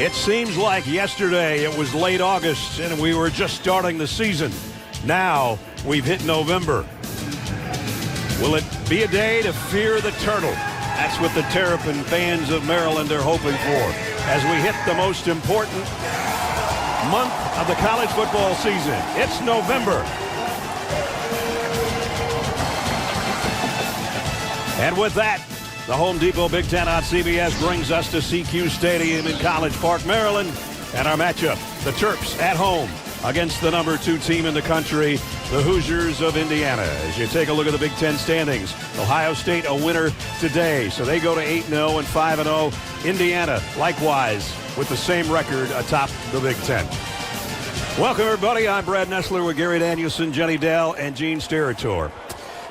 It seems like yesterday it was late August and we were just starting the season. Now we've hit November. Will it be a day to fear the turtle? That's what the Terrapin fans of Maryland are hoping for as we hit the most important month of the college football season. It's November. And with that, the Home Depot Big Ten on CBS brings us to CQ Stadium in College Park, Maryland. And our matchup, the Terps at home against the number 2 team in the country, the Hoosiers of Indiana. As you take a look at the Big Ten standings, Ohio State a winner today, so they go to 8-0 and 5-0. Indiana, likewise, with the same record atop the Big Ten. Welcome, everybody. I'm Brad Nessler with Gary Danielson, Jenny Dell, and Gene Steratore.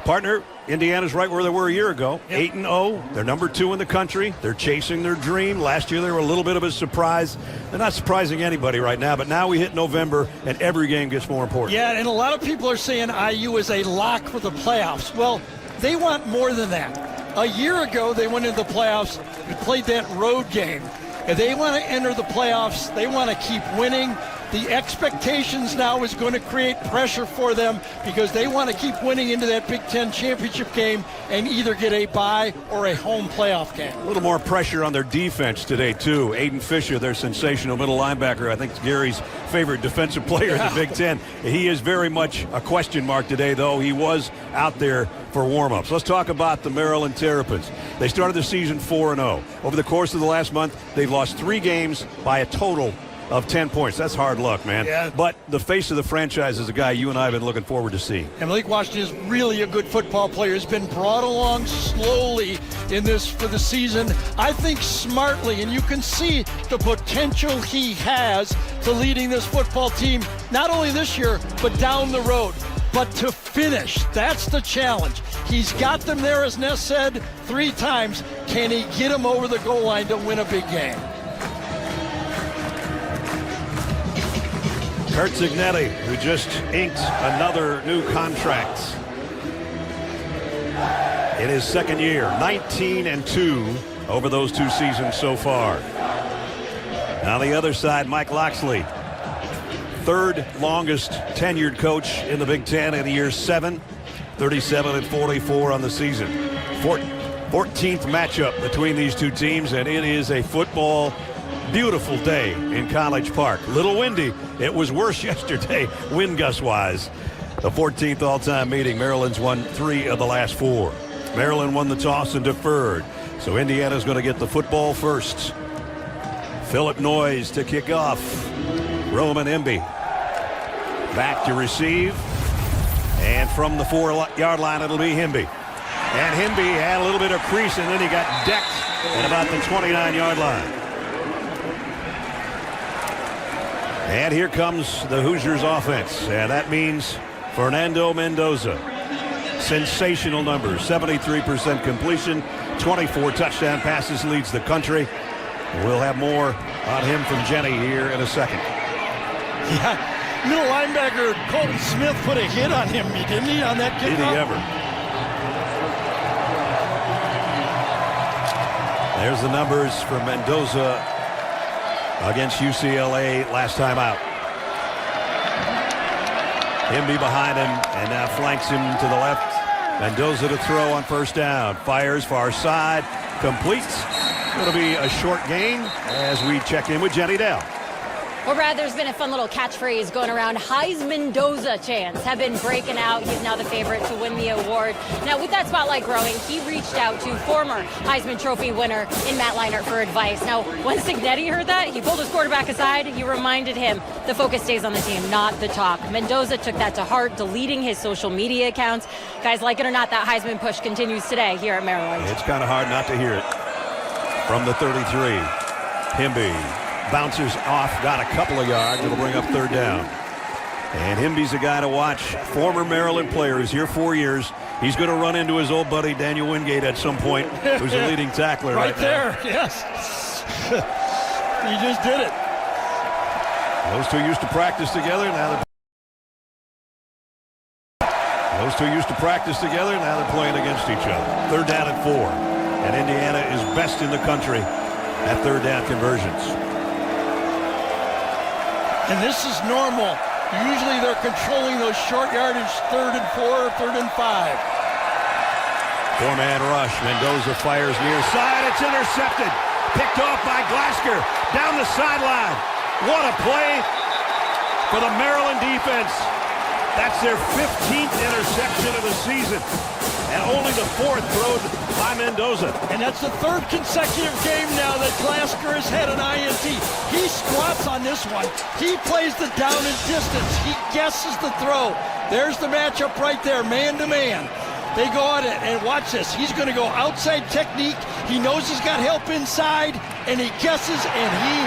Partner, Indiana's right where they were a year ago, 8-0. They're number 2 in the country. They're chasing their dream. Last year they were a little bit of a surprise. They're not surprising anybody right now, but now we hit November and every game gets more important. Yeah, and a lot of people are saying IU is a lock for the playoffs. Well, they want more than that. A year ago they went into the playoffs and played that road game. If they want to enter the playoffs, they want to keep winning. The expectations now is going to create pressure for them because they want to keep winning into that Big Ten championship game and either get a bye or a home playoff game. A little more pressure on their defense today, too. Aiden Fisher, their sensational middle linebacker, I think Gary's favorite defensive player in the Big Ten. He is very much a question mark today, though. He was out there for warm-ups. Let's talk about the Maryland Terrapins. They started the season 4-0. Over the course of the last month, they've lost 3 games by a total of 10 points. That's hard luck, man. Yeah. But the face of the franchise is a guy you and I have been looking forward to seeing. And Malik Washington is really a good football player. He's been brought along slowly in this for the season. I think smartly, and you can see the potential he has to leading this football team, not only this year, but down the road. But to finish, that's the challenge. He's got them there, as Ness said, 3 times. Can he get them over the goal line to win a big game? Kurt Zignetti, who just inked another new contract in his second year, 19-2 over those 2 seasons so far. Now the other side, Mike Loxley, 3rd longest tenured coach in the Big Ten in year 7, 37-44 on the season. 14th matchup between these 2 teams, and it is a football beautiful day in College Park. Little windy. It was worse yesterday, wind gust-wise. The 14th all-time meeting. Maryland's won 3 of the last 4. Maryland won the toss and deferred. So Indiana's going to get the football first. Philip Noyes to kick off. Roman Emby back to receive. And from the 4-yard line, it'll be Hemby. And Hemby had a little bit of crease, and then he got decked at about the 29-yard line. And here comes the Hoosiers offense, and that means Fernando Mendoza. Sensational numbers, 73% completion, 24 touchdown passes, leads the country. We'll have more on him from Jenny here in a second. Yeah, middle linebacker Colton Smith put a hit on him, didn't he, on that kickoff? Did he ever? There's the numbers for Mendoza against UCLA last time out. Hemby behind him and now flanks him to the left. Mendoza to throw on 1st down. Fires far side. Completes. It'll be a short gain as we check in with Jenny Dell. Well, Brad, there's been a fun little catchphrase going around. Heisman-Doza chants have been breaking out. He's now the favorite to win the award. Now, with that spotlight growing, he reached out to former Heisman Trophy winner in Matt Leinart for advice. Now, when Zignetti heard that, he pulled his quarterback aside. He reminded him the focus stays on the team, not the talk. Mendoza took that to heart, deleting his social media accounts. Guys, like it or not, that Heisman push continues today here at Maryland. It's kind of hard not to hear it. From the 33, Hemby bounces off, got a couple of yards. It'll bring up 3rd down. And Hemby's a guy to watch. Former Maryland player, who's here 4 years. He's going to run into his old buddy Daniel Wingate at some point, who's a leading tackler right there, now. yes. He just did it. Those 2 used to practice together. Now those 2 used to practice together. Now they're playing against each other. 3rd down and 4. And Indiana is best in the country at 3rd down conversions. And this is normal. Usually they're controlling those short yardage 3rd and 4, 3rd and 5. Four-man rush. Mendoza fires near side. It's intercepted. Picked off by Glasgow. Down the sideline. What a play for the Maryland defense. That's their 15th interception of the season. And only the 4th thrown by Mendoza. And that's the 3rd consecutive game now that Glasgow has had an INT. He squats on this one. He plays the down and distance. He guesses the throw. There's the matchup right there, man to man. They go at it, and watch this. He's going to go outside technique. He knows he's got help inside, and he guesses, and he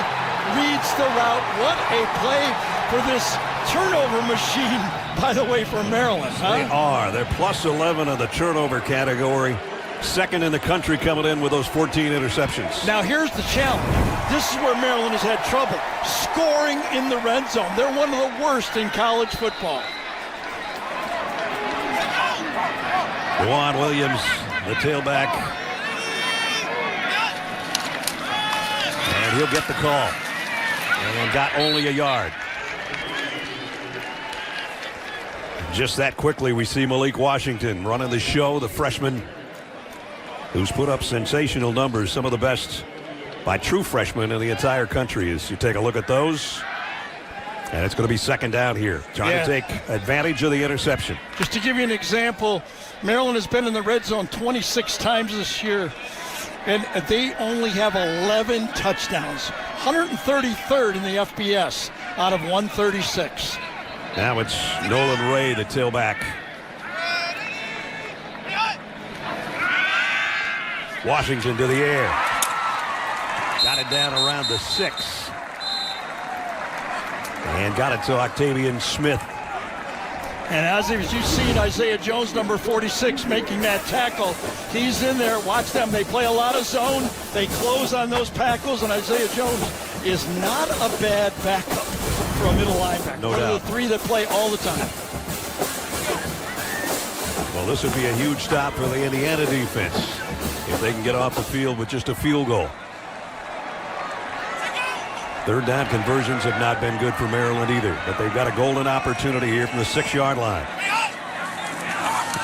reads the route. What a play for this turnover machine, by the way, for Maryland. Huh? They are. They're plus 11 in the turnover category. 2nd in the country coming in with those 14 interceptions. Now here's the challenge. This is where Maryland has had trouble scoring in the red zone. They're one of the worst in college football. Juwan Williams, the tailback. And he'll get the call. And got only a yard. Just that quickly, we see Malik Washington running the show, the freshman who's put up sensational numbers, some of the best by true freshmen in the entire country. As you take a look at those, and it's going to be 2nd down here, trying to take advantage of the interception. Just to give you an example, Maryland has been in the red zone 26 times this year, and they only have 11 touchdowns. 133rd in the FBS out of 136. Now it's Nolan Ray, the tailback. Washington to the air. Got it down around the 6. And got it to Octavian Smith. And as you've seen, Isaiah Jones, number 46, making that tackle. He's in there. Watch them. They play a lot of zone. They close on those tackles, and Isaiah Jones is not a bad backup for a middle linebacker. No doubt. One of the 3 that play all the time. Well, this would be a huge stop for the Indiana defense if they can get off the field with just a field goal. 3rd down conversions have not been good for Maryland either, but they've got a golden opportunity here from the 6-yard line.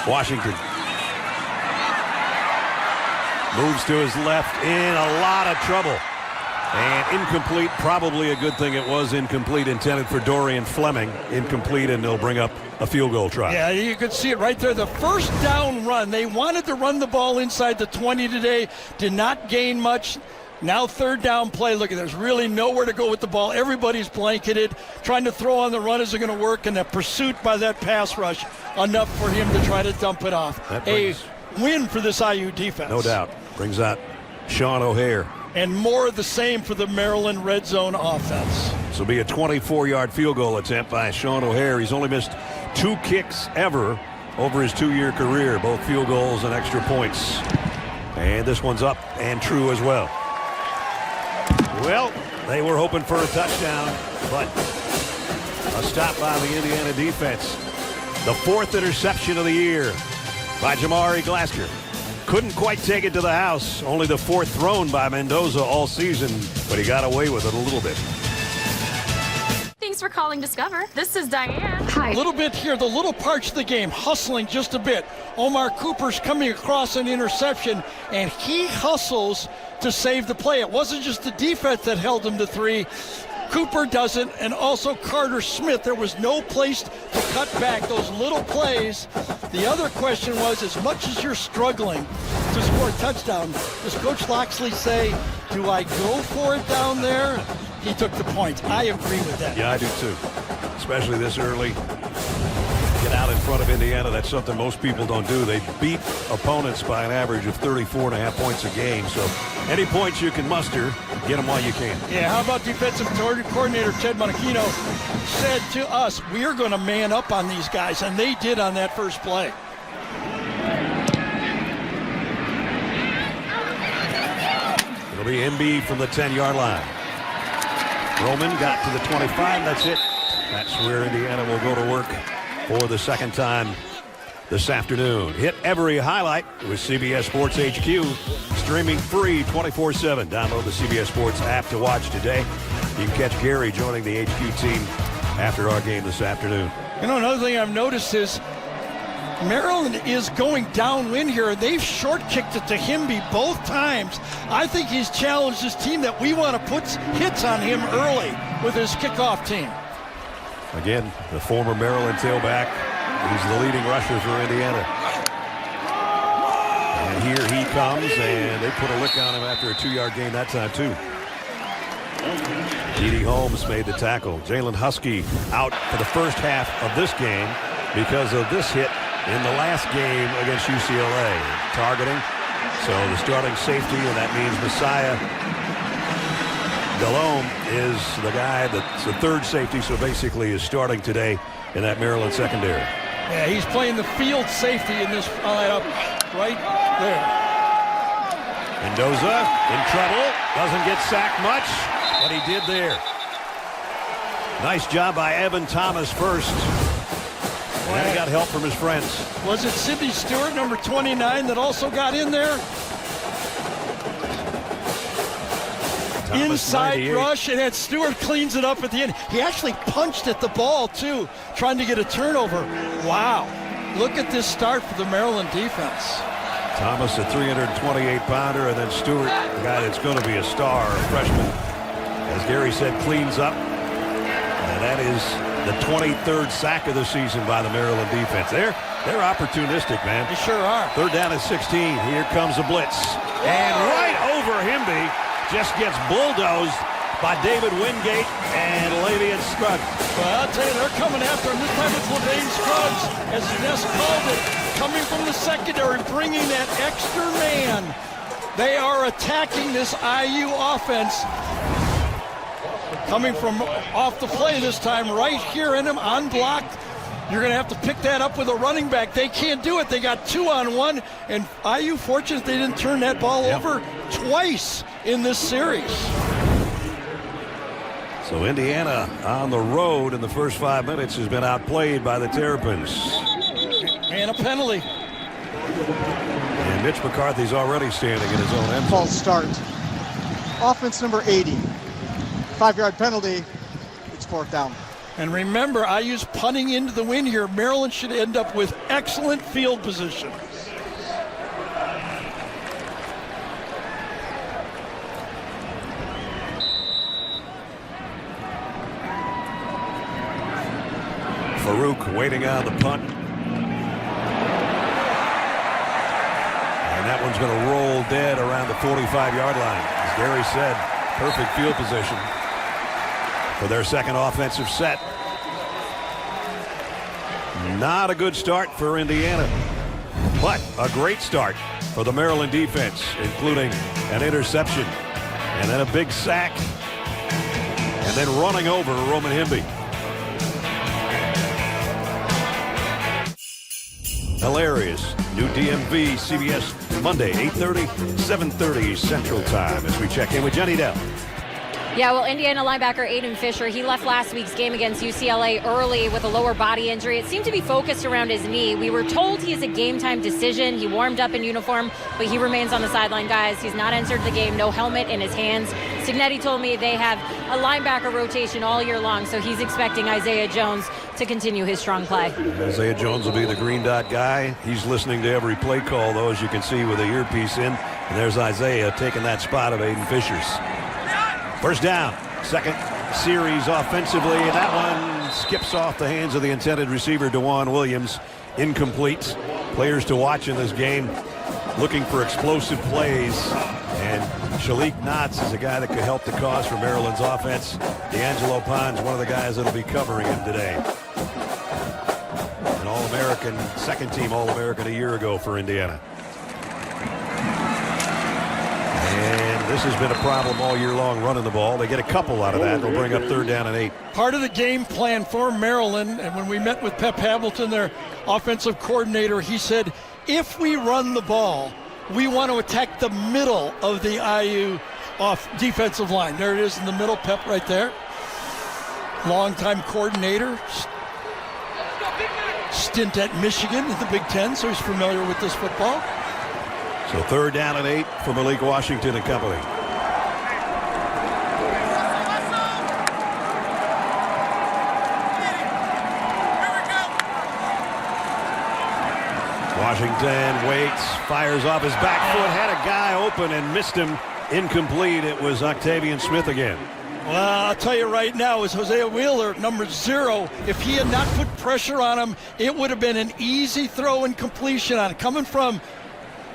Washington moves to his left, in a lot of trouble. And incomplete, probably a good thing it was incomplete, intended for Dorian Fleming. Incomplete, and they'll bring up a field goal try. Yeah, you could see it right there. The 1st down run, they wanted to run the ball inside the 20 today, did not gain much. Now 3rd down play. Look, there's really nowhere to go with the ball. Everybody's blanketed. Trying to throw on the run isn't going to work, and the pursuit by that pass rush enough for him to try to dump it off. A win for this IU defense. No doubt. Brings out Sean O'Hare. And more of the same for the Maryland red zone offense. This will be a 24-yard field goal attempt by Sean O'Hare. He's only missed 2 kicks ever over his 2-year career, both field goals and extra points. And this one's up and true as well. Well, they were hoping for a touchdown, but a stop by the Indiana defense. The 4th interception of the year by Jamari Glasgow. Couldn't quite take it to the house. Only the 4th thrown by Mendoza all season, but he got away with it a little bit. Thanks for calling Discover. This is Diane. Hi. A little bit here, the little parts of the game, hustling just a bit. Omar Cooper's coming across an interception, and he hustles to save the play. It wasn't just the defense that held him to 3. Cooper doesn't, and also Carter Smith. There was no place to cut back those little plays. The other question was, as much as you're struggling to score a touchdown, does Coach Loxley say, do I go for it down there? He took the point. I agree with that. Yeah, I do too. Especially this early. Get out in front of Indiana. That's something most people don't do. They beat opponents by an average of 34.5 points a game. So any points you can muster, get them while you can. Yeah, how about defensive coordinator Ted Monachino said to us, we're going to man up on these guys, and they did on that first play. It'll be MB from the 10-yard line. Roman got to the 25. That's it. That's where Indiana will go to work for the 2nd time this afternoon. Hit every highlight with CBS Sports HQ. Streaming free 24/7. Download the CBS Sports app to watch today. You can catch Gary joining the HQ team after our game this afternoon. You know, another thing I've noticed is Maryland is going downwind here, and they've short kicked it to Himby both times. I think he's challenged his team that we want to put hits on him early with his kickoff team. Again, the former Maryland tailback. He's the leading rusher for Indiana. And here he comes, and they put a lick on him after a 2-yard gain that time, too. Edie Holmes made the tackle. Jalen Husky out for the first half of this game because of this hit in the last game against UCLA. Targeting. So the starting safety, and that means Messiah Delhomme is the guy that's the third safety, so basically is starting today in that Maryland secondary. Yeah, he's playing the field safety in this lineup right there. Mendoza in trouble. Doesn't get sacked much, but he did there. Nice job by Evan Thomas first. And he got help from his friends. Was it Sidney Stewart, number 29, that also got in there? Thomas, Inside 98. rush, and then Stewart cleans it up at the end. He actually punched at the ball, too, trying to get a turnover. Wow. Look at this start for the Maryland defense. Thomas, a 328-pounder, and then Stewart, the guy that's going to be a star, a freshman. As Gary said, cleans up. And that is the 23rd sack of the season by the Maryland defense. They're opportunistic, man. They sure are. Third down at 16. Here comes a blitz. And right over Himby. Just gets bulldozed by David Wingate and Lavian Scruggs. Well, I'll tell you, they're coming after him. This time it's Lavian Scruggs, as Ness called it, coming from the secondary, bringing that extra man. They are attacking this IU offense. Coming from off the play this time, right here in him, unblocked. You're going to have to pick that up with a running back. They can't do it. They got 2-on-1, and IU fortunate they didn't turn that ball over twice in this series. So Indiana on the road in the first 5 minutes has been outplayed by the Terrapins. And a penalty. And Mitch McCarthy's already standing in his own end zone. False start. Offense number 80. 5-yard penalty. It's 4th down. And remember, IU's punting into the wind here. Maryland should end up with excellent field position. Farouk waiting on the punt. And that one's going to roll dead around the 45-yard line. As Gary said, perfect field position for their second offensive set. Not a good start for Indiana, but a great start for the Maryland defense, including an interception and then a big sack and then running over Roman Himby. Hilarious. New DMV CBS Monday, 8:30, 7:30 Central Time as we check in with Jenny Dell. Yeah, well, Indiana linebacker Aiden Fisher, he left last week's game against UCLA early with a lower body injury. It seemed to be focused around his knee. We were told he is a game-time decision. He warmed up in uniform, but he remains on the sideline, guys. He's not entered the game, no helmet in his hands. Signetti told me they have a linebacker rotation all year long, so he's expecting Isaiah Jones to continue his strong play. Isaiah Jones will be the green dot guy. He's listening to every play call, though, as you can see with the earpiece in. And there's Isaiah taking that spot of Aiden Fisher's. First down, second series offensively, and that one skips off the hands of the intended receiver, DeJuan Williams. Incomplete. Players to watch in this game looking for explosive plays, and Shalik Knotts is a guy that could help the cause for Maryland's offense. D'Angelo Pond's one of the guys that'll be covering him today. An All-American, second-team All-American a year ago for Indiana. And this has been a problem all year long, running the ball. They get a couple out of that. They'll bring up 3rd down and 8. Part of the game plan for Maryland, and when we met with Pep Hamilton, their offensive coordinator, he said, if we run the ball, we want to attack the middle of the IU defensive line. There it is in the middle, Pep right there. Longtime coordinator. stint at Michigan in the Big Ten, so he's familiar with this football. So 3rd down and 8 for Malik Washington and company. Washington waits, fires off his back foot, had a guy open and missed him. Incomplete. It was Octavian Smith again. Well, I'll tell you right now, is Hosea Wheeler, number 0. If he had not put pressure on him, it would have been an easy throw and completion on it. Coming from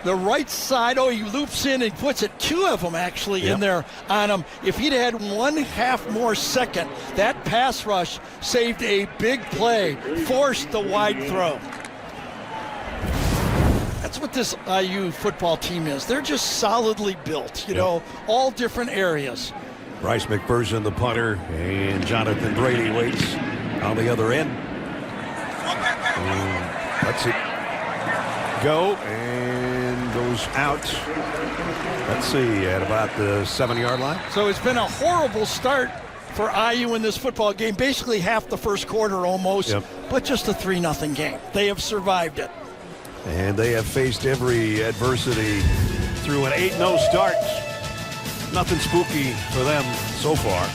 the right side, he loops in and puts it, 2 of them actually in there on him. If he'd had 1/2 more second, that pass rush saved a big play, forced the wide throw. That's what this IU football team is. They're just solidly built, you know, all different areas. Bryce McPherson, the punter, and Jonathan Brady waits on the other end. Let's it go, and goes out. Let's see, at about the 7-yard line. So it's been a horrible start for IU in this football game, basically half the first quarter almost, but just a 3-0 game. They have survived it. And they have faced every adversity through an 8-0 start. Nothing spooky for them so far.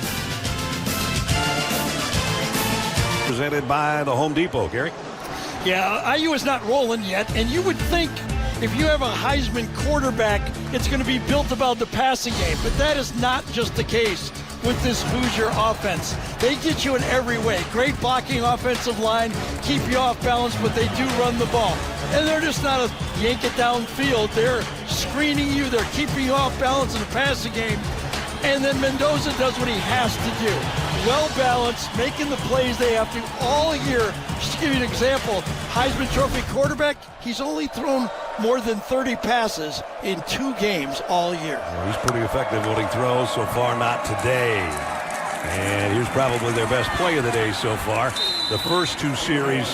Presented by the Home Depot, Gary. Yeah, IU is not rolling yet, and you would think if you have a Heisman quarterback, it's going to be built about the passing game, but that is not just the case with this Hoosier offense. They get you in every way. Great blocking offensive line, keep you off balance, but they do run the ball. And they're just not a yank it downfield. They're screening you. They're keeping you off balance in the passing game. And then Mendoza does what he has to do. Well balanced, making the plays they have to all year. Just to give you an example, Heisman Trophy quarterback, he's only thrown more than 30 passes in 2 games all year. Well, he's pretty effective when he throws. So far, not today. And here's probably their best play of the day so far. The first 2 series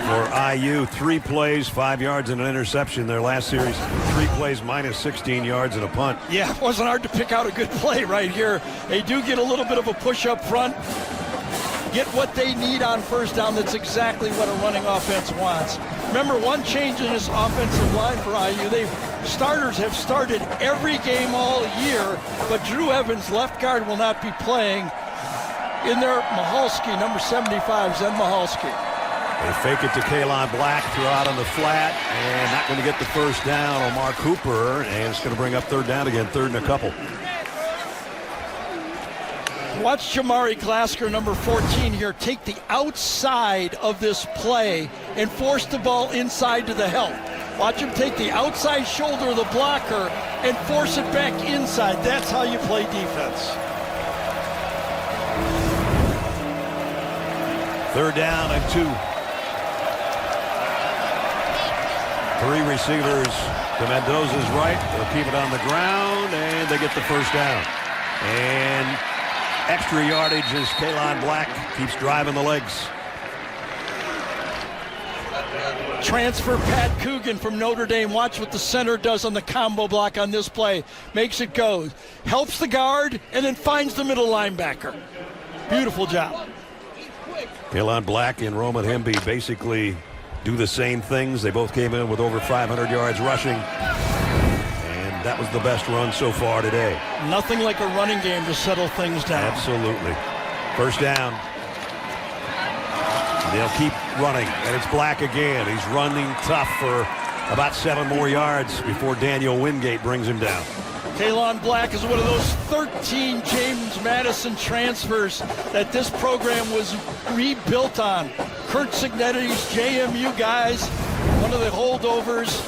for IU, 3 plays, 5 yards and an interception. Their last series, 3 plays, minus 16 yards and a punt. Yeah, it wasn't hard to pick out a good play right here. They do get a little bit of a push up front, get what they need on first down. That's exactly what a running offense wants. Remember, one change in this offensive line for IU. Starters have started every game all year, but Drew Evans, left guard, will not be playing. In there, Mahalski, number 75, Zen Mahalski. They fake it to Kalon Black, throw out on the flat, and not going to get the first down. Omar Cooper, and it's going to bring up 3rd down again, 3rd and a couple. Watch Jamari Glasker, number 14 here, take the outside of this play and force the ball inside to the help. Watch him take the outside shoulder of the blocker and force it back inside. That's how you play defense. 3rd down and 2. 3 receivers to Mendoza's right. They'll keep it on the ground, and they get the first down. And extra yardage as Kalon Black keeps driving the legs. Transfer Pat Coogan from Notre Dame. Watch what the center does on the combo block on this play. Makes it go. Helps the guard, and then finds the middle linebacker. Beautiful job. Kalon Black and Roman Hemby basically do the same things. They both came in with over 500 yards rushing. And that was the best run so far today. Nothing like a running game to settle things down. Absolutely. First down. They'll keep running, and it's Black again. He's running tough for about 7 more yards before Daniel Wingate brings him down. Kalon Black is one of those 13 James Madison transfers that this program was rebuilt on. Kurt Signetti's JMU guys, one of the holdovers,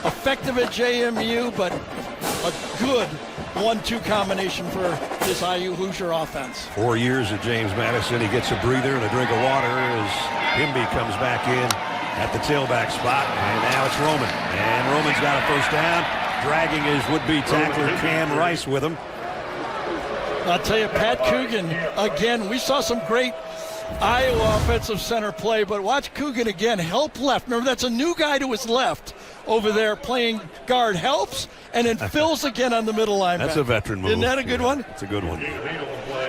effective at JMU, but a good 1-2 combination for this IU Hoosier offense. 4 years at James Madison. He gets a breather and a drink of water as Hemby comes back in at the tailback spot. And now it's Roman. And Roman's got a first down, dragging his would-be tackler Cam Rice with him. I'll tell you, Pat Coogan, again, we saw some great Iowa offensive center play, but watch Coogan again, help left. Remember, that's a new guy to his left. over there playing guard, helps, and then fills again on the middle linebacker. That's a veteran move. Isn't that a good one? It's a good one.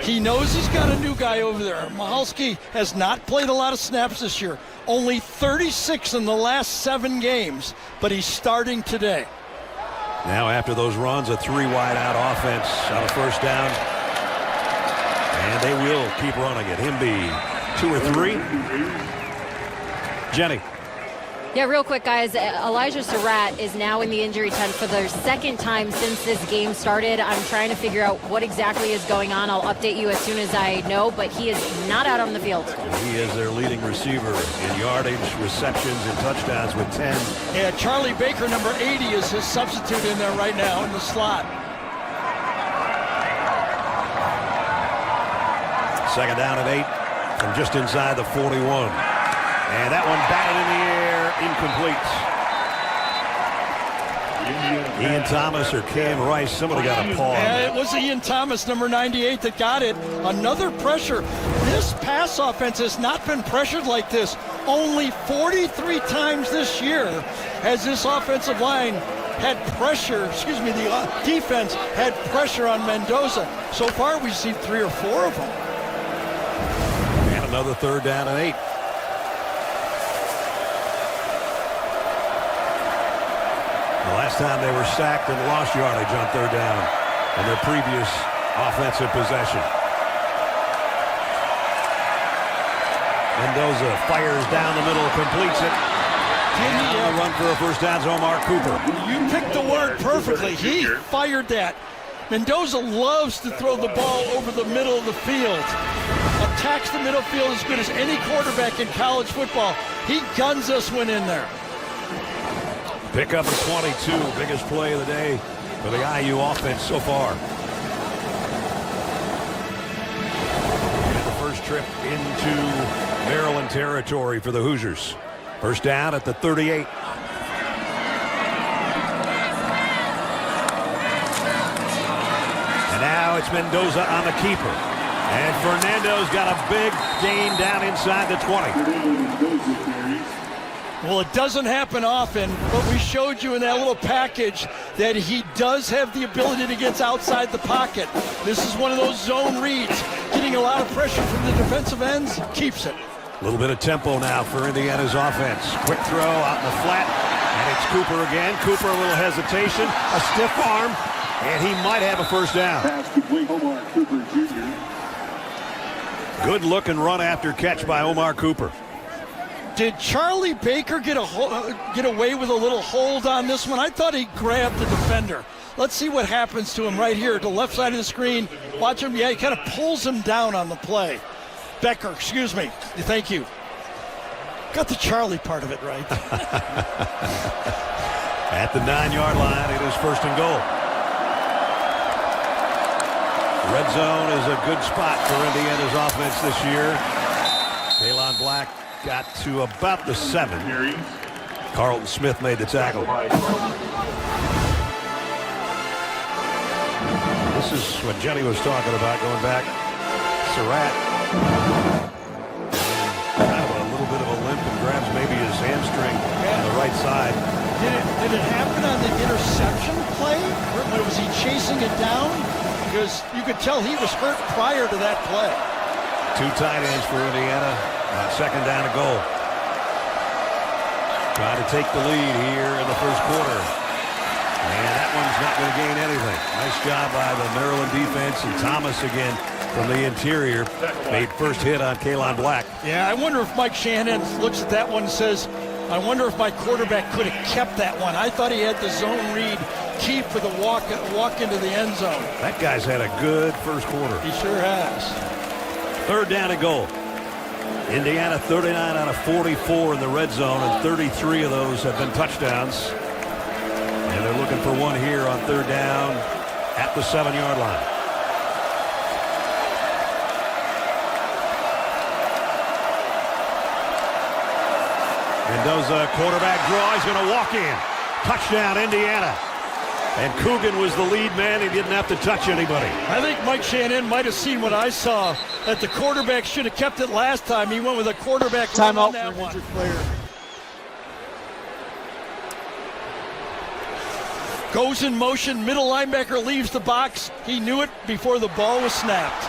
He knows he's got a new guy over there. Mahalski has not played a lot of snaps this year. Only 36 in the last 7 games, but he's starting today. Now after those runs, a 3 wide out offense on a first down. And they will keep running it. Himby, 2 or 3. Jenny. Yeah, real quick, guys. Elijah Surratt is now in the injury tent for the 2nd time since this game started. I'm trying to figure out what exactly is going on. I'll update you as soon as I know, but he is not out on the field. He is their leading receiver in yardage, receptions, and touchdowns with 10. Yeah, Charlie Baker, number 80, is his substitute in there right now in the slot. 2nd down and 8 from just inside the 41. And that one batted in the air, incomplete. Ian Thomas or Cam Rice, somebody got a paw. Yeah, it was Ian Thomas, number 98, that got it. Another pressure. This pass offense has not been pressured like this. Only 43 times this year has this offensive line had pressure, the defense had pressure on Mendoza. So far, we've seen 3 or 4 of them. And another 3rd down and 8. The last time they were sacked and lost yardage on 3rd down in their previous offensive possession. Mendoza fires down the middle, completes it. And on the run for a first down is Omar Cooper. You picked the word perfectly. He fired that. Mendoza loves to throw the ball over the middle of the field. Attacks the middle field as good as any quarterback in college football. He guns us when in there. Pick up a 22, biggest play of the day for the IU offense so far. And the first trip into Maryland territory for the Hoosiers. First down at the 38. And now it's Mendoza on the keeper. And Fernando's got a big gain down inside the 20. Well, it doesn't happen often, but we showed you in that little package that he does have the ability to get outside the pocket. This is one of those zone reads. Getting a lot of pressure from the defensive ends, keeps it. A little bit of tempo now for Indiana's offense. Quick throw out in the flat, and it's Cooper again. Cooper, a little hesitation, a stiff arm, and he might have a first down. Pass complete, Omar Cooper Jr. Good looking run after catch by Omar Cooper. Did Charlie Baker get away with a little hold on this one? I thought he grabbed the defender. Let's see what happens to him right here, to the left side of the screen. Watch him. Yeah, he kind of pulls him down on the play. Becker, excuse me. Thank you. Got the Charlie part of it right. At the 9-yard line, it is 1st and goal. Red zone is a good spot for Indiana's offense this year. Kaylon Black got to about the 7. Carlton Smith made the tackle. This is what Jenny was talking about, going back. Surratt, kind of a little bit of a limp and grabs maybe his hamstring on the right side. Did it happen on the interception play? Or was he chasing it down? Because you could tell he was hurt prior to that play. 2 tight ends for Indiana on 2nd down and goal. Trying to take the lead here in the first quarter. And that one's not going to gain anything. Nice job by the Maryland defense, and Thomas again from the interior made first hit on Kaylon Black. Yeah, I wonder if Mike Shanahan looks at that one and says, I wonder if my quarterback could have kept that one. I thought he had the zone read key for the walk into the end zone. That guy's had a good first quarter. He sure has. 3rd down and goal. Indiana 39 out of 44 in the red zone, and 33 of those have been touchdowns. And they're looking for one here on 3rd down at the 7-yard line. Mendoza, quarterback draw. He's going to walk in. Touchdown, Indiana. And Coogan was the lead man. He didn't have to touch anybody. I think Mike Shanahan might have seen what I saw, that the quarterback should have kept it last time. He went with a quarterback timeout on that for an one. injured player. Goes in motion, middle linebacker leaves the box. He knew it before the ball was snapped.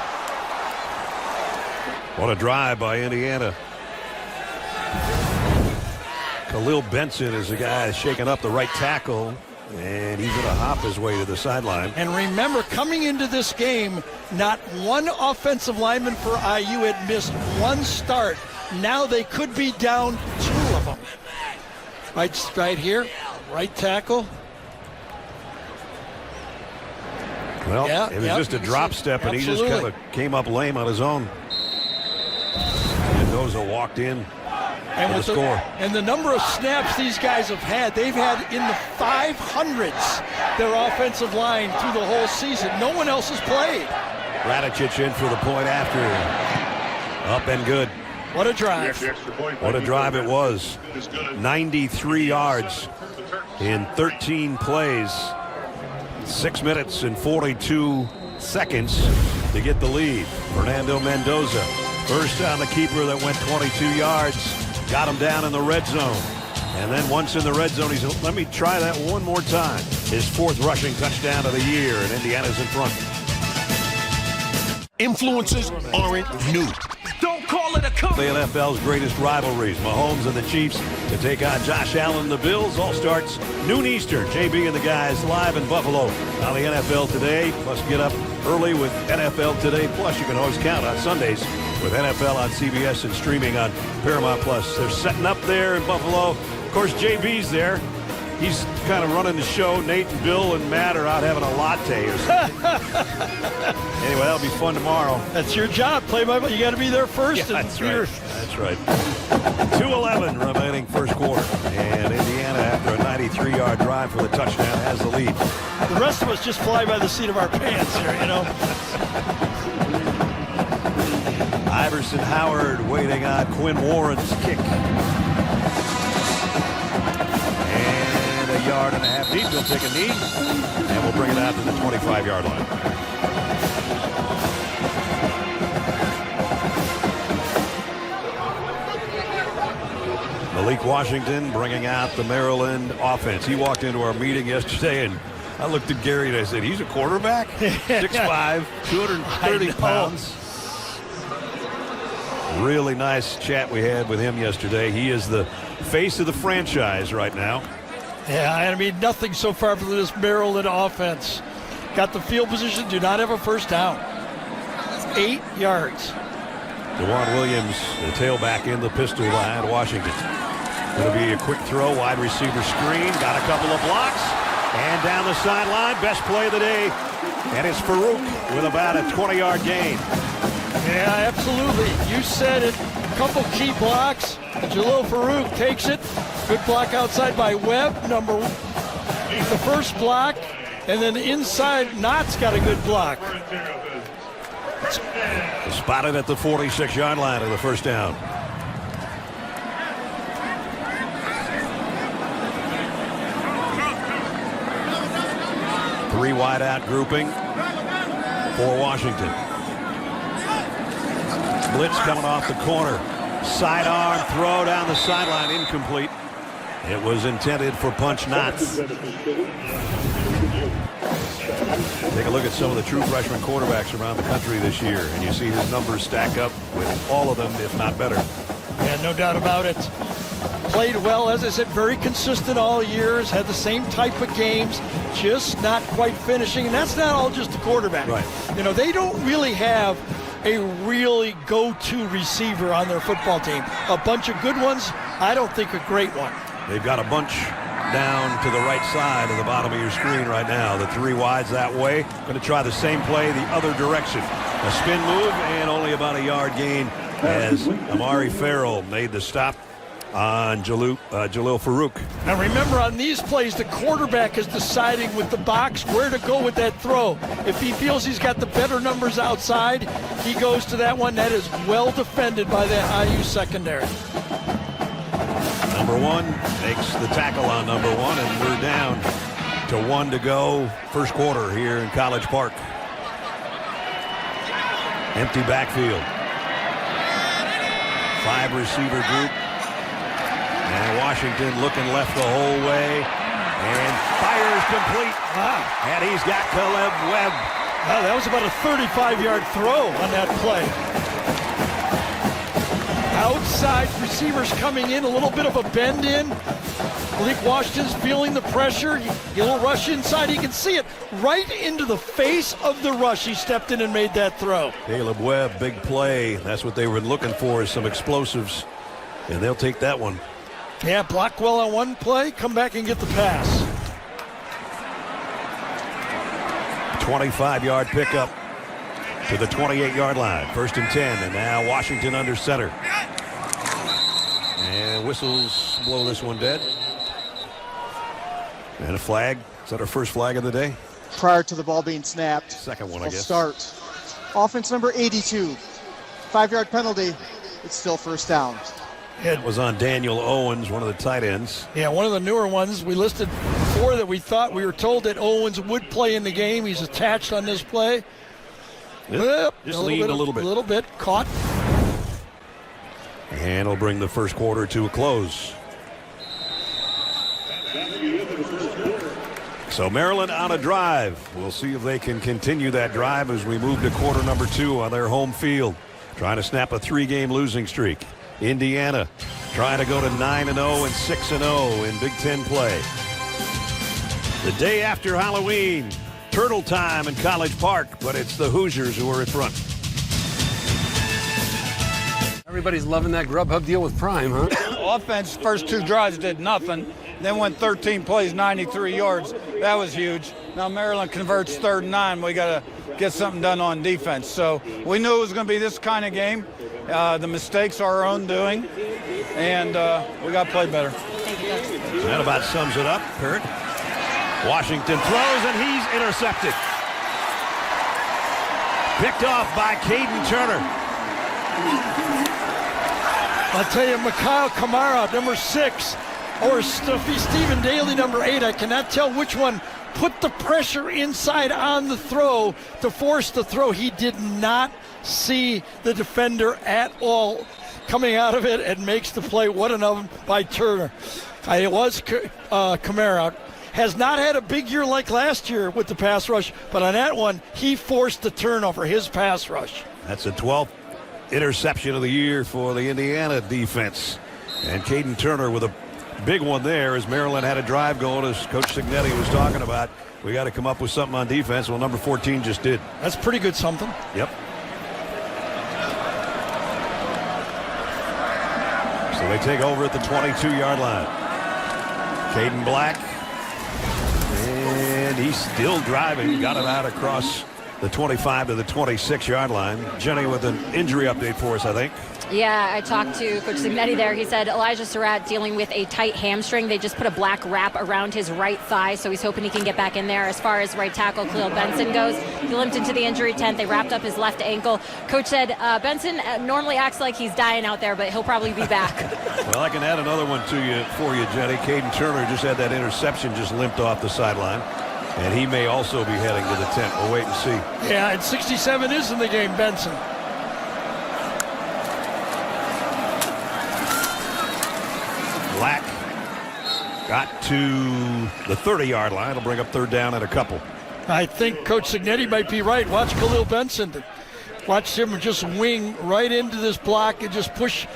What a drive by Indiana. Khalil Benson is the guy shaking up the right tackle, and he's going to hop his way to the sideline. And remember, coming into this game, not one offensive lineman for IU had missed one start. Now they could be down 2 of them. Right here, right tackle. Well, it was just a drop step, and he just kind of came up lame on his own. Mendoza walked in and with the score. And the number of snaps these guys have had, they've had in the 500s their offensive line through the whole season. No one else has played. Radicic in for the point after. Up and good. What a drive. What a drive it was. 93 yards in 13 plays. 6 minutes and 42 seconds to get the lead. Fernando Mendoza, first on the keeper that went 22 yards, got him down in the red zone. And then once in the red zone, he said, let me try that one more time. His 4th rushing touchdown of the year, and Indiana's in front. Influences aren't new. Don't call it a cover. The NFL's greatest rivalries, Mahomes and the Chiefs to take on Josh Allen and the Bills. All starts noon Eastern. JB and the guys live in Buffalo on the NFL Today. Plus get up early with NFL Today. Plus you can always count on Sundays with NFL on CBS and streaming on Paramount Plus. They're setting up there in Buffalo. Of course, JB's there. He's kind of running the show. Nate and Bill and Matt are out having a latte or something. Anyway, that'll be fun tomorrow. That's your job. Play by play. You got to be there first. Yeah, that's right. That's right. 2:11 remaining first quarter. And Indiana, after a 93-yard drive for the touchdown, has the lead. The rest of us just fly by the seat of our pants here, you know. Iverson Howard waiting on Quinn Warren's kick. And a yard and a half deep. He'll take a knee. And we'll bring it out to the 25-yard line. Malik Washington bringing out the Maryland offense. He walked into our meeting yesterday, and I looked at Gary and I said, he's a quarterback? 6'5", 230 pounds. Really nice chat we had with him yesterday. He is the face of the franchise right now. Yeah, I mean, nothing so far for this Maryland offense. Got the field position, do not have a first down. 8 yards. DeJuan Williams, the tailback in the pistol behind Washington. Going to be a quick throw, wide receiver screen. Got a couple of blocks. And down the sideline, best play of the day. And it's Farouk with about a 20-yard gain. Yeah, absolutely. You said it. A couple key blocks. Jalil Farouk takes it. Good block outside by Webb. The first block. And then inside, Knott's got a good block. Spotted at the 46-yard line of the first down. Three wide out grouping for Washington. Blitz coming off the corner. Sidearm throw down the sideline, incomplete. It was intended for Punch Knots. Take a look at some of the true freshman quarterbacks around the country this year, and you see his numbers stack up with all of them, if not better. Yeah, no doubt about it. Played well, as I said, very consistent all years, had the same type of games, just not quite finishing. And that's not all just the quarterback. Right. You know, they don't really have a really go-to receiver on their football team. A bunch of good ones, I don't think a great one. They've got a bunch down to the right side of the bottom of your screen right now. The three wides that way. Going to try the same play the other direction. A spin move and only about a yard gain as Amari Farrell made the stop on Jalil Farouk. Now remember, on these plays, the quarterback is deciding with the box where to go with that throw. If he feels he's got the better numbers outside, he goes to that one. That is well defended by the IU secondary. Number one makes the tackle on number one, and we're down to 1 to go. First quarter here in College Park. Empty backfield. 5 receiver group. And Washington looking left the whole way. And fires complete. And he's got Caleb Webb. Wow, that was about a 35-yard throw on that play. Outside receivers coming in, a little bit of a bend in. Malik Washington's feeling the pressure. He'll rush inside. He can see it right into the face of the rush. He stepped in and made that throw. Caleb Webb, big play. That's what they were looking for, is some explosives. And they'll take that one. Yeah, block well on one play, come back and get the pass. 25-yard pickup to the 28-yard line. 1st and 10, and now Washington under center. And whistles blow this one dead. And a flag. Is that our first flag of the day? Prior to the ball being snapped. Second one, I We'll guess. start. Offense number 82. 5-yard penalty. It's still first down. It was on Daniel Owens, one of the tight ends. Yeah, one of the newer ones. We listed 4 that we were told that Owens would play in the game. He's attached on this play. Yep. Just leaned a little bit. A little bit, caught. And it'll bring the first quarter to a close. So Maryland on a drive. We'll see if they can continue that drive as we move to quarter number 2 on their home field. Trying to snap a 3-game losing streak. Indiana trying to go to 9-0 and 6-0 in Big Ten play. The day after Halloween, turtle time in College Park, but it's the Hoosiers who are in front. Everybody's loving that Grubhub deal with Prime, huh? Offense, first 2 drives did nothing. Then went 13 plays, 93 yards. That was huge. Now Maryland converts 3rd and 9. We got to get something done on defense. So we knew it was going to be this kind of game. The mistakes are our own doing, and we got to play better. So that about sums it up, Kurt. Washington throws, and he's intercepted. Picked off by Caden Turner. I'll tell you, Mikhail Kamara, number 6, or Stephen Daly, number 8. I cannot tell which one put the pressure inside on the throw to force the throw. He did not see the defender at all coming out of it and makes the play. What an oven by Turner. It was Kamara. Has not had a big year like last year with the pass rush, but on that one, he forced the turnover, his pass rush. That's the 12th interception of the year for the Indiana defense. And Caden Turner with a big one there as Maryland had a drive going, as Coach Signetti was talking about. We got to come up with something on defense. Well, number 14 just did. That's pretty good something. Yep. So they take over at the 22-yard line. Caden Black. And he's still driving. Got him out across the 25 to the 26-yard line. Jenny with an injury update for us, I think. Yeah, I talked to Coach Signetti there. He said Elijah Surratt dealing with a tight hamstring. They just put a black wrap around his right thigh, so he's hoping he can get back in there. As far as right tackle Khalil Benson goes, he limped into the injury tent. They wrapped up his left ankle. Coach said Benson normally acts like he's dying out there, but he'll probably be back. Well, I can add another one for you, Jenny. Caden Turner just had that interception, just limped off the sideline. And he may also be heading to the tent. We'll wait and see. Yeah, and 67 is in the game, Benson. Black got to the 30-yard line. It'll bring up 3rd down and a couple. I think Coach Signetti might be right. Watch Khalil Benson. Watch him just wing right into this block and just push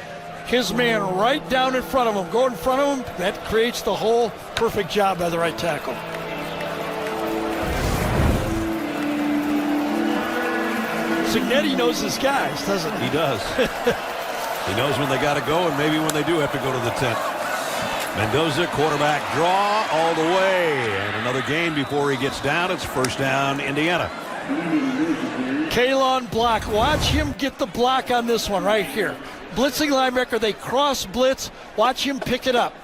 his man right down in front of him. Go in front of him. That creates the whole perfect job by the right tackle. Signetti knows his guys, doesn't he? He does. He knows when they got to go and maybe when they do have to go to the tent. Mendoza, quarterback draw all the way. And another gain before he gets down. It's 1st down, Indiana. Kalon block. Watch him get the block on this one right here. Blitzing linebacker. They cross blitz. Watch him pick it up.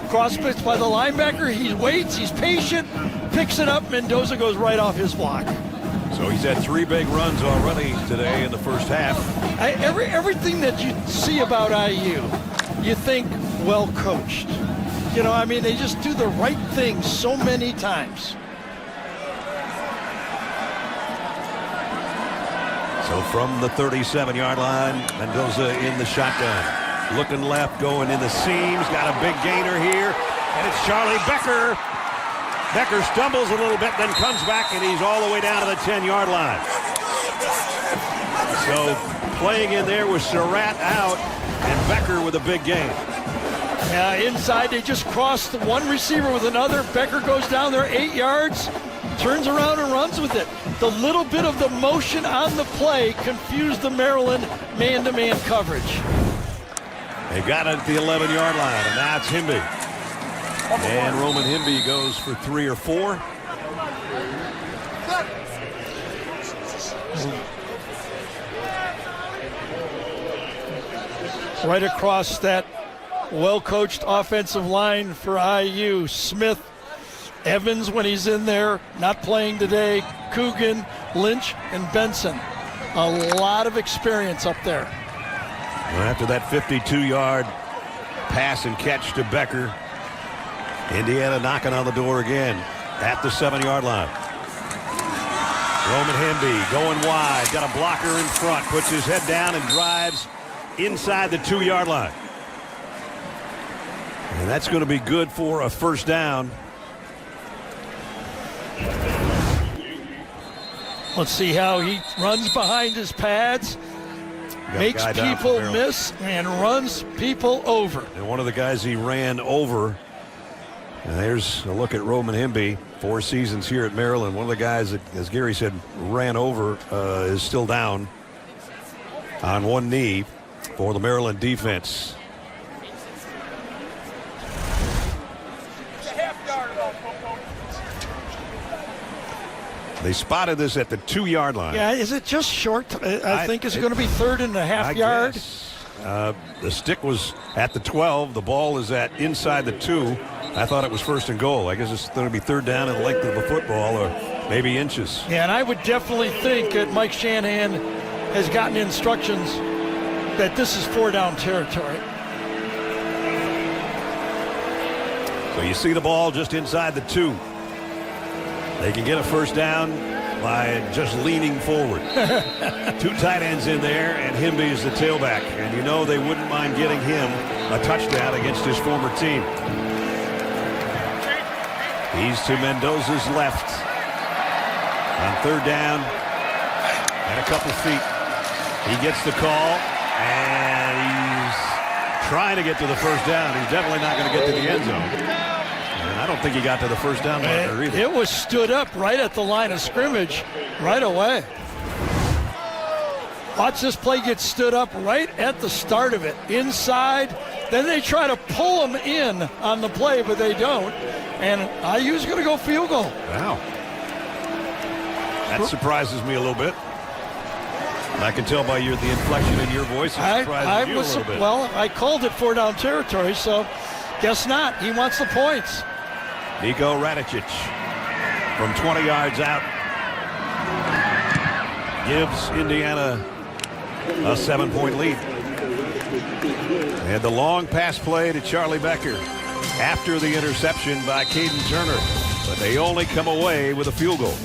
Cross blitz by the linebacker. He waits. He's patient. Picks it up. Mendoza goes right off his block. So he's had 3 big runs already today in the first half. Everything that you see about IU, you think well coached. You know, I mean, they just do the right thing so many times. So from the 37-yard line, Mendoza in the shotgun. Looking left, going in the seams. Got a big gainer here. And it's Charlie Becker Becker stumbles a little bit, then comes back, and he's all the way down to the 10-yard line. So playing in there with Surratt out and Becker with a big gain. Yeah, inside they just crossed one receiver with another. Becker goes down there 8 yards, turns around and runs with it. The little bit of the motion on the play confused the Maryland man-to-man coverage. They got it at the 11-yard line, and now it's Himby. And Roman Himby goes for 3 or 4. Right across that well-coached offensive line for IU. Smith, Evans when he's in there, not playing today. Coogan, Lynch, and Benson. A lot of experience up there. Well, after that 52-yard pass and catch to Becker, Indiana knocking on the door again at the 7-yard line. Roman Himby going wide, got a blocker in front, puts his head down and drives inside the 2-yard line. And that's going to be good for a first down. Let's see how he runs behind his pads, makes people miss, and runs people over. And one of the guys he ran over, and there's a look at Roman Himby, 4 seasons here at Maryland. One of the guys that, as Gary said, ran over is still down on one knee for the Maryland defense. They spotted this at the 2-yard line. Yeah, is it just short? I think it's going to be 3rd and a half yard. The stick was at the 12. The ball is at inside the 2. I thought it was 1st and goal. I guess it's going to be 3rd down in the length of a football, or maybe inches. Yeah, and I would definitely think that Mike Shanahan has gotten instructions that this is 4-down territory. So you see the ball just inside the 2. They can get a first down by just leaning forward. 2 tight ends in there, and Himby is the tailback. And you know they wouldn't mind getting him a touchdown against his former team. He's to Mendoza's left on 3rd down and a couple feet. He gets the call, and he's trying to get to the first down. He's definitely not going to get to the end zone. And I don't think he got to the first down marker either. It was stood up right at the line of scrimmage right away. Watch this play get stood up right at the start of it. Inside. Then they try to pull him in on the play, but they don't. And IU's going to go field goal. Wow. That surprises me a little bit. I can tell by the inflection in your voice. It surprises you a little bit. Well, I called it 4-down territory, so guess not. He wants the points. Niko Radicic from 20 yards out gives Indiana a 7-point lead. And the long pass play to Charlie Becker after the interception by Caden Turner. But they only come away with a field goal.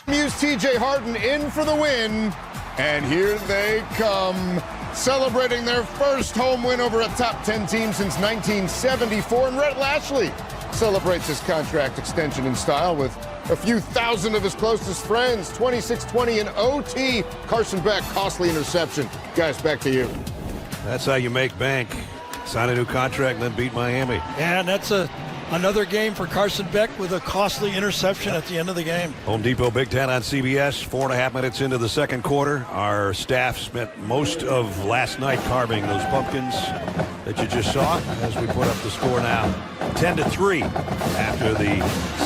Use T.J. Harden in for the win. And here they come, celebrating their first home win over a top 10 team since 1974. And Rhett Lashley celebrates his contract extension in style with a few thousand of his closest friends. 26-20 in OT. Carson Beck, costly interception. Guys, back to you. That's how you make bank. Sign a new contract and then beat Miami. And that's another game for Carson Beck with a costly interception at the end of the game. Home Depot Big Ten on CBS. 4.5 minutes into the second quarter. Our staff spent most of last night carving those pumpkins that you just saw as we put up the score now. 10-3 after the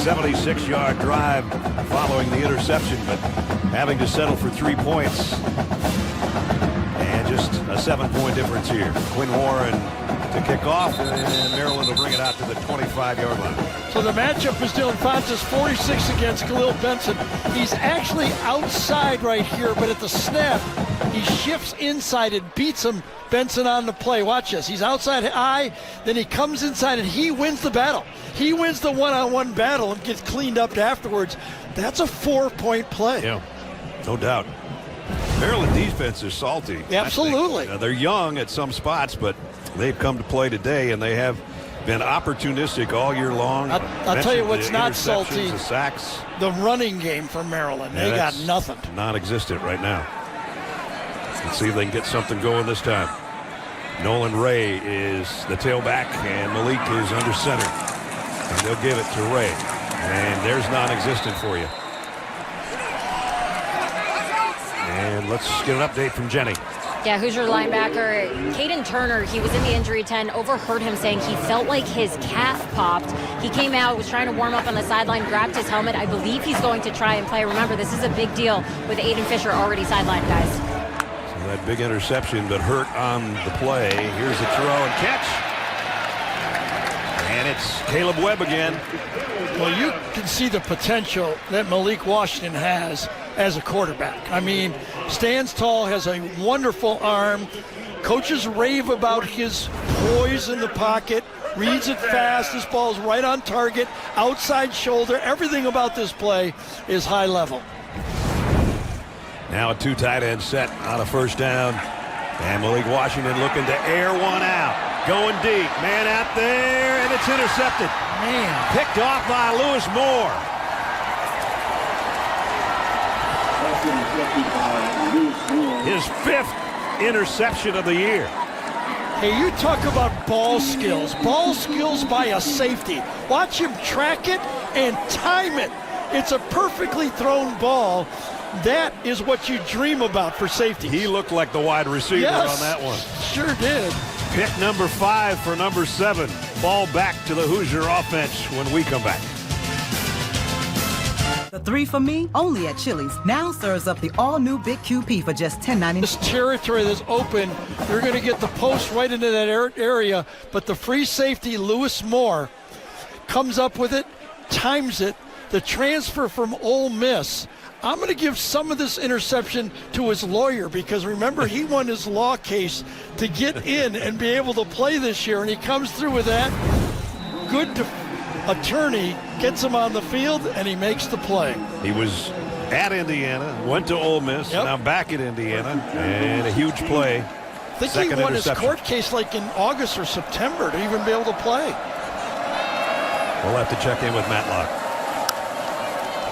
76-yard drive following the interception, but having to settle for 3 points. And just a 7-point difference here. Quinn Warren to kick off, and Maryland will bring it out to the 25-yard line. So the matchup is Dylan Fontes, 46 against Khalil Benson. He's actually outside right here, but at the snap, he shifts inside and beats him, Benson, on the play. Watch this. He's outside high, then he comes inside, and he wins the battle. He wins the one-on-one battle and gets cleaned up afterwards. That's a 4-point play. Yeah, no doubt. Maryland defense is salty. Absolutely. They're young at some spots, but they've come to play today, and they have been opportunistic all year long. I'll tell you what's not salty. The sacks. The running game for Maryland. They got nothing. Non-existent right now. Let's see if they can get something going this time. Nolan Ray is the tailback, and Malik is under center. And they'll give it to Ray. And there's non-existent for you. And let's get an update from Jenny. Yeah, Hoosier linebacker Caden Turner, he was in the injury tent, overheard him saying he felt like his calf popped. He came out, was trying to warm up on the sideline, grabbed his helmet. I believe he's going to try and play. Remember, this is a big deal with Aiden Fisher already sidelined, guys. So that big interception that hurt on the play. Here's the throw and catch. And it's Caleb Webb again. Well, you can see the potential that Malik Washington has as a quarterback. I mean, stands tall, has a wonderful arm. Coaches rave about his poise in the pocket, reads it fast. This ball's right on target, outside shoulder. Everything about this play is high level. Now a two tight end set on a first down. And Malik Washington looking to air one out. Going deep. Man out there, and it's intercepted. Man. Picked off by Lewis Moore. His 5th interception of the year. Hey, you talk about ball skills. Ball skills by a safety. Watch him track it and time it. It's a perfectly thrown ball. That is what you dream about for safety. He looked like the wide receiver on that one. Sure did. Pick number 5 for number 7. Ball back to the Hoosier offense when we come back. The 3 for me, only at Chili's. Now serves up the all-new Big QP for just $10.99. This territory that's open, you're going to get the post right into that area, but the free safety, Lewis Moore, comes up with it, times it. The transfer from Ole Miss, I'm going to give some of this interception to his lawyer because, remember, he won his law case to get in and be able to play this year, and he comes through with that. Good attorney gets him on the field, and he makes the play. He was at Indiana, went to Ole Miss, now back at Indiana, and a huge play. I think he won his court case like in August or September to even be able to play. We'll have to check in with Matlock.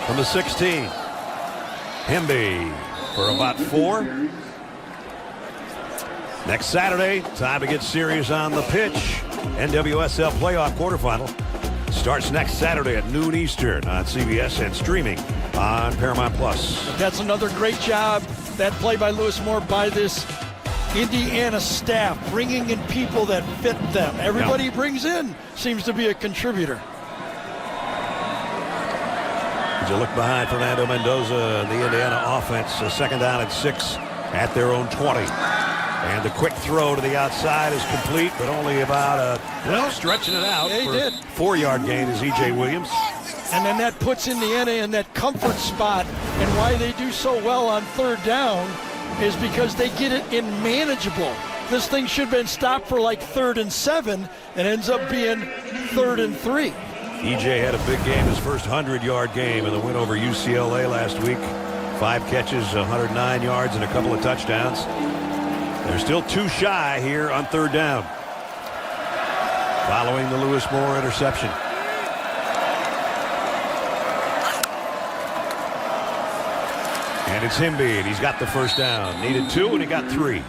From the 16, Hemby for about 4. Next Saturday, time to get serious on the pitch. NWSL playoff quarterfinal starts next Saturday at noon Eastern on CBS and streaming on Paramount+. That's another great job, that play by Lewis Moore, by this Indiana staff, bringing in people that fit them. Everybody he brings in seems to be a contributor. As you look behind Fernando Mendoza and the Indiana offense, a 2nd down and 6 at their own 20. And the quick throw to the outside is complete, but only about stretching it out for a 4-yard gain is E.J. Williams. And then that puts Indiana in that comfort spot. And why they do so well on 3rd down is because they get it in manageable. This thing should have been stopped for like 3rd and 7 and ends up being 3rd and 3. E.J. had a big game, his first 100-yard game in the win over UCLA last week. 5 catches, 109 yards, and a couple of touchdowns. They're still 2 shy here on 3rd down, following the Lewis Moore interception. And it's Hemby, and he's got the first down. Needed 2, and he got 3.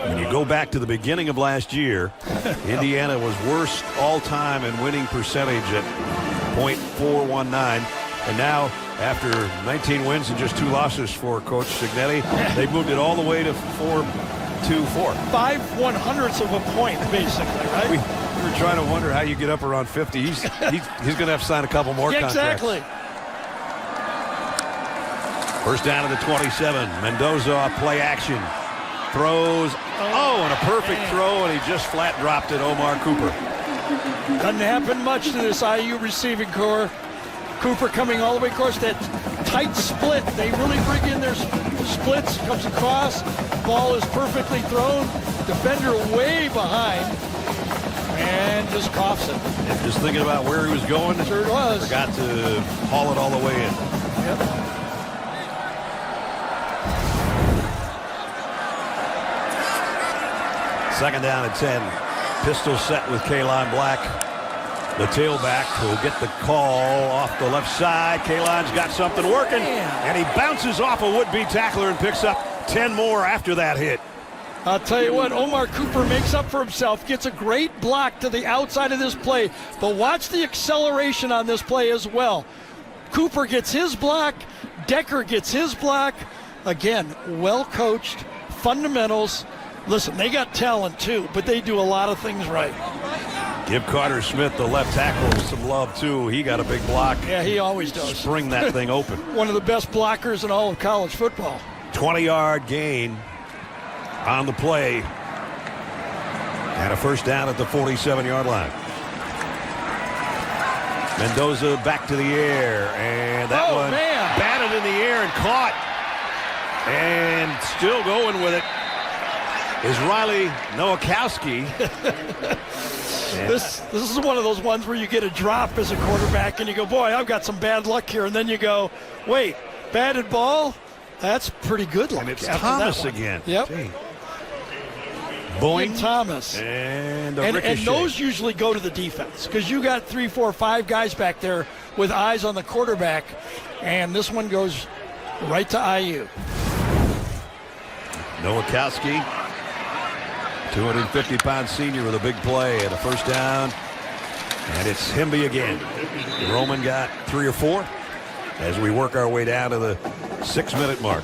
When you go back to the beginning of last year, Indiana was worst all-time in winning percentage at .419. And now, after 19 wins and just 2 losses for Coach Cignetti, they've moved it all the way to 4-2-4. 5/100ths of a point, basically, right? We were trying to wonder how you get up around 50. He's going to have to sign a couple more contracts. Exactly. First down to the 27. Mendoza off play action. Throws. And a perfect throw, and he just flat dropped it. Omar Cooper. Doesn't happen much to this IU receiving corps. Cooper coming all the way across that tight split. They really bring in their splits. Comes across. Ball is perfectly thrown. Defender way behind. And just coughs it. And just thinking about where he was going. Sure it was. Forgot to haul it all the way in. Yep. Second down and 10. Pistol set with Kaline Black. The tailback will get the call off the left side. Kaline's got something working, and he bounces off a would-be tackler and picks up 10 more after that hit. I'll tell you what, Omar Cooper makes up for himself, gets a great block to the outside of this play, but watch the acceleration on this play as well. Cooper gets his block, Decker gets his block. Again, well coached, fundamentals. Listen, they got talent too, but they do a lot of things right. Give Carter Smith, the left tackle, some love too. He got a big block. Yeah, he always does. Spring that thing open. One of the best blockers in all of college football. 20-yard gain on the play. And a first down at the 47-yard line. Mendoza back to the air, and that one batted in the air and caught. And still going with it is Riley Nowakowski. This is one of those ones where you get a drop as a quarterback and you go, boy, I've got some bad luck here. And then you go, wait, batted ball? That's pretty good luck. And it's Thomas again. Yep. Gee. Boing. Thomas. And those usually go to the defense because you got 3, 4, 5 guys back there with eyes on the quarterback. And this one goes right to IU. Nowakowski, 250-pound senior with a big play and a first down. And it's Hemby again. Roman got 3 or 4 as we work our way down to the 6-minute mark.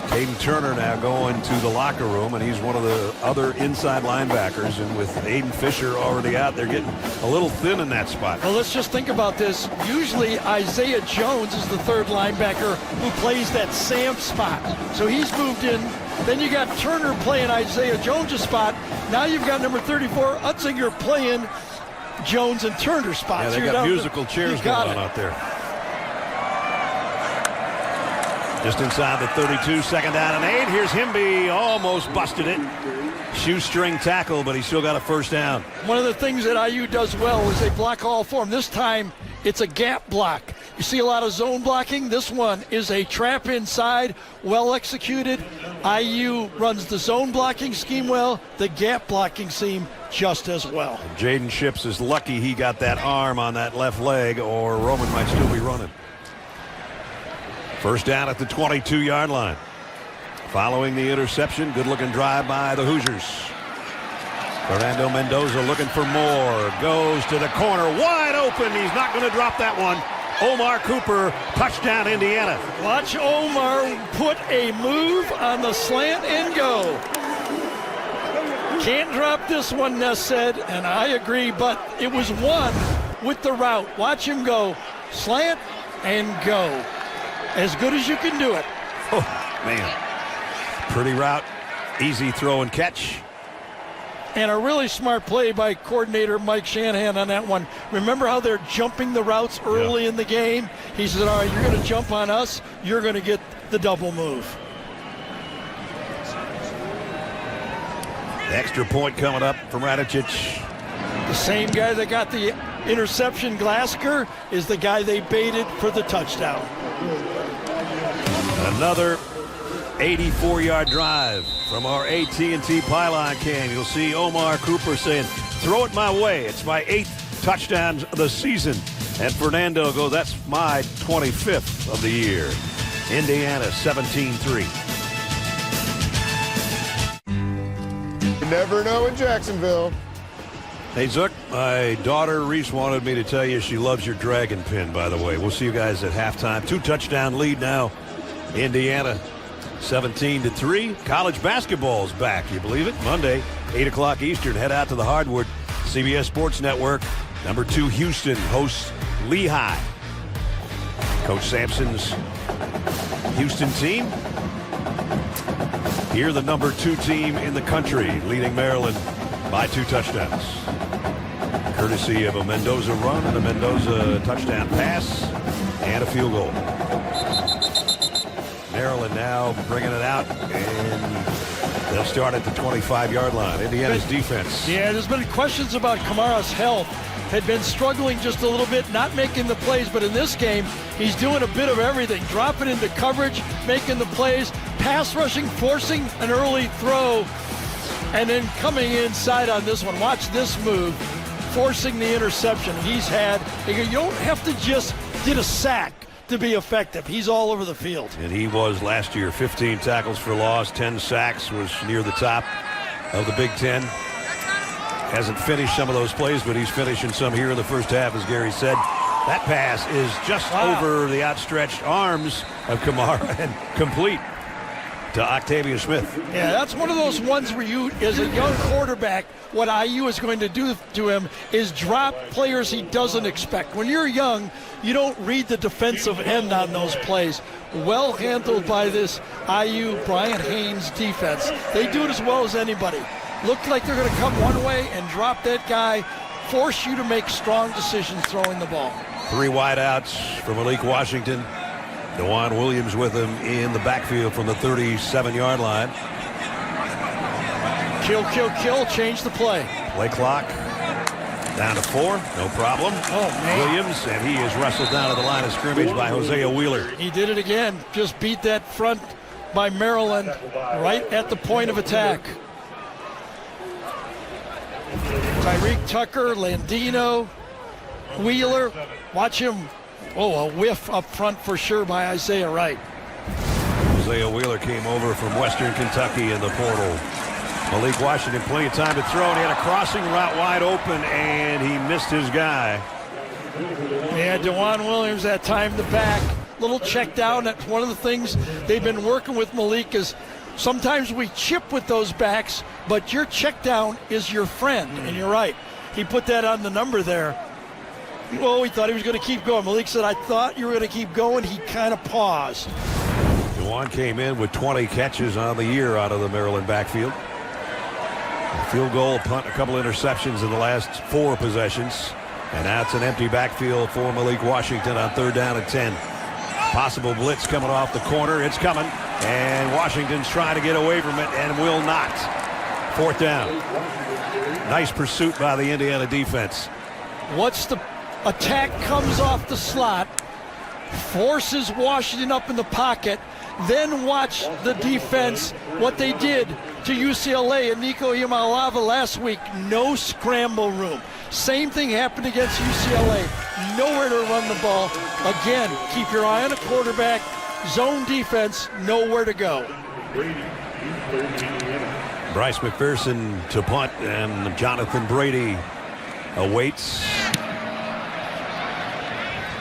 Caden Turner now going to the locker room, and he's one of the other inside linebackers. And with Aiden Fisher already out, they're getting a little thin in that spot. Well, let's just think about this. Usually Isaiah Jones is the third linebacker who plays that Sam spot. So he's moved in. Then you got Turner playing Isaiah Jones' spot. Now you've got number 34, Utzinger, playing Jones and Turner spots. Yeah, they got musical chairs going on out there. Just inside the 32, second down and 8. Here's Hemby, almost busted it. Shoestring tackle, but he still got a first down. One of the things that IU does well is they block all four. This time, it's a gap block. You see a lot of zone blocking. This one is a trap inside, well executed. IU runs the zone blocking scheme well, the gap blocking scheme just as well. Jaden Ships is lucky he got that arm on that left leg, or Roman might still be running. First down at the 22-yard line. Following the interception, good-looking drive by the Hoosiers. Fernando Mendoza looking for more. Goes to the corner, wide open. He's not going to drop that one. Omar Cooper, touchdown Indiana. Watch Omar put a move on the slant and go. Can't drop this one, Ness said, and I agree, but it was one with the route. Watch him go. Slant and go. As good as you can do it. Oh, man. Pretty route, easy throw and catch. And a really smart play by coordinator Mike Shanahan on that one. Remember how they're jumping the routes early in the game? He said, all right, you're going to jump on us. You're going to get the double move. Extra point coming up from Radicic. The same guy that got the interception, Glasker, is the guy they baited for the touchdown. Another 84-yard drive from our AT&T pylon cam. You'll see Omar Cooper saying, throw it my way. It's my 8th touchdown of the season. And Fernando goes, that's my 25th of the year. Indiana 17-3. You never know in Jacksonville. Hey, Zook, my daughter Reese wanted me to tell you she loves your dragon pin, by the way. We'll see you guys at halftime. 2-touchdown lead now. Indiana 17-3. College basketball's back. You believe it? Monday, 8 o'clock Eastern. Head out to the hardwood. CBS Sports Network. Number 2 Houston hosts Lehigh. Coach Sampson's Houston team. Here, the number 2 team in the country, leading Maryland by 2 touchdowns. Courtesy of a Mendoza run and a Mendoza touchdown pass and a field goal. Maryland now bringing it out, and they'll start at the 25-yard line. Indiana's defense. Yeah, there's been questions about Kamara's health. Had been struggling just a little bit, not making the plays, but in this game, he's doing a bit of everything. Dropping into coverage, making the plays, pass rushing, forcing an early throw. And then coming inside on this one, watch this move, forcing the interception he's had. You don't have to just get a sack to be effective. He's all over the field. And he was last year. 15 tackles for loss, 10 sacks, was near the top of the Big Ten. Hasn't finished some of those plays, but he's finishing some here in the first half, as Gary said. That pass is just over the outstretched arms of Kamara and complete to Octavia Smith. Yeah, that's one of those ones where you, as a young quarterback, what IU is going to do to him is drop players he doesn't expect. When you're young, you don't read the defensive end on those plays. Well handled by this IU Brian Haynes defense. They do it as well as anybody. Looked like they're going to come one way and drop that guy, force you to make strong decisions throwing the ball. 3 wideouts for Malik Washington. DeJuan Williams with him in the backfield from the 37-yard line. Kill, change the play. Play clock down to 4, no problem. Oh, man. Williams, and he is wrestled down to the line of scrimmage by Hosea Wheeler. He did it again. Just beat that front by Maryland right at the point of attack. Tyreek Tucker, Landino, Wheeler. Watch him. Oh, a whiff up front for sure by Isaiah Wright. Hosea Wheeler came over from Western Kentucky in the portal. Malik Washington, plenty of time to throw, and he had a crossing route wide open, and he missed his guy. Yeah, DeJuan Williams that time the back. Little check down. That's one of the things they've been working with Malik is sometimes we chip with those backs, but your check down is your friend, and you're right. He put that on the number there. Well, we thought he was going to keep going. Malik said, I thought you were going to keep going. He kind of paused. DeJuan came in with 20 catches on the year out of the Maryland backfield. A field goal, a punt, a couple interceptions in the last 4 possessions. And now it's an empty backfield for Malik Washington on 3rd down and 10. Possible blitz coming off the corner. It's coming. And Washington's trying to get away from it and will not. 4th down. Nice pursuit by the Indiana defense. What's the attack comes off the slot, forces Washington up in the pocket, then watch the defense, what they did to UCLA and Nico Iamaleava last week. No scramble room. Same thing happened against UCLA. Nowhere to run the ball. Again, keep your eye on a quarterback. Zone defense, nowhere to go. Bryce McPherson to punt, and Jonathan Brady awaits.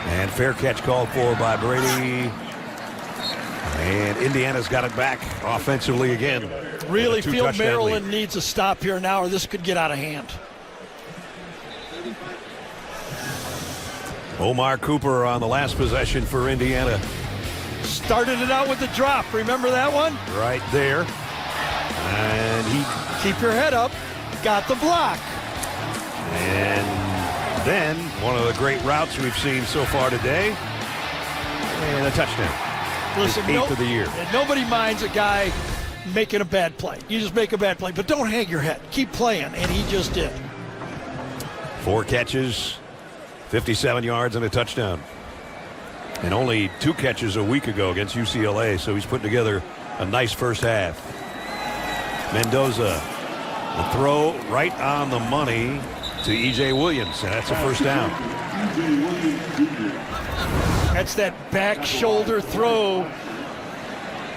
And fair catch called for by Brady. And Indiana's got it back offensively again. Really feel Maryland needs a stop here now, or this could get out of hand. Omar Cooper on the last possession for Indiana. Started it out with the drop. Remember that one? Right there. And he... Keep your head up. Got the block. And then one of the great routes we've seen so far today. And a touchdown. Listen, 8th of the year. Nobody minds a guy making a bad play. You just make a bad play, but don't hang your head. Keep playing, and he just did. 4 catches, 57 yards, and a touchdown. And only 2 catches a week ago against UCLA, so he's putting together a nice first half. Mendoza, the throw right on the money to E.J. Williams, and that's a first down. That's that back shoulder throw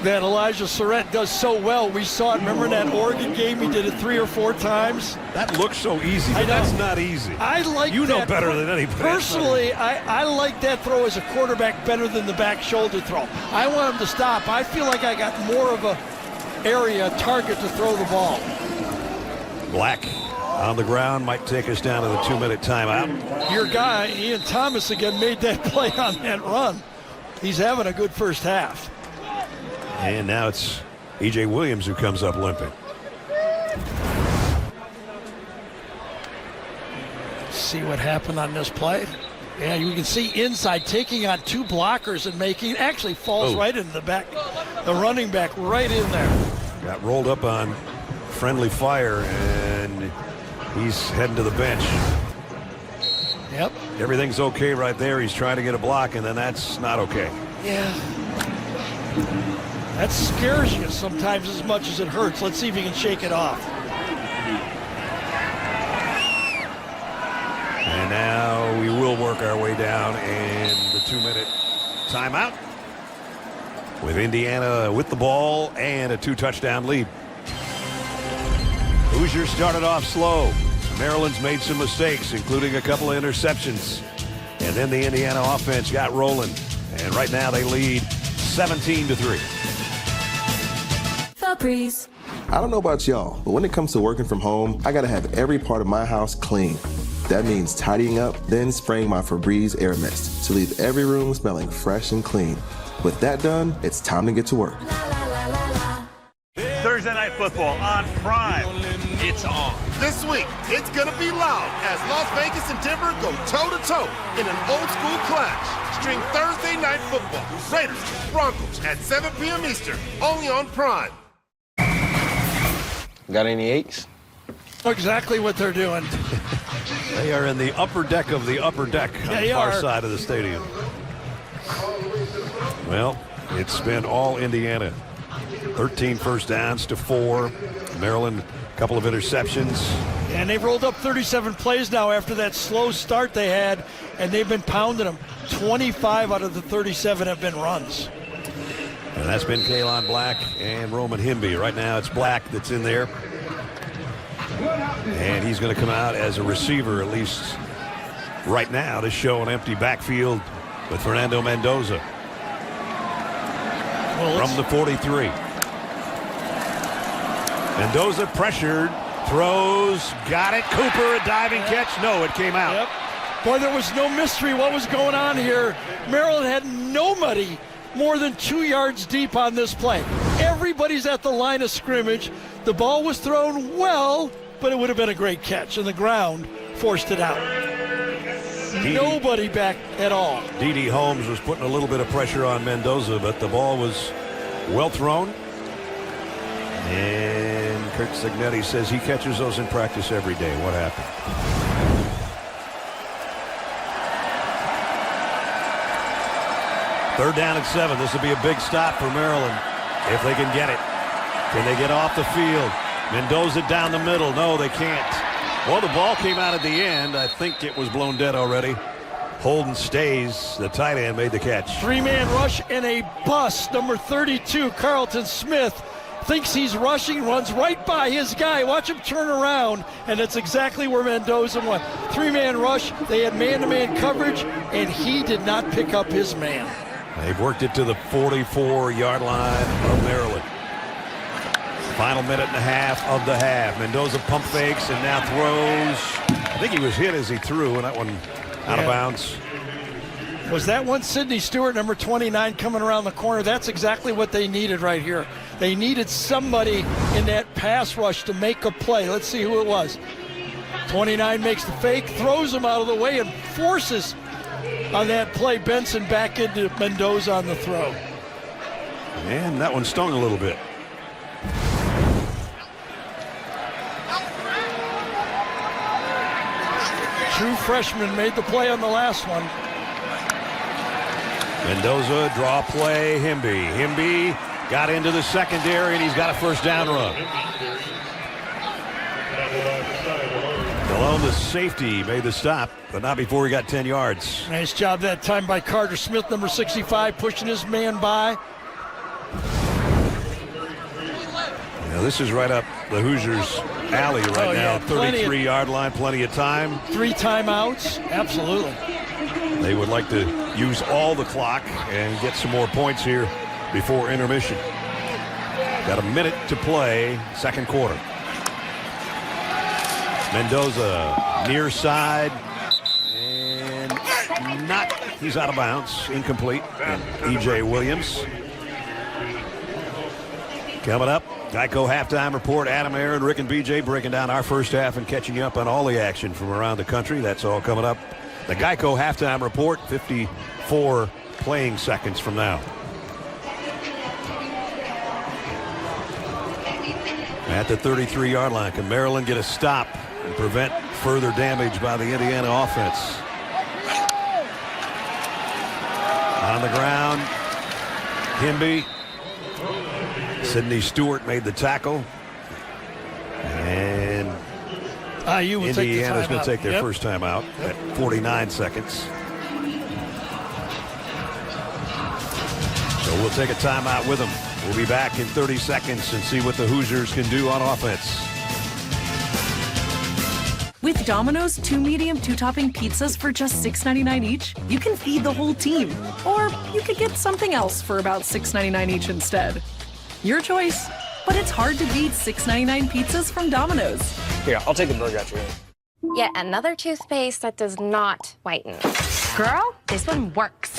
that Elijah Surratt does so well. We saw it. Remember in that Oregon game? He did it 3 or 4 times. That looks so easy, but that's not easy. I like you know that better than anybody. Personally, I like that throw as a quarterback better than the back shoulder throw. I want him to stop. I feel like I got more of a area, target to throw the ball. Black on the ground might take us down to the 2-minute timeout. Your guy, Ian Thomas, again made that play on that run. He's having a good first half. And now it's E.J. Williams who comes up limping. See what happened on this play. Yeah, you can see inside taking on 2 blockers and making, actually falls right into the back, the running back right in there. Got rolled up on friendly fire, and he's heading to the bench. Yep. Everything's okay right there. He's trying to get a block, and then that's not okay. Yeah. That scares you sometimes as much as it hurts. Let's see if he can shake it off. And now we will work our way down in the 2-minute timeout with Indiana with the ball and a 2-touchdown lead. Hoosiers started off slow. Maryland's made some mistakes, including a couple of interceptions. And then the Indiana offense got rolling. And right now they lead 17-3. Febreze. I don't know about y'all, but when it comes to working from home, I gotta have every part of my house clean. That means tidying up, then spraying my Febreze Air Mist to leave every room smelling fresh and clean. With that done, it's time to get to work. Thursday Night Football on Prime. It's on. This week, it's going to be loud as Las Vegas and Denver go toe-to-toe in an old-school clash. Stream Thursday Night Football. Raiders, Broncos at 7 p.m. Eastern, only on Prime. Got any aches? Exactly what they're doing. They are in the upper deck of the upper deck on the far side of the stadium. Well, it's been all Indiana. 13 first downs to 4. Maryland, a couple of interceptions. And they've rolled up 37 plays now after that slow start they had, and they've been pounding them. 25 out of the 37 have been runs. And that's been Kalon Black and Roman Himby. Right now it's Black that's in there. And he's going to come out as a receiver, at least right now, to show an empty backfield with Fernando Mendoza. From the 43. Mendoza pressured, throws, got it. Cooper, a diving catch. No, it came out. Yep. Boy, there was no mystery what was going on here. Maryland had nobody more than 2 yards deep on this play. Everybody's at the line of scrimmage. The ball was thrown well, but it would have been a great catch, and the ground forced it out. Nobody back at all. D.D. Holmes was putting a little bit of pressure on Mendoza, but the ball was well thrown. And Kirk Signetti says he catches those in practice every day. What happened? Third down at 7. This will be a big stop for Maryland if they can get it. Can they get off the field? Mendoza down the middle. No, they can't. Well, the ball came out at the end. I think it was blown dead already. Holden stays. The tight end made the catch. 3-man rush and a bust. Number 32, Carlton Smith, thinks he's rushing, runs right by his guy. Watch him turn around, and that's exactly where Mendoza went. 3-man rush. They had man-to-man coverage, and he did not pick up his man. They've worked it to the 44-yard line of Maryland. Final minute and a half of the half. Mendoza pump fakes and now throws. I think he was hit as he threw, and that one out of bounds. Was that one Sidney Stewart, number 29, coming around the corner? That's exactly what they needed right here. They needed somebody in that pass rush to make a play. Let's see who it was. 29 makes the fake, throws him out of the way, and forces on that play Benson back into Mendoza on the throw. And that one stung a little bit. True freshman made the play on the last one. Mendoza, draw play, Himby. Himby got into the secondary, and he's got a first down run. Malone, the safety, made the stop, but not before he got 10 yards. Nice job that time by Carter Smith, number 65, pushing his man by. Now, this is right up the Hoosiers' alley right now. 33-yard line, plenty of time. 3 timeouts, absolutely. They would like to use all the clock and get some more points here before intermission. Got a minute to play, second quarter. Mendoza near side, and he's out of bounds, incomplete. And E.J. Williams. Coming up, Geico halftime report. Adam, Aaron, Rick, and BJ breaking down our first half and catching you up on all the action from around the country. That's all coming up. The Geico halftime report, 54 playing seconds from now. At the 33-yard line, can Maryland get a stop and prevent further damage by the Indiana offense? On the ground, Himby. Sidney Stewart made the tackle. And IU will Indiana's going to take their Yep. first time out at 49 seconds. So we'll take a timeout with them. We'll be back in 30 seconds and see what the Hoosiers can do on offense. With Domino's 2 medium, 2 topping pizzas for just $6.99 each, you can feed the whole team. Or you could get something else for about $6.99 each instead. Your choice, but it's hard to beat $6.99 pizzas from Domino's. Here, I'll take the burger out your way. Yet another toothpaste that does not whiten. Girl, this one works.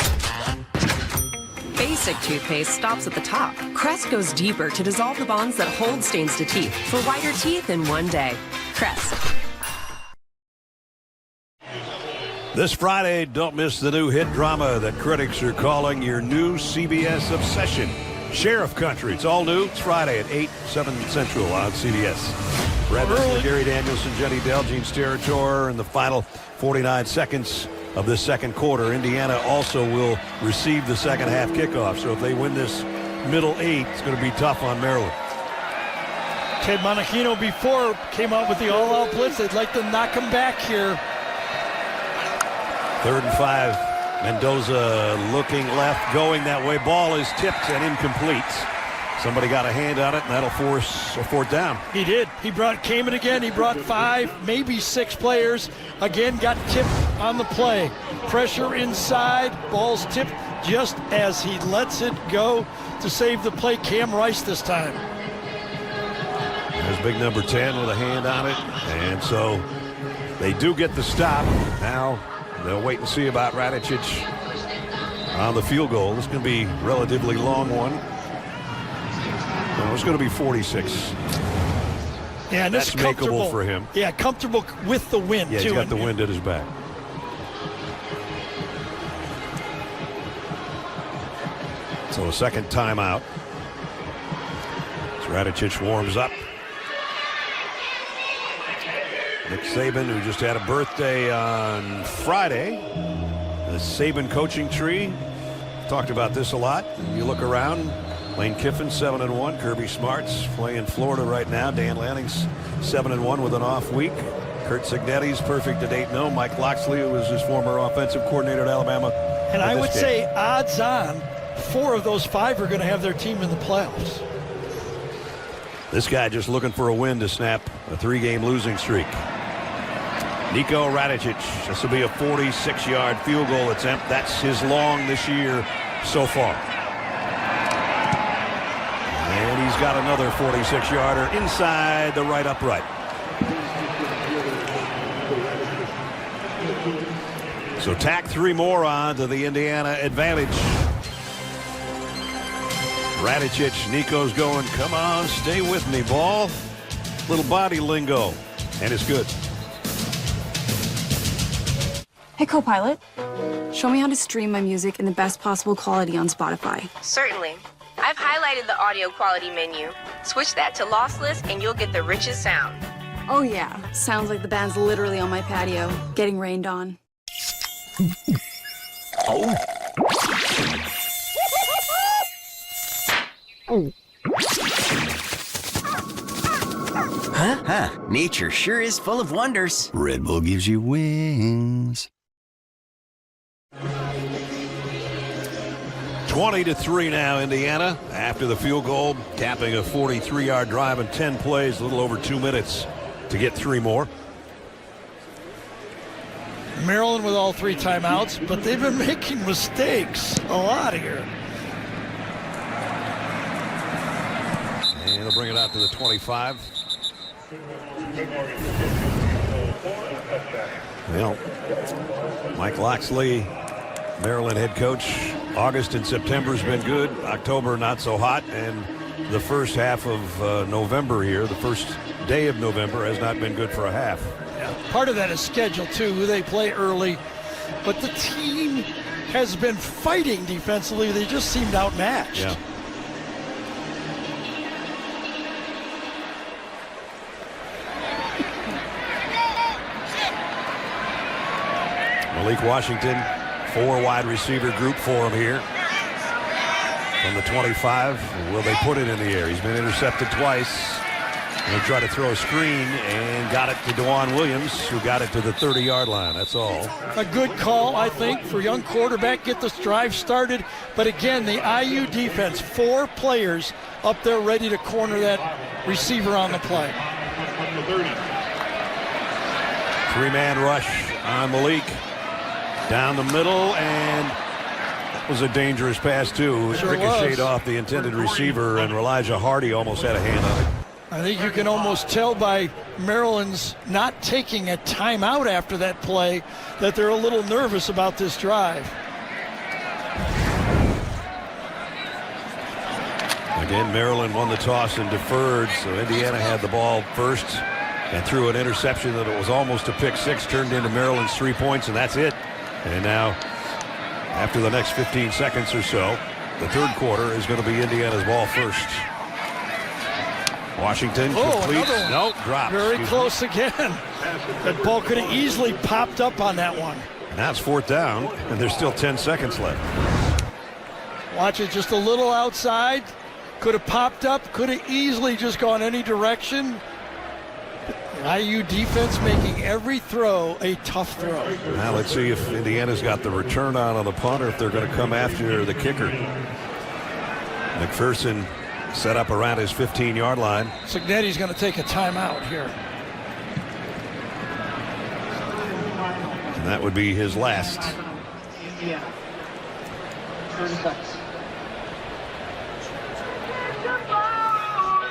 Basic toothpaste stops at the top. Crest goes deeper to dissolve the bonds that hold stains to teeth for whiter teeth in one day. Crest. This Friday, don't miss the new hit drama that critics are calling your new CBS obsession, Sheriff Country. It's all new. It's Friday at 8, 7 Central on CBS. Brad Miller, Gary Danielson, Jenny Dell, Gene Steratore in the final 49 seconds of this second quarter. Indiana also will receive the second half kickoff. So if they win this middle 8, it's going to be tough on Maryland. Ted Monachino before came out with the all-out blitz. They'd like to knock him back here. 3rd and 5. Mendoza looking left, going that way. Ball is tipped and incomplete. Somebody got a hand on it, and that'll force a 4th down. He did. Came in again. He brought 5, maybe 6 players. Again, got tipped on the play. Pressure inside. Ball's tipped just as he lets it go to save the play. Cam Rice this time. There's big number 10 with a hand on it. And so they do get the stop. Now they'll wait and see about Radicic on the field goal. This is going to be a relatively long one. No, it's going to be 46. Yeah, and that's makeable for him. Yeah, comfortable with the wind, yeah, too. He's got the wind at his back. So a second timeout. As Radicic warms up. Nick Saban, who just had a birthday on Friday. The Saban coaching tree. Talked about this a lot. You look around. Lane Kiffin 7-1. Kirby Smart's playing in Florida right now. Dan Lanning's 7-1 with an off week. Kurt Signetti's perfect at 8-0. Mike Locksley, who was his former offensive coordinator at Alabama. And I would say odds on 4 of those 5 are going to have their team in the playoffs. This guy just looking for a win to snap a 3-game losing streak. Niko Radicic. This will be a 46-yard field goal attempt. That's his long this year so far. And he's got another 46-yarder inside the right upright. So tack 3 more on to the Indiana advantage. Radicic, Nico's going, come on, stay with me, ball. Little body lingo, and it's good. Hey, Copilot, show me how to stream my music in the best possible quality on Spotify. Certainly. I've highlighted the audio quality menu. Switch that to lossless and you'll get the richest sound. Oh yeah, sounds like the band's literally on my patio, getting rained on. Oh. Huh? Nature sure is full of wonders. Red Bull gives you wings. 20-3 now, Indiana, after the field goal, capping a 43-yard drive in 10 plays, a little over 2 minutes to get 3 more. Maryland with all 3 timeouts, but they've been making mistakes a lot here. And they'll bring it out to the 25. Well, Mike Locksley, Maryland head coach. August and September has been good. October not so hot. And the first half of November here, the first day of November, has not been good for a half. Yeah, part of that is schedule, too, who they play early. But the team has been fighting defensively. They just seemed outmatched. Yeah. Malik Washington, 4 wide receiver group for him here. From the 25, will they put it in the air? He's been intercepted twice. They tried to throw a screen and got it to DeJuan Williams, who got it to the 30-yard line. That's all. A good call, I think, for young quarterback. Get this drive started. But again, the IU defense, 4 players up there ready to corner that receiver on the play. 3-man rush on Malik. Down the middle, and that was a dangerous pass, too. It ricocheted off the intended receiver, and Elijah Hardy almost had a hand on it. I think you can almost tell by Maryland's not taking a timeout after that play that they're a little nervous about this drive. Again, Maryland won the toss and deferred, so Indiana had the ball first and threw an interception that it was almost a pick six, turned into Maryland's 3 points, and that's it. And now, after the next 15 seconds or so, the third quarter is going to be Indiana's ball first. Washington completes. No, drops. Very close again. That ball could have easily popped up on that one. Now it's 4th down, and there's still 10 seconds left. Watch it just a little outside. Could have popped up. Could have easily just gone any direction. IU defense making every throw a tough throw. Now let's see if Indiana's got the return on the punt or if they're going to come after the kicker. McPherson set up around his 15-yard line. Cignetti's going to take a timeout here. And that would be his last.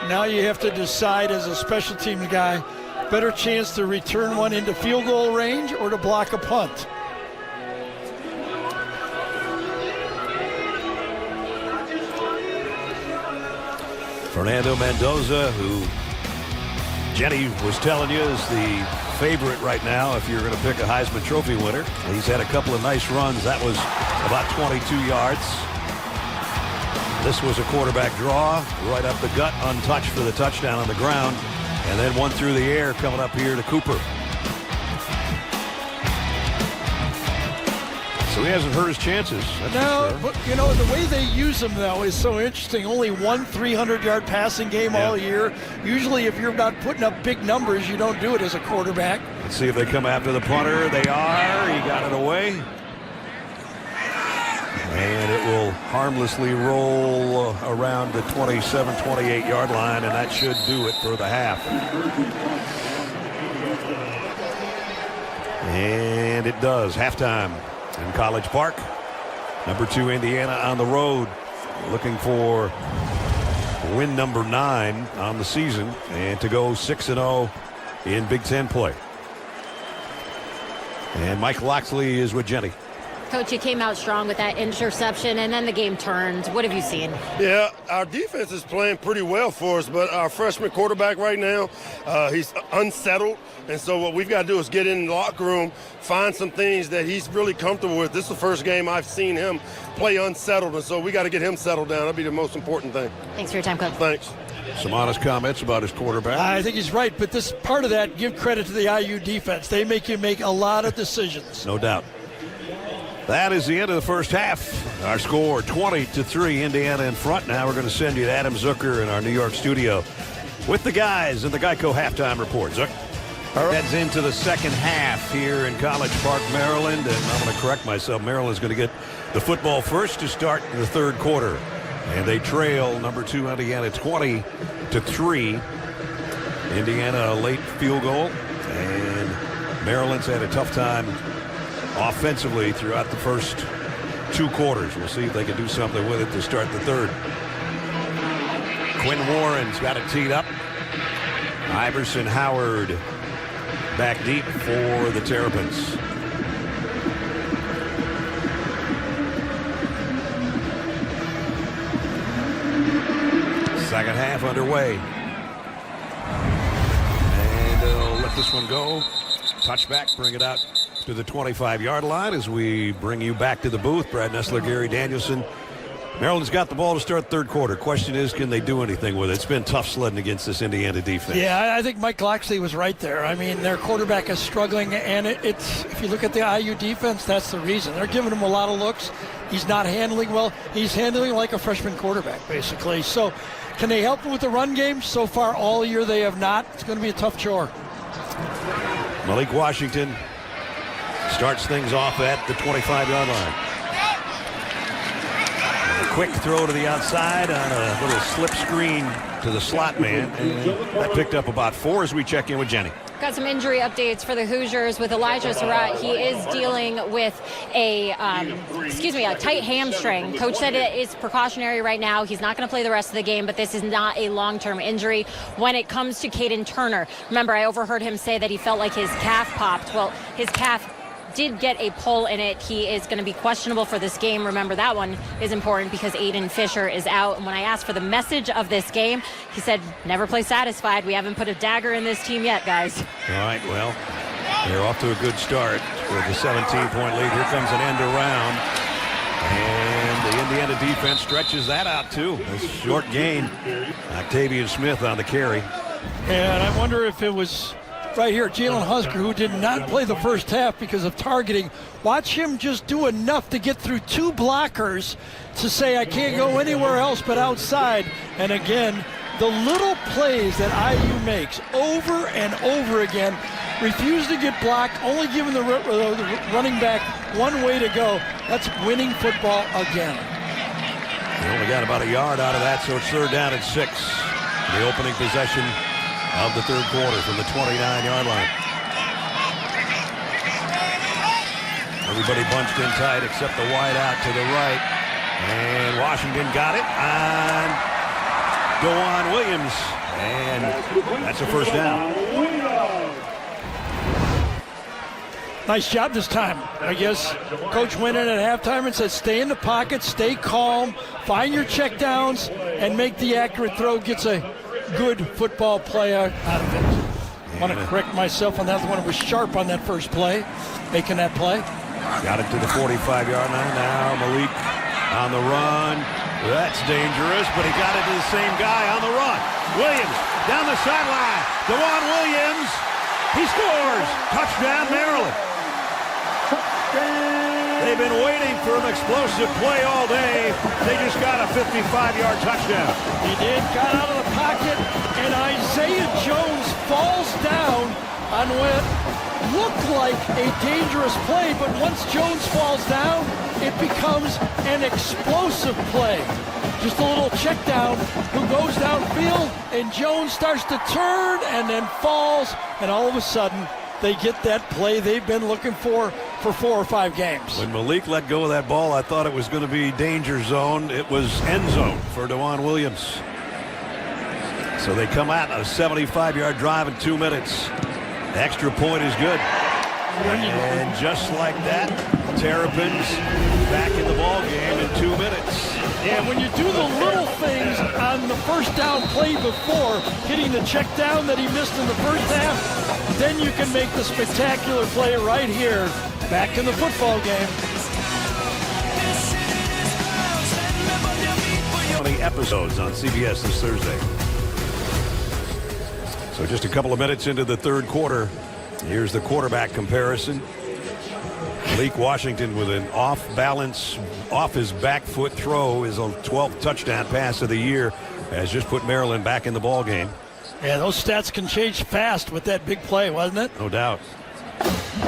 Now you have to decide as a special team guy, better chance to return one into field goal range or to block a punt. Fernando Mendoza, who Jenny was telling you is the favorite right now if you're going to pick a Heisman Trophy winner. He's had a couple of nice runs. That was about 22 yards. This was a quarterback draw, right up the gut, untouched for the touchdown on the ground, and then one through the air coming up here to Cooper. So he hasn't hurt his chances. No, but you know, the way they use him, though, is so interesting. Only one 300-yard passing game all year. Usually if you're not putting up big numbers, you don't do it as a quarterback. Let's see if they come after the punter. They are. He got it away. And it will harmlessly roll around the 27, 28-yard line, and that should do it for the half. And it does. Halftime in College Park. Number 2 Indiana on the road, looking for win number 9 on the season and to go 6-0 in Big Ten play. And Mike Loxley is with Jenny. Coach, you came out strong with that interception, and then the game turned. What have you seen? Yeah, our defense is playing pretty well for us, but our freshman quarterback right now, he's unsettled. And so what we've got to do is get in the locker room, find some things that he's really comfortable with. This is the first game I've seen him play unsettled, and so we got to get him settled down. That'll be the most important thing. Thanks for your time, Coach. Thanks. Some honest comments about his quarterback. I think he's right, but this part of that, give credit to the IU defense. They make you make a lot of decisions. No doubt. That is the end of the first half. Our score 20-3, Indiana in front. Now we're going to send you to Adam Zucker in our New York studio with the guys in the Geico halftime report. Zuck heads into the second half here in College Park, Maryland, and I'm going to correct myself. Maryland's going to get the football first to start the third quarter, and they trail number 2 Indiana 20-3. Indiana a late field goal, and Maryland's had a tough time offensively throughout the first 2 quarters. We'll see if they can do something with it to start the third. Quinn Warren's got it teed up. Iverson Howard back deep for the Terrapins. Second half underway. And they'll let this one go. Touchback, bring it out to the 25-yard line as we bring you back to the booth. Brad Nessler, Gary Danielson Maryland's got the ball to start third quarter. Question is, can they do anything with it? It's been tough sledding against this Indiana defense. Yeah, I think Mike Loxley was right there. I mean, their quarterback is struggling, and it's if you look at the IU defense, that's the reason. They're giving him a lot of looks. He's not handling well. He's handling like a freshman quarterback, basically. So can they help him with the run game? So far all year they have not. It's going to be a tough chore. Malik Washington starts things off at the 25-yard line. A quick throw to the outside on a little slip screen to the slot man. And that picked up about 4 as we check in with Jenny. Got some injury updates for the Hoosiers with Elijah Surratt. He is dealing with a tight hamstring. Coach said it is precautionary right now. He's not going to play the rest of the game, but this is not a long-term injury. When it comes to Caden Turner, remember I overheard him say that he felt like his calf popped. Well, his calf did get a pull in it. He is going to be questionable for this game. Remember, that one is important because Aiden Fisher is out. And when I asked for the message of this game, he said, never play satisfied. We haven't put a dagger in this team yet, guys. All right, well, they're off to a good start with a 17-point lead. Here comes an end around. And the Indiana defense stretches that out, too. A short gain. Octavian Smith on the carry. And I wonder if it was right here, Jalen Husker, who did not play the first half because of targeting. Watch him just do enough to get through 2 blockers to say, I can't go anywhere else but outside. And again, the little plays that IU makes over and over again, refuse to get blocked, only giving the running back one way to go. That's winning football again. They only got about a yard out of that, so it's third down and 6. The opening possession of the third quarter from the 29-yard line. Everybody bunched in tight except the wide out to the right. And Washington got it on DeJuan Williams. And that's a first down. Nice job this time. I guess Coach went in at halftime and said, stay in the pocket, stay calm, find your check downs, and make the accurate throw. Gets a good football play out of it. I want to correct myself on that one. It was sharp on that first play, making that play. Got it to the 45-yard line. Now Malik on the run. That's dangerous, but he got it to the same guy on the run. Williams down the sideline. DeJuan Williams. He scores. Touchdown, Maryland. They've been waiting for an explosive play all day. They just got a 55-yard touchdown. He did, got out of the pocket, and Isaiah Jones falls down on what looked like a dangerous play, but once Jones falls down, it becomes an explosive play. Just a little check down, who goes downfield, and Jones starts to turn and then falls, and all of a sudden, they get that play they've been looking for 4 or 5 games. When Malik let go of that ball, I thought it was going to be danger zone. It was end zone for DeJuan Williams. So they come out a 75-yard drive in 2 minutes. The extra point is good. And just like that, Terrapins back in the ball game in 2 minutes. Yeah, when you do the little things on the first down play before, hitting the check down that he missed in the first half, then you can make the spectacular play right here, back in the football game. Episodes on CBS this Thursday. So just a couple of minutes into the third quarter, here's the quarterback comparison. Malik Washington with an off-balance, off his back foot throw is a 12th touchdown pass of the year, has just put Maryland back in the ball game. Yeah, those stats can change fast with that big play, wasn't it? No doubt.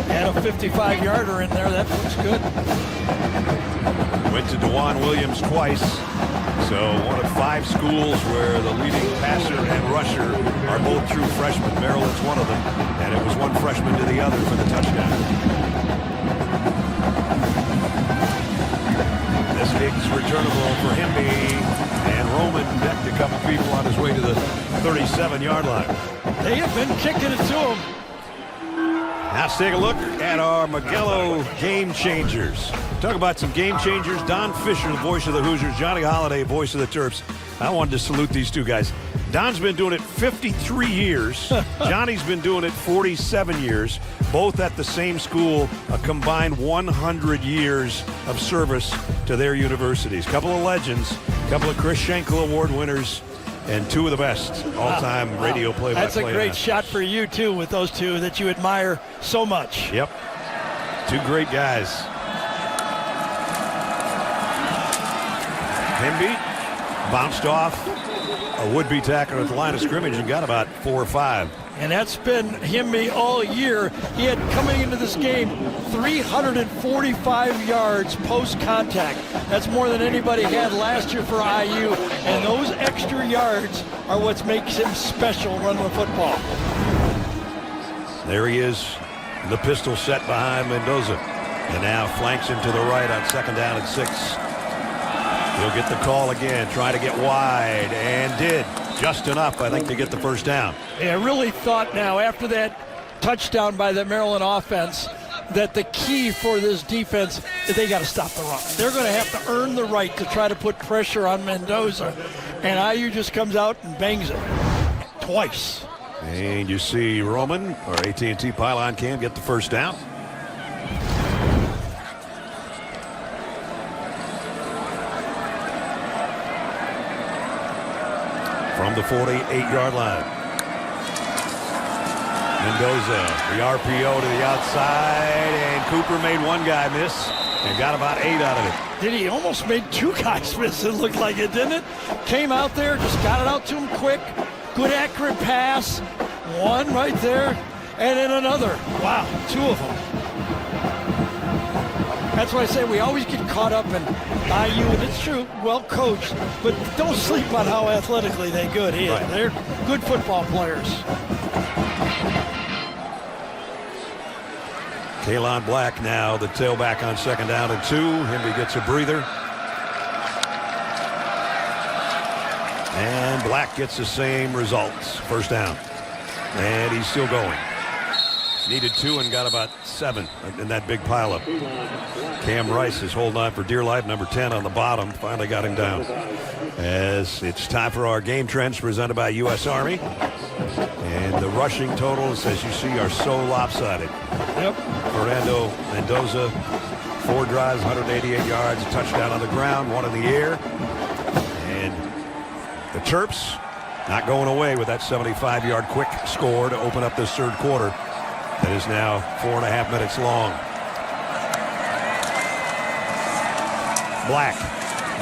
Had a 55-yarder in there. That looks good. Went to DeJuan Williams twice. So one of 5 schools where the leading passer and rusher are both true freshmen. Maryland's one of them, and it was one freshman to the other for the touchdown. This kicks returnable for Hemby, and Roman decked a couple people on his way to the 37-yard line. They have been kicking it to him. Now let's take a look at our Mugello game changers. Talk about some game changers. Don Fisher, the voice of the Hoosiers. Johnny Holiday, voice of the Terps. I wanted to salute these two guys. Don's been doing it 53 years. Johnny's been doing it 47 years. Both at the same school, a combined 100 years of service to their universities. Couple of legends, couple of Chris Schenkel Award winners, and two of the best all-time radio play-by-play. That's a great shot for you, too, with those two that you admire so much. Yep. Two great guys. Hemby bounced off a would-be tackler at the line of scrimmage and got about 4 or 5. And that's been Hemby all year. He had, coming into this game, 345 yards post-contact. That's more than anybody had last year for IU. And those extra yards are what makes him special running the football. There he is, the pistol set behind Mendoza. And now flanks him to the right on 2nd down and 6. He'll get the call again, try to get wide, and did. Just enough, I think, to get the first down. Yeah, I really thought now, after that touchdown by the Maryland offense, that the key for this defense is they got to stop the run. They're going to have to earn the right to try to put pressure on Mendoza. And IU just comes out and bangs it twice. And you see Roman, or AT&T Pylon Cam, get the first down. From the 48-yard line. Mendoza, the RPO to the outside, and Cooper made one guy miss and got about 8 out of it. Did he almost made 2 guys miss? It looked like it, didn't it? Came out there, just got it out to him quick. Good accurate pass. One right there, and then another. Wow, 2 of them. That's why I say we always get caught up in IU, and it's true, well coached, but don't sleep on how athletically they're good here. Right. They're good football players. Kalon Black now the tailback on 2nd down and 2. Hemby gets a breather. And Black gets the same results. First down. And he's still going. Needed 2 and got about 7 in that big pileup. Cam Rice is holding on for dear life. Number 10 on the bottom. Finally got him down. As it's time for our game trends presented by U.S. Army. And the rushing totals, as you see, are so lopsided. Yep. Fernando Mendoza, 4 drives, 188 yards, a touchdown on the ground, 1 in the air. And the Terps not going away with that 75-yard quick score to open up this third quarter. That is now 4.5 minutes long. Black,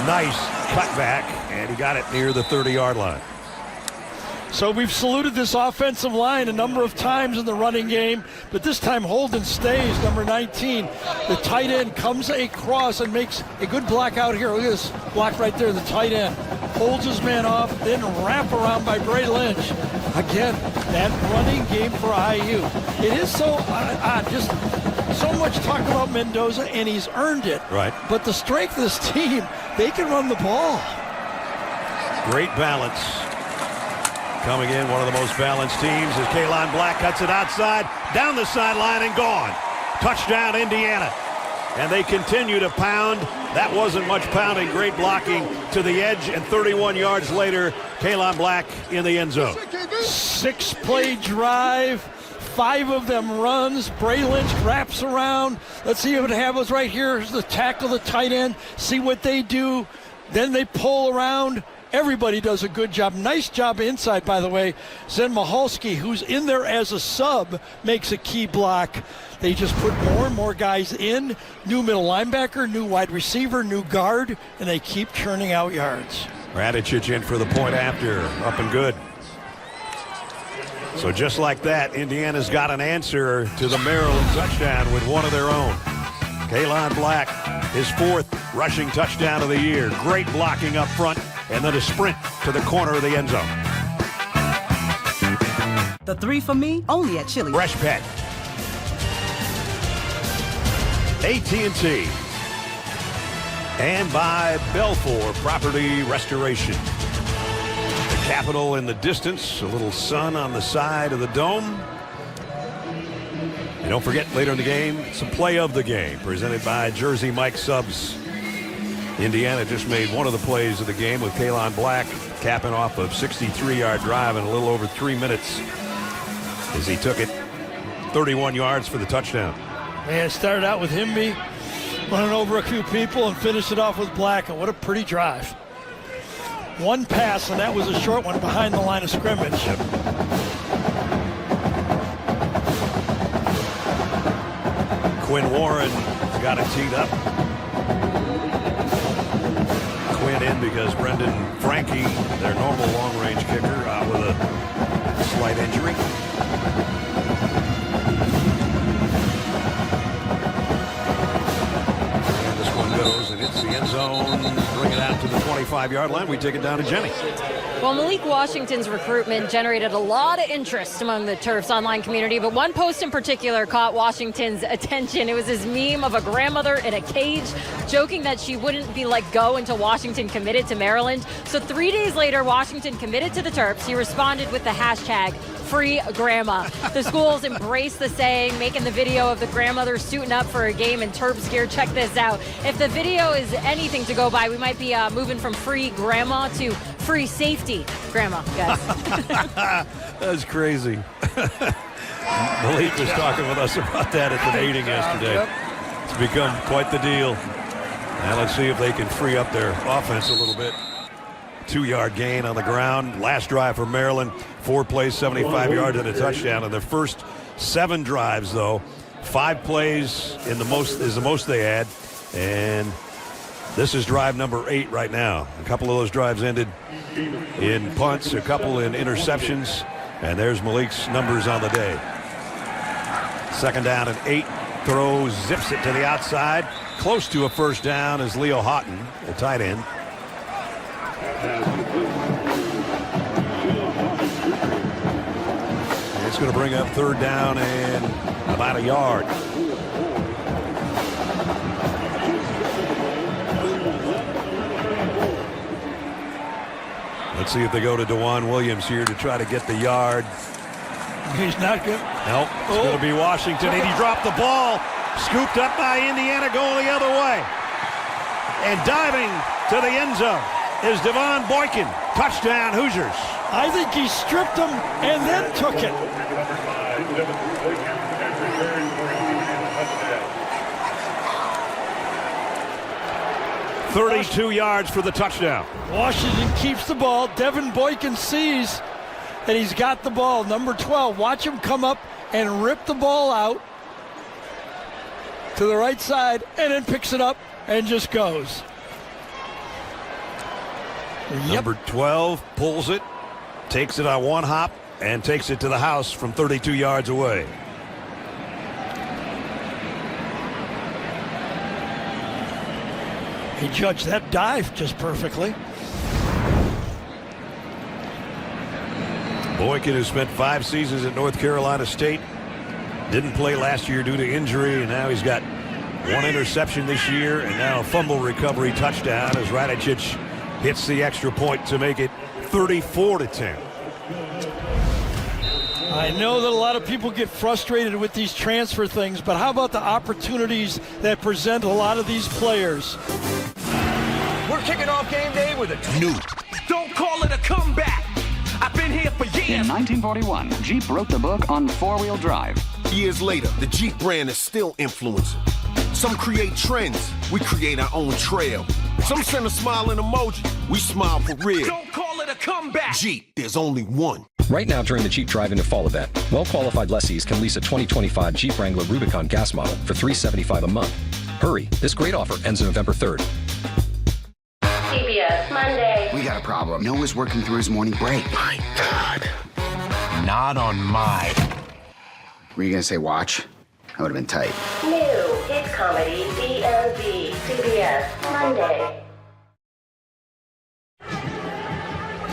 nice cutback, and he got it near the 30-yard line. So we've saluted this offensive line a number of times in the running game, but this time Holden stays, number 19. The tight end comes across and makes a good block out here. Look at this block right there, the tight end. Holds his man off, then wrap around by Bray Lynch. Again, that running game for IU. It is so odd, just so much talk about Mendoza, and he's earned it. Right. But the strength of this team, they can run the ball. Great balance. Coming in, one of the most balanced teams as Kalon Black cuts it outside, down the sideline and gone. Touchdown, Indiana. And they continue to pound. That wasn't much pounding. Great blocking to the edge, and 31 yards later, Kalon Black in the end zone. 6-play drive, 5 of them runs. Bray Lynch wraps around. Let's see what happens right here. Here's the tackle, the tight end. See what they do. Then they pull around. Everybody does a good job. Nice job inside, by the way. Zen Mahalski, who's in there as a sub, makes a key block. They just put more and more guys in. New middle linebacker, new wide receiver, new guard, and they keep churning out yards. Radicic in for the point after. Up and good. So just like that, Indiana's got an answer to the Maryland touchdown with one of their own. Kalon Black, his 4th rushing touchdown of the year. Great blocking up front, and then a sprint to the corner of the end zone. The 3 for me, only at Chili's. Fresh Pet. AT&T. And by Belfour Property Restoration. The Capitol in the distance, a little sun on the side of the dome. And don't forget, later in the game, it's a play of the game presented by Jersey Mike Subs. Indiana just made one of the plays of the game with Kalon Black capping off a 63-yard drive in a little over 3 minutes as he took it 31 yards for the touchdown. Man, it started out with him running over a few people and finished it off with Black, and what a pretty drive. One pass, and that was a short one behind the line of scrimmage. Quinn Warren got it teed up. Quinn in because Brendan Frankie, their normal long-range kicker, out with a slight injury. And this one goes and hits the end zone. Bring it out to the 25-yard line. We take it down to Jenny. Well, Malik Washington's recruitment generated a lot of interest among the Terps online community, but one post in particular caught Washington's attention. It was his meme of a grandmother in a cage, joking that she wouldn't be let go until Washington committed to Maryland. So 3 days later, Washington committed to the Terps. He responded with the hashtag Free Grandma. The schools embraced the saying, making the video of the grandmother suiting up for a game in Terps gear. Check this out. If the video is anything to go by, we might be moving from Free Grandma to Free Safety Grandma, guys. That's crazy. Malik was talking with us about that at the meeting yesterday. It's become quite the deal. Now let's see if they can free up their offense a little bit. 2-yard gain on the ground. Last drive for Maryland. 4 plays, 75 yards and a touchdown. In their first 7 drives, though, 5 plays is the most they had. And this is drive number 8 right now. A couple of those drives ended in punts, a couple in interceptions. And there's Malik's numbers on the day. 2nd down and 8. Throws, zips it to the outside. Close to a first down is Leo Houghton, the tight end. It's going to bring up 3rd down and about a yard. Let's see if they go to DeJuan Williams here to try to get the yard. He's not good. Nope. It's going to be Washington, and he dropped the ball. Scooped up by Indiana, going the other way. And diving to the end zone is Devon Boykin. Touchdown, Hoosiers. I think he stripped him and then took it. 32 yards for the touchdown. Washington keeps the ball. Devin Boykin sees that he's got the ball. Number 12. Watch him come up and rip the ball out to the right side and then picks it up and just goes. Number 12 pulls it, takes it on one hop, and takes it to the house from 32 yards away. He judged that dive just perfectly. Boykin, who spent 5 seasons at North Carolina State, didn't play last year due to injury, and now he's got 1 interception this year and now a fumble recovery touchdown as Radicic hits the extra point to make it 34-10. I know that a lot of people get frustrated with these transfer things, but how about the opportunities that present a lot of these players? We're kicking off game day with a new. Don't call it a comeback. I've been here for years. In 1941, Jeep wrote the book on 4-wheel drive. Years later, the Jeep brand is still influencing. Some create trends, we create our own trail. Some send a smiling emoji, we smile for real. Don't call it a comeback. Jeep, there's only one. Right now during the Jeep Drive Into Fall event, well-qualified lessees can lease a 2025 Jeep Wrangler Rubicon gas model for $375 a month. Hurry, this great offer ends November 3rd. CBS Monday. We got a problem. Noah's working through his morning break. My God. Not on my. Were you going to say watch? That would have been tight. New hit comedy DMV. CBS Monday.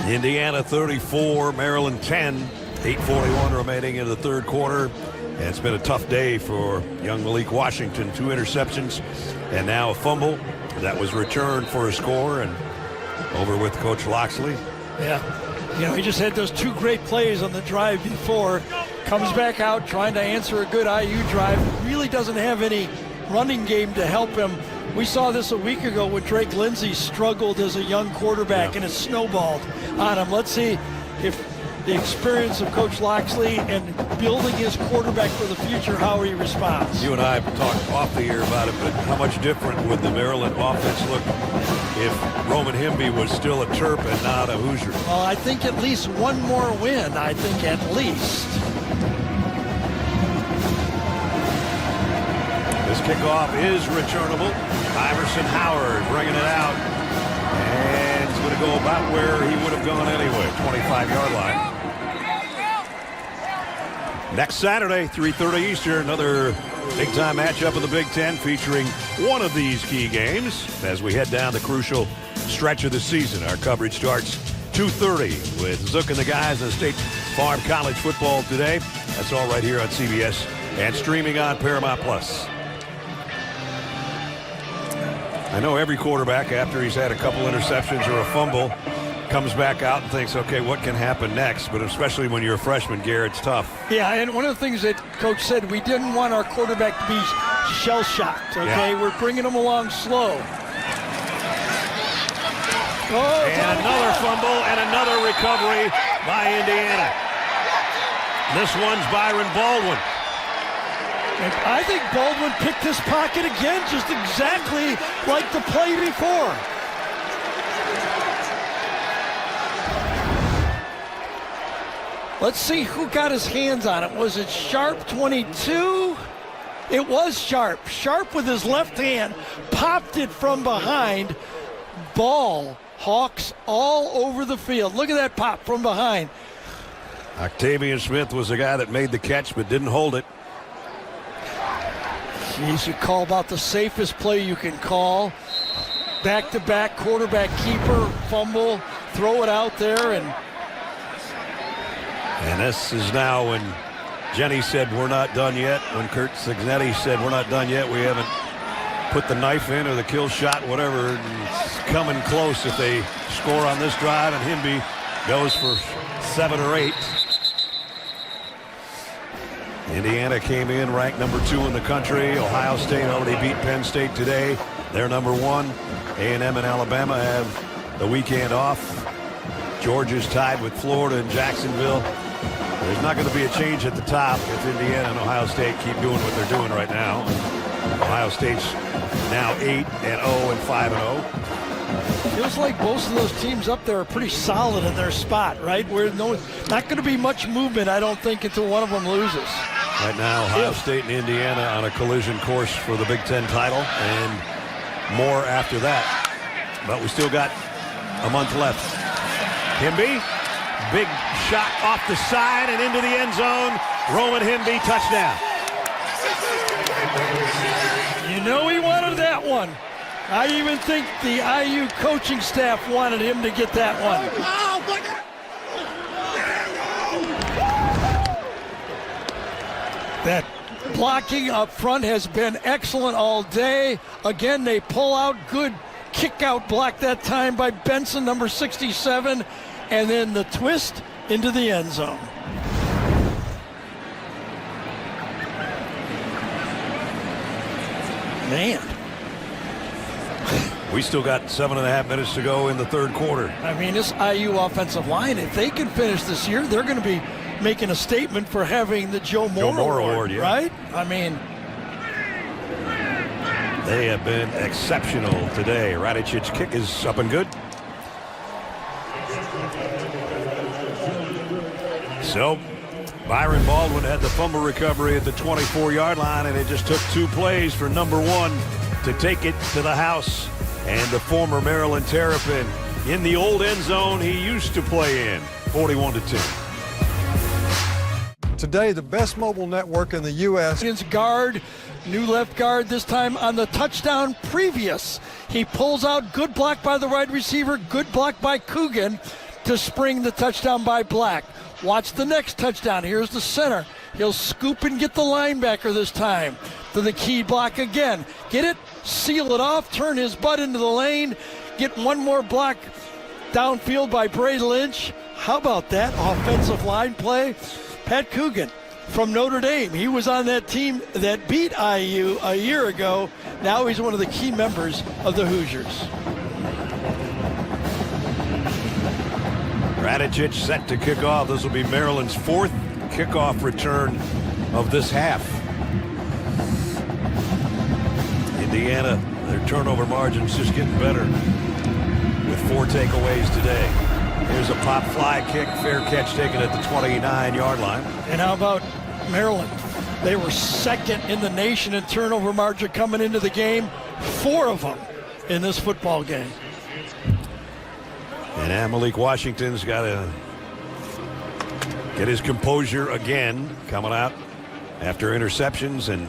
Indiana 34, Maryland 10. 8:41 remaining in the third quarter. And it's been a tough day for young Malik Washington. 2 interceptions and now a fumble that was returned for a score, and over with Coach Loxley. Yeah, you know, he just had those 2 great plays on the drive before. Comes back out trying to answer a good IU drive. Really doesn't have any running game to help him. We saw this a week ago when Drake Lindsey struggled as a young quarterback and it snowballed on him. Let's see if the experience of Coach Loxley and building his quarterback for the future, how he responds. You and I have talked off the air about it, but how much different would the Maryland offense look if Roman Hemby was still a Terp and not a Hoosier? Well, I think at least one more win, I think at least. This kickoff is returnable. Iverson Howard bringing it out. And it's going to go about where he would have gone anyway, 25-yard line. Next Saturday, 3:30 Eastern, another big-time matchup in the Big Ten featuring one of these key games as we head down the crucial stretch of the season. Our coverage starts 2:30 with Zook and the guys on State Farm College football today. That's all right here on CBS and streaming on Paramount+. I know every quarterback, after he's had a couple interceptions or a fumble, comes back out and thinks, okay, what can happen next? But especially when you're a freshman, Garrett, it's tough. Yeah, and one of the things that Coach said, we didn't want our quarterback to be shell-shocked, okay? Yeah. We're bringing him along slow. Oh, and another fumble and another recovery by Indiana. This one's Byron Baldwin. And I think Baldwin picked his pocket again, just exactly like the play before. Let's see who got his hands on it. Was it Sharp 22? It was Sharp. Sharp with his left hand popped it from behind. Ball, Hawks all over the field. Look at that pop from behind. Octavian Smith was the guy that made the catch but didn't hold it. Geez, you call about the safest play you can call. Back-to-back quarterback keeper, fumble, throw it out there, and this is now when Jenny said we're not done yet. When Kurt Cignetti said we're not done yet, we haven't put the knife in or the kill shot, whatever. It's coming close if they score on this drive, and Hemby goes for 7 or 8. Indiana came in ranked number 2 in the country. Ohio State already beat Penn State today. They're number 1. A&M and Alabama have the weekend off. Georgia's tied with Florida and Jacksonville. There's not going to be a change at the top if Indiana and Ohio State keep doing what they're doing right now. Ohio State's now 8-0 and 5-0. Feels like most of those teams up there are pretty solid in their spot, right? Where not going to be much movement, I don't think, until one of them loses. Right now, Ohio State and Indiana on a collision course for the Big Ten title, and more after that. But we still got a month left. Hemby, big shot off the side and into the end zone. Roman Hemby, touchdown. You know he wanted that one. I even think the IU coaching staff wanted him to get that one. That blocking up front has been excellent all day. Again, they pull out. Good kick-out block that time by Benson, number 67. And then the twist into the end zone. Man. We still got 7.5 minutes to go in the third quarter. I mean, this IU offensive line, if they can finish this year, they're going to be making a statement for having the Joe Moore Award, yeah. Right? I mean, they have been exceptional today. Radicic's kick is up and good. So, Byron Baldwin had the fumble recovery at the 24-yard line, and it just took 2 plays for number 1 to take it to the house. And the former Maryland Terrapin in the old end zone he used to play in, 41-2. Today, the best mobile network in the U.S. Guard, new left guard this time on the touchdown previous. He pulls out, good block by the wide receiver, good block by Coogan to spring the touchdown by Black. Watch the next touchdown. Here's the center. He'll scoop and get the linebacker this time. To the key block again. Get it, seal it off, turn his butt into the lane, get one more block downfield by Bray Lynch. How about that offensive line play? Pat Coogan, from Notre Dame. He was on that team that beat IU a year ago. Now he's one of the key members of the Hoosiers. Radicic set to kick off. This will be Maryland's 4th kickoff return of this half. Indiana, their turnover margin's just getting better with 4 takeaways today. Here's a pop fly kick, fair catch taken at the 29-yard line. And how about Maryland? They were 2nd in the nation in turnover margin coming into the game. 4 of them in this football game. And Malik Washington's got to get his composure again, coming out after interceptions and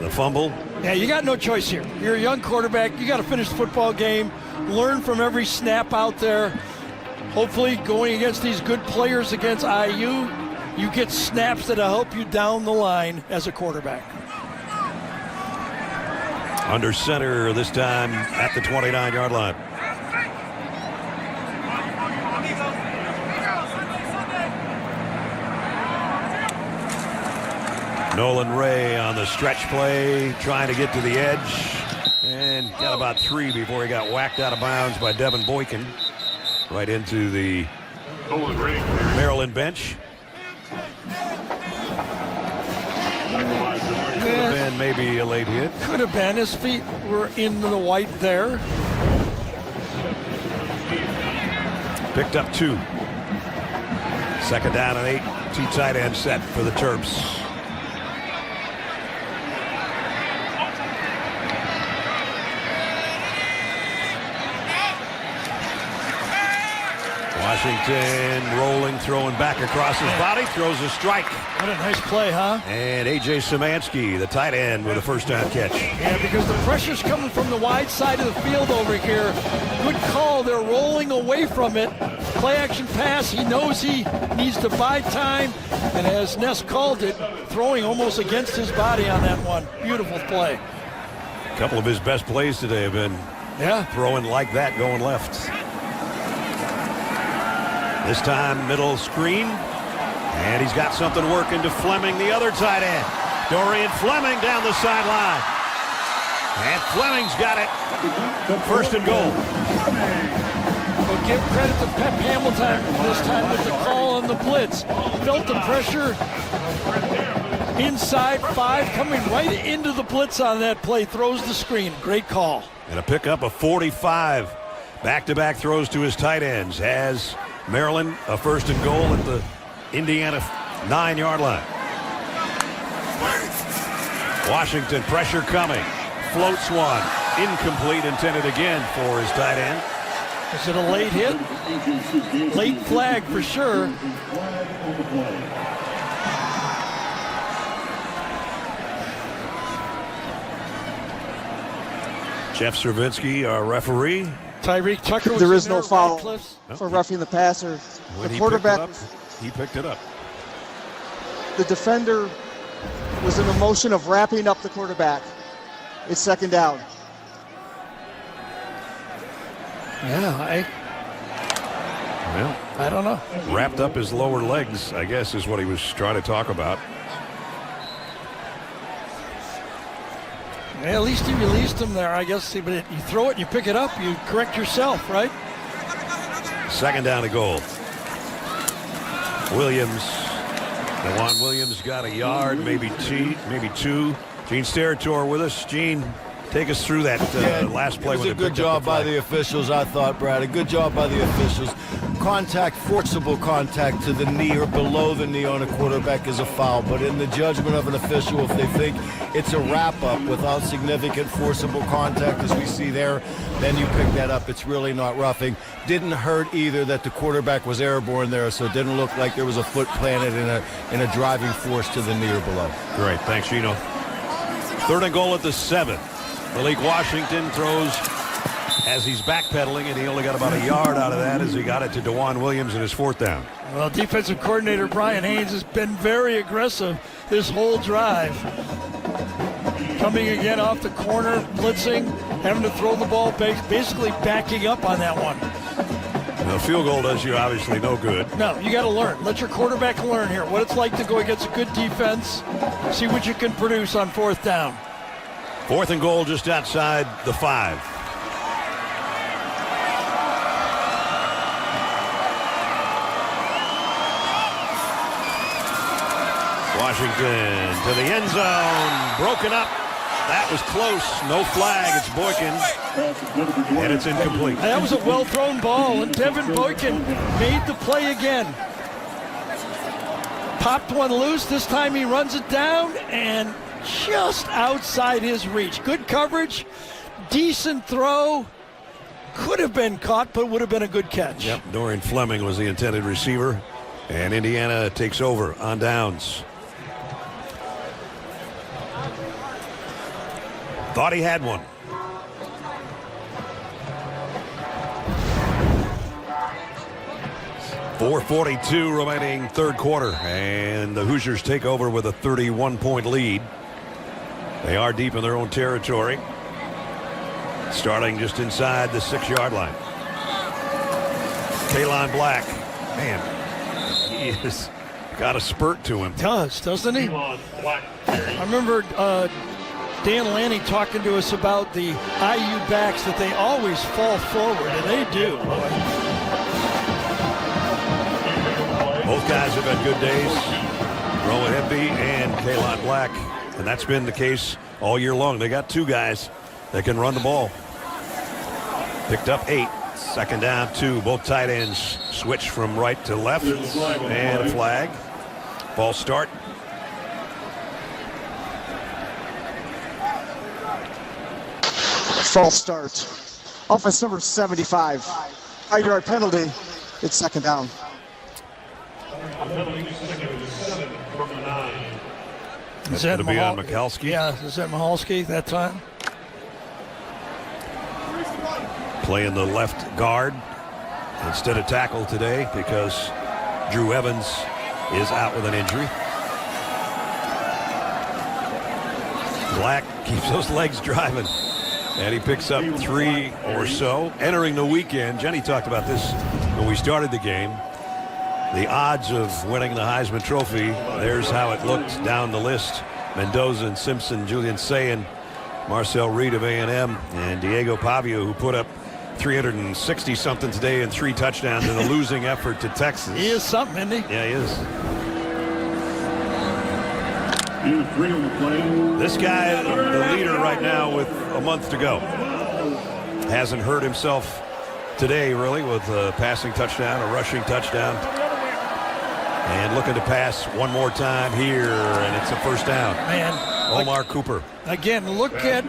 the fumble. Yeah, you got no choice here. You're a young quarterback. You got to finish the football game, learn from every snap out there. Hopefully going against these good players against IU, you get snaps that'll help you down the line as a quarterback. Under center this time at the 29-yard line. Nolan Ray on the stretch play, trying to get to the edge, and got about 3 before he got whacked out of bounds by Devin Boykin, right into the Maryland bench. Could have been maybe a late hit. Could have been. His feet were in the white there. Picked up 2. 2nd down and 8. 2 tight end set for the Terps. Washington rolling, throwing back across his body, throws a strike. What a nice play, huh? And A.J. Szymanski, the tight end, with a first down catch. Yeah, because the pressure's coming from the wide side of the field over here. Good call. They're rolling away from it. Play action pass. He knows he needs to buy time. And as Ness called it, throwing almost against his body on that one. Beautiful play. A couple of his best plays today have been throwing like that, going left. This time, middle screen. And he's got something working to Fleming, the other tight end. Dorian Fleming down the sideline. And Fleming's got it. 1st and goal. Well, give credit to Pep Hamilton this time with the call on the blitz. Felt the pressure inside 5, coming right into the blitz on that play. Throws the screen. Great call. And a pickup of 45. Back-to-back throws to his tight ends. Has Maryland a 1st and goal at the Indiana 9-yard line. Washington, pressure coming. Floats one. Incomplete, intended again for his tight end. Is it a late hit? Late flag for sure. Jeff Cervinsky, our referee. Tyreek Tucker was there is no foul No. for roughing the passer. When The quarterback, he picked it up. the defender was in the motion of wrapping up the quarterback. It's 2nd down. Yeah, I don't know. Wrapped up his lower legs, I guess, is what he was trying to talk about. Yeah, at least he released him there, I guess. But you throw it and you pick it up, you correct yourself, right? 2nd down and goal. Williams. DeJuan Williams got a yard, maybe 2. Gene Steratore with us. Gene, take us through that last play. It was a good job by the officials, I thought, Brad. A good job by the officials. Forcible contact to the knee or below the knee on a quarterback is a foul. But in the judgment of an official, if they think it's a wrap-up without significant forcible contact, as we see there, then you pick that up. It's really not roughing. Didn't hurt either that the quarterback was airborne there, so it didn't look like there was a foot planted in a driving force to the knee or below. Great. Thanks, Gino. 3rd and goal at the 7. Malik Washington throws as he's backpedaling, and he only got about a yard out of that as he got it to DeJuan Williams in his 4th down. Well, defensive coordinator Brian Haynes has been very aggressive this whole drive. Coming again off the corner, blitzing, having to throw the ball, basically backing up on that one. A field goal does you obviously no good. No, you got to learn. Let your quarterback learn here what it's like to go against a good defense. See what you can produce on 4th down. 4th and goal just outside the 5. Washington to the end zone. Broken up. That was close. No flag. It's Boykin. And it's incomplete. That was a well-thrown ball, and Devin Boykin made the play again. Popped one loose. This time he runs it down and just outside his reach. Good coverage. Decent throw. Could have been caught, but would have been a good catch. Yep. Dorian Fleming was the intended receiver. And Indiana takes over on downs. Thought he had one. .442 remaining 3rd quarter, and the Hoosiers take over with a 31-point lead. They are deep in their own territory, starting just inside the 6-yard line. Kalon Black, man, he has got a spurt to him. Doesn't he? I remember Dan Lanning talking to us about the IU backs, that they always fall forward, and they do. Both guys have had good days, Rowan Hemby and Kalon Black, and that's been the case all year long. They got 2 guys that can run the ball. Picked up 8. 2nd down, 2. Both tight ends switch from right to left, and a flag. False start. False start. Offense number 75. 5-yard penalty. It's 2nd down. Is that going to be on Michalski? Yeah, is that Michalski that time? Playing the left guard instead of tackle today because Drew Evans is out with an injury. Black keeps those legs driving, and he picks up 3 or so. Entering the weekend, Jenny talked about this when we started the game. The odds of winning the Heisman Trophy, there's how it looked down the list. Mendoza and Simpson, Julian Sayin, Marcel Reed of A&M, and Diego Pavia, who put up 360-something today and 3 touchdowns in a losing effort to Texas. He is something, isn't he? Yeah, he is. This guy, the leader right now with a month to go. Hasn't hurt himself today, really, with a passing touchdown, a rushing touchdown. And looking to pass one more time here, and it's a 1st down. Man. Omar Cooper. Again, look at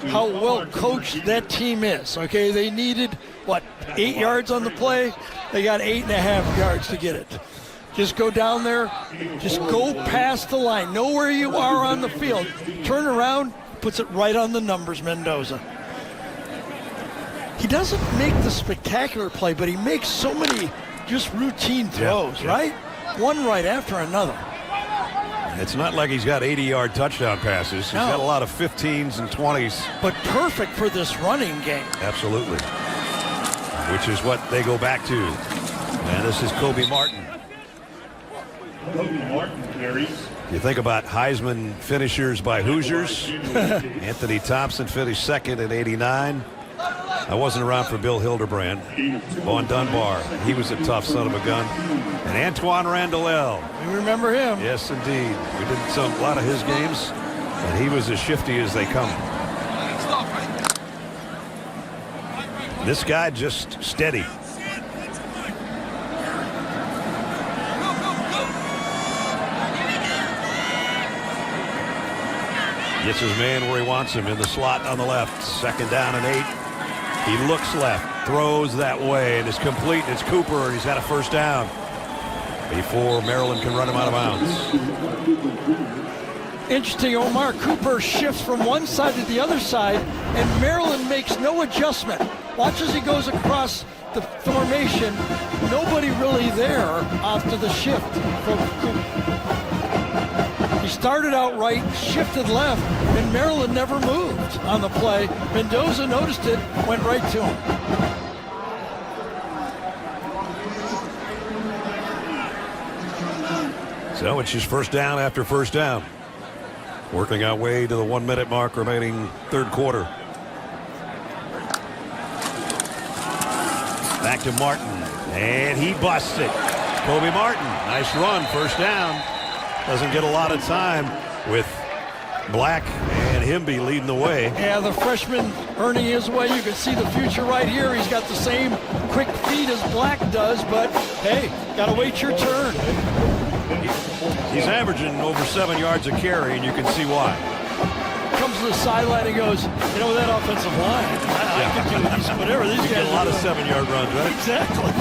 how well coached that team is. Okay, they needed, 8 yards on the play? They got 8.5 yards to get it. Just go down there, just go past the line. Know where you are on the field. Turn around, puts it right on the numbers, Mendoza. He doesn't make the spectacular play, but he makes so many just routine throws, right? One right after another. It's not like he's got 80-yard touchdown passes. He's got a lot of 15s and 20s. But perfect for this running game. Absolutely. Which is what they go back to. And this is Kobe Martin. Kobe Martin carries. You think about Heisman finishers by Hoosiers. Anthony Thompson finished 2nd at 89. I wasn't around for Bill Hildebrand. Vaughn Dunbar, he was a tough son of a gun. And Antoine Randall. You remember him? Yes, indeed. We did a lot of his games, and he was as shifty as they come. This guy just steady. Gets his man where he wants him in the slot on the left. 2nd down and 8. He looks left, throws that way, and it's complete. It's Cooper, and he's got a 1st down before Maryland can run him out of bounds. Interesting, Omar Cooper shifts from one side to the other side, and Maryland makes no adjustment. Watch as he goes across the formation. Nobody really there after the shift from Cooper. He started out right, shifted left, and Maryland never moved on the play. Mendoza noticed it, went right to him. So it's just first down after first down. Working our way to the 1 minute mark remaining third quarter. Back to Martin, and he busts it. Kobe Martin, nice run, first down. Doesn't get a lot of time with Black and Himby leading the way. Yeah, the freshman earning his way. You can see the future right here. He's got the same quick feet as Black does, but hey, gotta wait your turn. He's averaging over 7 yards a carry, and you can see why. Comes to the sideline and goes, you know, that offensive line, I can do these, whatever these guys get a lot of 7-yard runs, right? Exactly.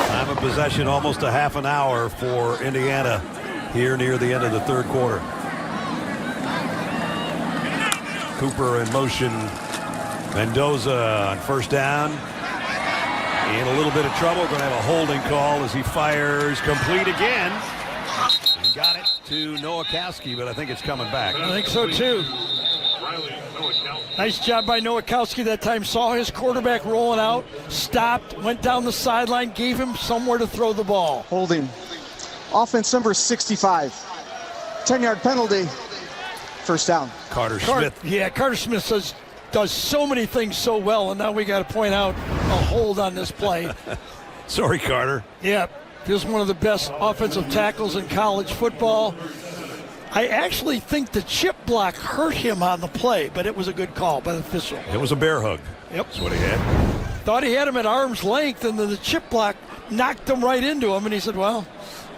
Time of possession almost a half an hour for Indiana here near the end of the third quarter. Cooper in motion. Mendoza on first down. In a little bit of trouble. Going to have a holding call as he fires complete again. He got it to Nowakowski, but I think it's coming back. I think so too. Nice job by Nowakowski that time. Saw his quarterback rolling out, stopped, went down the sideline, gave him somewhere to throw the ball. Holding. Offense number 65. 10-yard penalty. First down. Carter Smith. Yeah, Carter Smith does so many things so well, and now we got to point out a hold on this play. Sorry, Carter. Yeah, he was one of the best offensive tackles in college football. I actually think the chip block hurt him on the play, but it was a good call by the official. It was a bear hug. Yep. That's what he had. Thought he had him at arm's length, and then the chip block knocked him right into him, and he said, well,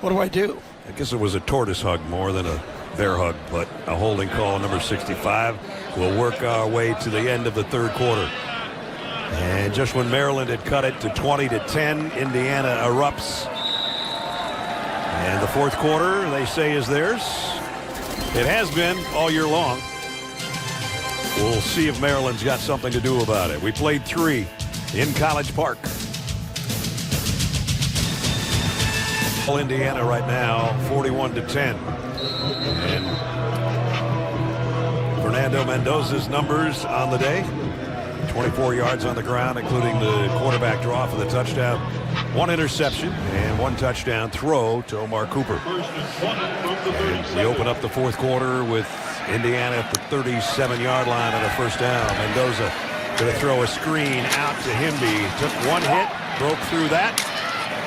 what do I do? I guess it was a tortoise hug more than a bear hug, but a holding call, number 65. We'll work our way to the end of the third quarter. And just when Maryland had cut it to 20-10, Indiana erupts. And the fourth quarter, they say, is theirs. It has been all year long. We'll see if Maryland's got something to do about it. We played 3 in College Park. Indiana right now, 41-10. And Fernando Mendoza's numbers on the day. 24 yards on the ground, including the quarterback draw for the touchdown. 1 interception and 1 touchdown throw to Omar Cooper. And we open up the fourth quarter with Indiana at the 37-yard line on a first down. Mendoza going to throw a screen out to Himby. Took 1 hit, broke through that,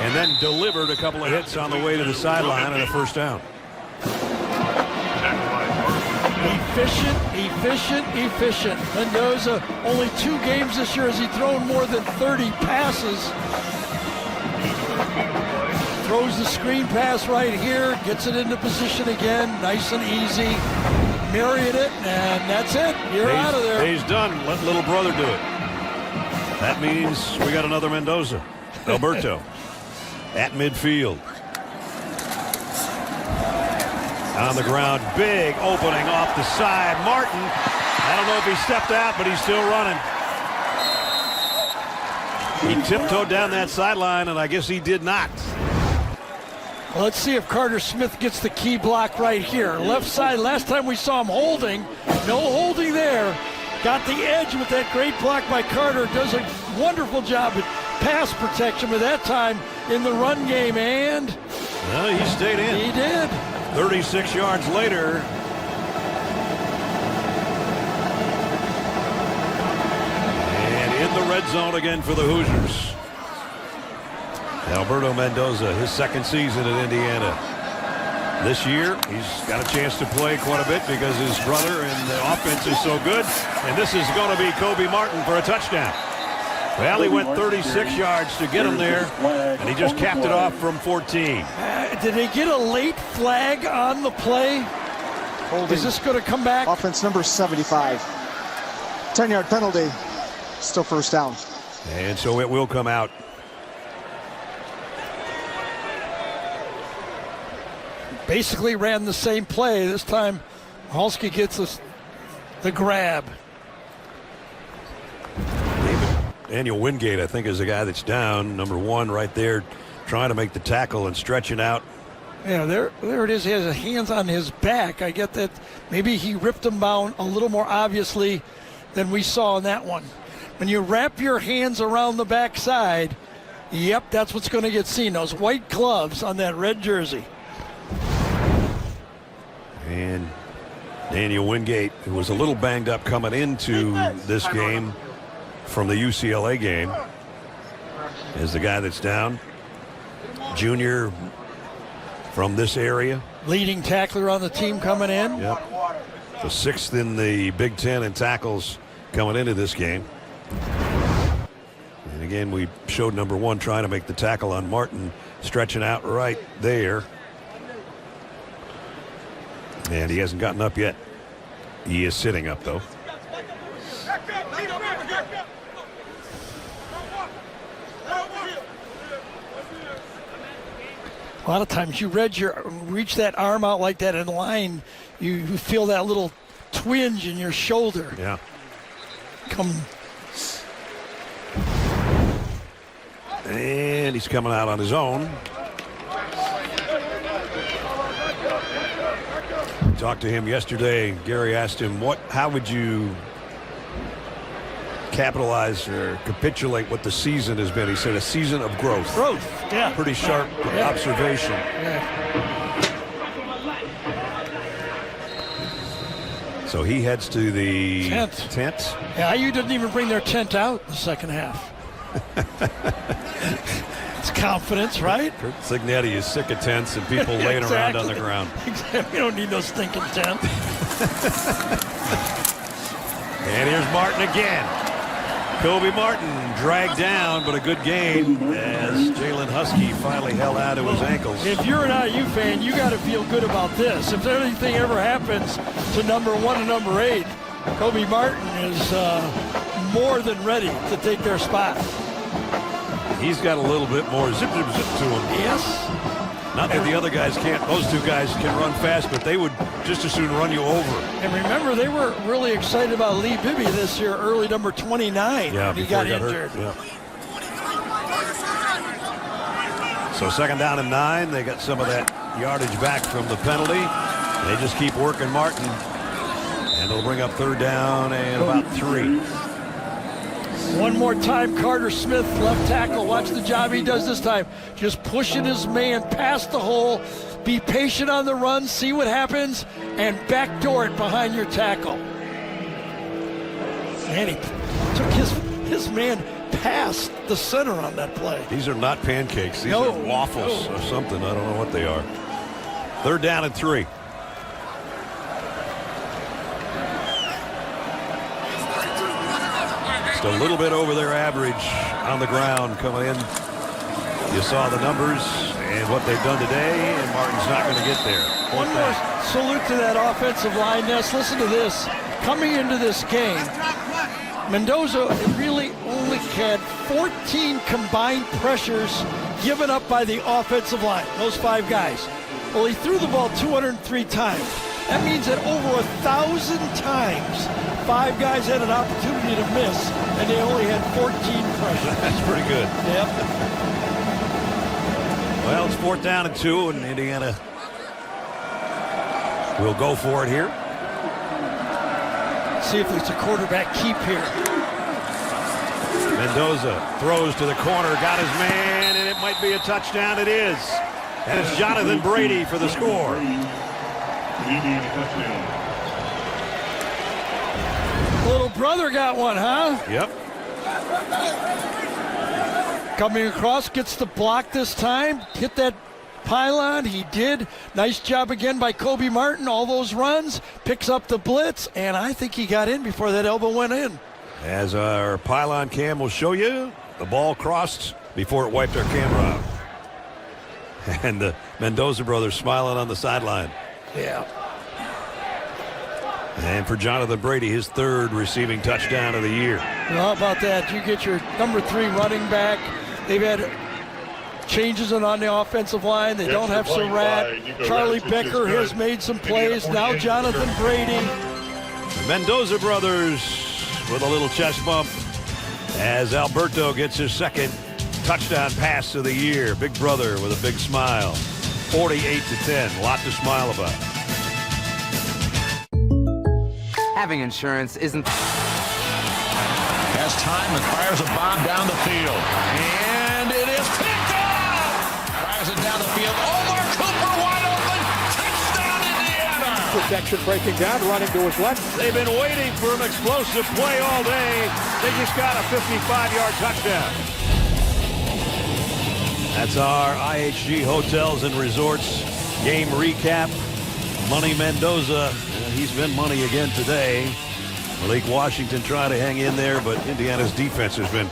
and then delivered a couple of hits on the way to the sideline and a first down. Efficient. Mendoza, only 2 games this year has he thrown more than 30 passes. Throws the screen pass right here, gets it into position again, nice and easy. Marrying it, and that's it. You're out of there. He's done. Let little brother do it. That means we got another Mendoza. Alberto at midfield. On the ground, big opening off the side. Martin, I don't know if he stepped out, but he's still running. He tiptoed down that sideline, and I guess he did not. Well, let's see if Carter Smith gets the key block right here. Left side, last time we saw him holding. No holding there. Got the edge with that great block by Carter. Does a wonderful job at pass protection, but that time in the run game, and well, he stayed in. He did. 36 yards later. And in the red zone again for the Hoosiers. Alberto Mendoza, his second season at Indiana. This year, he's got a chance to play quite a bit because his brother and the offense is so good. And this is going to be Kobe Martin for a touchdown. Well, he went 36 yards to get him there, and he just capped it off from 14. Did they get a late flag on the play? Holding. Is this going to come back? Offense number 75. 10-yard penalty. Still first down. And so it will come out. Basically ran the same play. This time, Halski gets the grab. Daniel Wingate, I think, is the guy that's down. Number 1 right there, trying to make the tackle and stretching out. Yeah, there it is. He has his hands on his back. I get that. Maybe he ripped him down a little more obviously than we saw in that one. When you wrap your hands around the backside, Yep, that's what's going to get seen. Those white gloves on that red jersey. And Daniel Wingate, who was a little banged up coming into this game from the UCLA game, is the guy that's down. Junior from this area. Leading tackler on the team coming in. Yep. The 6th in the Big Ten in tackles coming into this game. And again, we showed number 1 trying to make the tackle on Martin, stretching out right there. And he hasn't gotten up yet. He is sitting up, though. A lot of times you reach that arm out like that in line, you feel that little twinge in your shoulder. Yeah. And he's coming out on his own. Talked to him yesterday. Gary asked him, how would you capitalize or capitulate what the season has been? He said a season of growth. Growth, yeah. Pretty sharp observation. Yeah. So he heads to the tent. Yeah, IU didn't even bring their tent out in the second half. It's confidence, right? Kurt Signetti is sick of tents and people laying around on the ground. Exactly. We don't need no stinking tent. And here's Martin again. Kobe Martin dragged down, but a good game as Jalen Husky finally held out to his ankles. If you're an IU fan, you got to feel good about this. If anything ever happens to number 1 and number 8, Kobe Martin is more than ready to take their spot. He's got a little bit more zip to him. Yes. Not that the other guys can't. Those 2 guys can run fast, but they would just as soon run you over. And remember, they were really excited about Lee Bibby this year, early number 29. Yeah, he got injured. Yeah. So 2nd down and 9. They got some of that yardage back from the penalty. They just keep working Martin. And they'll bring up 3rd down and about 3. One more time, Carter Smith, left tackle. Watch the job he does this time. Just pushing his man past the hole. Be patient on the run, see what happens, and backdoor it behind your tackle. And he took his man past the center on that play. These are not pancakes. These are waffles or something. I don't know what they are. 3rd down and 3. Just a little bit over their average on the ground coming in. You saw the numbers and what they've done today, and Martin's not going to get there. One more salute to that offensive line, Ness. Listen to this. Coming into this game, Mendoza really only had 14 combined pressures given up by the offensive line, those 5 guys. Well, he threw the ball 203 times. That means that over 1,000 times, 5 guys had an opportunity to miss, and they only had 14 pressures. That's pretty good. Yep. Well, it's 4th down and 2, and Indiana will go for it here. See if there's a quarterback keep here. Mendoza throws to the corner, got his man, and it might be a touchdown. It is. And it's Jonathan Brady for the score. Little brother got one, huh? Yep. Coming across, gets the block this time. Hit that pylon. He did. Nice job again by Kobe Martin. All those runs. Picks up the blitz, and I think he got in before that elbow went in. As our pylon cam will show you, the ball crossed before it wiped our camera out. And the Mendoza brothers smiling on the sideline. Yeah. And for Jonathan Brady, his 3rd receiving touchdown of the year. Well, how about that? You get your number 3 running back. They've had changes on the offensive line. They don't have Surratt. Charlie Becker has made some plays. Now Jonathan Brady. The Mendoza brothers with a little chest bump as Alberto gets his 2nd touchdown pass of the year. Big brother with a big smile. 48-10. A lot to smile about. Having insurance isn't... Has time and fires a bomb down the field. And it is section breaking down, running to his left. They've been waiting for an explosive play all day. They just got a 55-yard touchdown. That's our IHG Hotels and Resorts game recap. Money Mendoza, he's been money again today. Malik Washington trying to hang in there, but Indiana's defense has been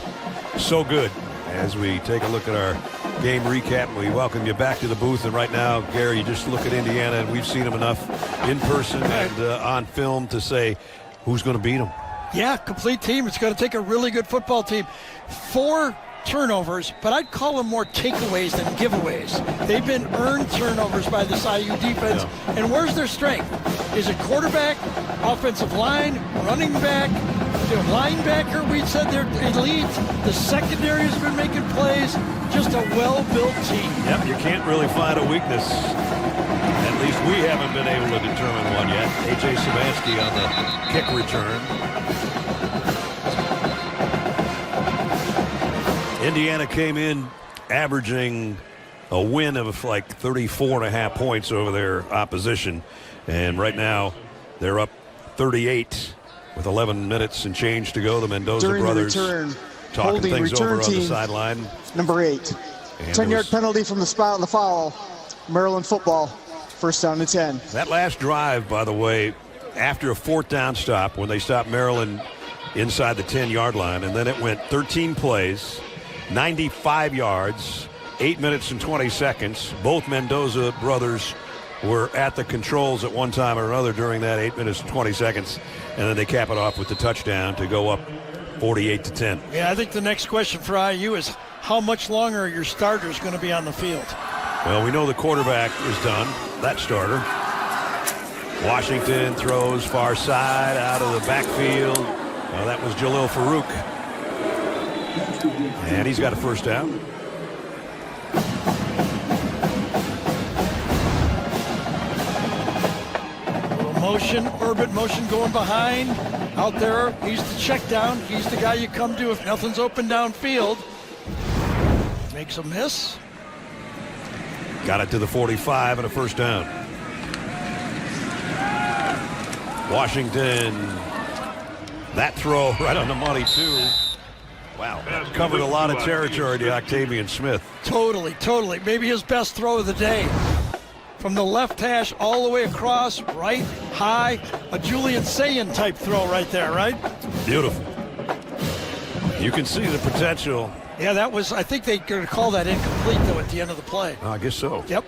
so good. As we take a look at our game recap, we welcome you back to the booth. And right now, Gary, you just look at Indiana, and we've seen them enough in person and on film to say who's going to beat them. Yeah, complete team. It's going to take a really good football team. 4 turnovers, but I'd call them more takeaways than giveaways. They've been earned turnovers by this IU defense. Yeah. And where's their strength? Is it quarterback, offensive line, running back, linebacker? We said they're elite. The secondary has been making plays. Just a well-built team. Yep, you can't really find a weakness. At least we haven't been able to determine one yet. A.J. Savansky on the kick return. Indiana came in averaging a win of like 34.5 points over their opposition. And right now, they're up 38 with 11 minutes and change to go. The Mendoza brothers talking things over on the sideline. Number 8. 10-yard penalty from the spot on the foul. Maryland football. First down and 10. That last drive, by the way, after a 4th down stop, when they stopped Maryland inside the 10-yard line, and then it went 13 plays, 95 yards, 8 minutes and 20 seconds. Both Mendoza brothers were at the controls at one time or another during that 8 minutes and 20 seconds, and then they cap it off with the touchdown to go up 48-10. Yeah, I think the next question for IU is how much longer are your starters going to be on the field? Well, we know the quarterback is done, that starter. Washington throws far side out of the backfield. Well, that was Jalil Farouk. And he's got a first down. Motion, Urban motion going behind. Out there, he's the check down. He's the guy you come to if nothing's open downfield. Makes a miss. Got it to the 45 and a first down. Washington. That throw right on the money, too. Wow, covered a lot of territory to Octavian Smith. Totally. Maybe his best throw of the day. From the left hash all the way across, right, high. A Julian Sayin type throw right there, right? Beautiful. You can see the potential. Yeah, that was, I think they're going to call that incomplete, though, at the end of the play. I guess so. Yep.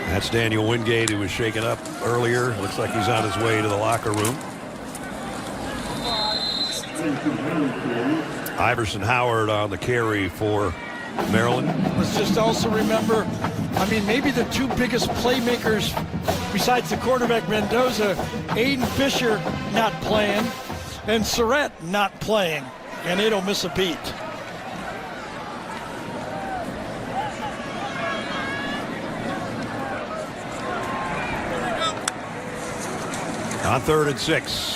That's Daniel Wingate, who was shaken up earlier. Looks like he's on his way to the locker room. Iverson Howard on the carry for Maryland. Let's just also remember, I mean, maybe the 2 biggest playmakers besides the quarterback Mendoza, Aiden Fisher not playing, and Surratt not playing, and they don't miss a beat. On 3rd and 6.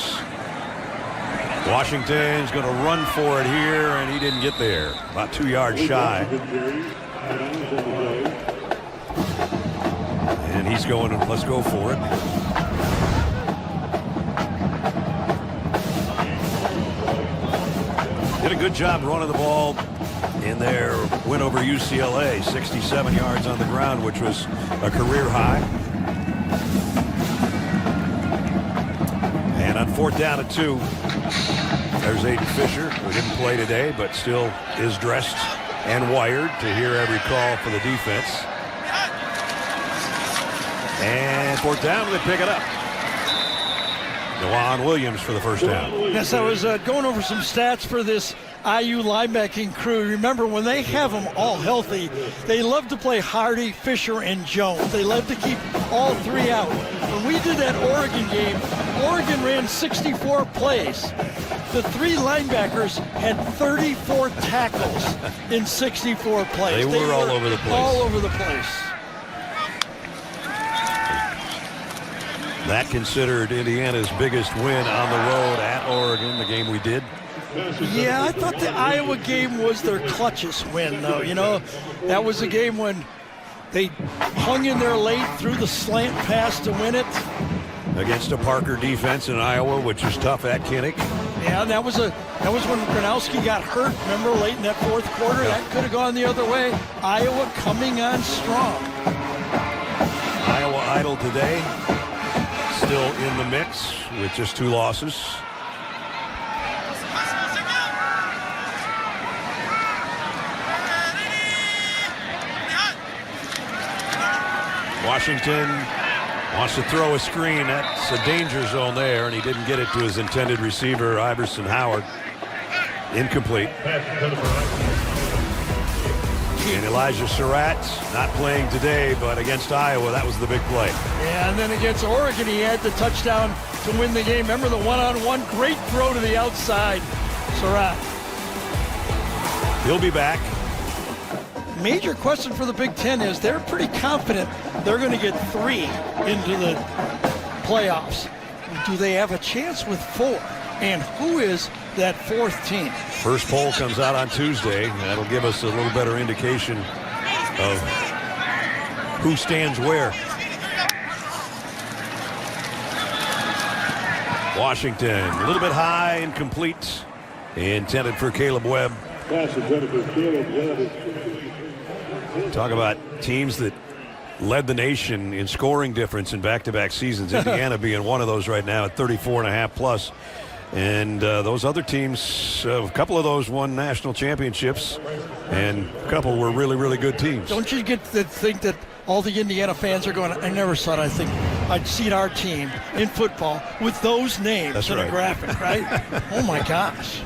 Washington's going to run for it here, and he didn't get there. About 2 yards shy. And he's going, let's go for it. Did a good job running the ball in their win over UCLA. 67 yards on the ground, which was a career high. And on 4th down and 2, there's Aiden Fisher, who didn't play today, but still is dressed and wired to hear every call for the defense. And 4th down, they pick it up. Dewan Williams for the first down. Yes, I was going over some stats for this IU linebacking crew. Remember, when they have them all healthy, they love to play Hardy, Fisher, and Jones. They love to keep all 3 out. When we did that Oregon game, Oregon ran 64 plays. The 3 linebackers had 34 tackles in 64 plays. They were all over the place. All over the place. That considered Indiana's biggest win on the road at Oregon, the game we did. Yeah, I thought the Iowa game was their clutchest win, though. You know, that was a game when They hung in there late, threw the slant pass to win it. Against a Parker defense in Iowa, which is tough at Kinnick. Yeah, that was when Gronowski got hurt, remember, late in that fourth quarter? That could have gone the other way. Iowa coming on strong. Iowa idle today. Still in the mix with just 2 losses. Washington wants to throw a screen. That's a danger zone there, and he didn't get it to his intended receiver, Iverson Howard. Incomplete. And Elijah Surratt not playing today, but against Iowa, that was the big play. Yeah, and then against Oregon, he had the touchdown to win the game. Remember the one-on-one? Great throw to the outside. Surratt. He'll be back. Major question for the Big Ten is they're pretty confident they're going to get 3 into the playoffs. Do they have a chance with 4? And who is that 4th team? First poll comes out on Tuesday. That'll give us a little better indication of who stands where. Washington, a little bit high, incomplete. Intended for Caleb Webb. Talk about teams that led the nation in scoring difference in back-to-back seasons. Indiana being one of those right now at 34.5 plus. And those other teams, a couple of those won national championships, and a couple were really, really good teams. Don't you get to think that all the Indiana fans are going, I never thought I'd seen our team in football with those names. That's in right. a graphic, right? Oh, my gosh.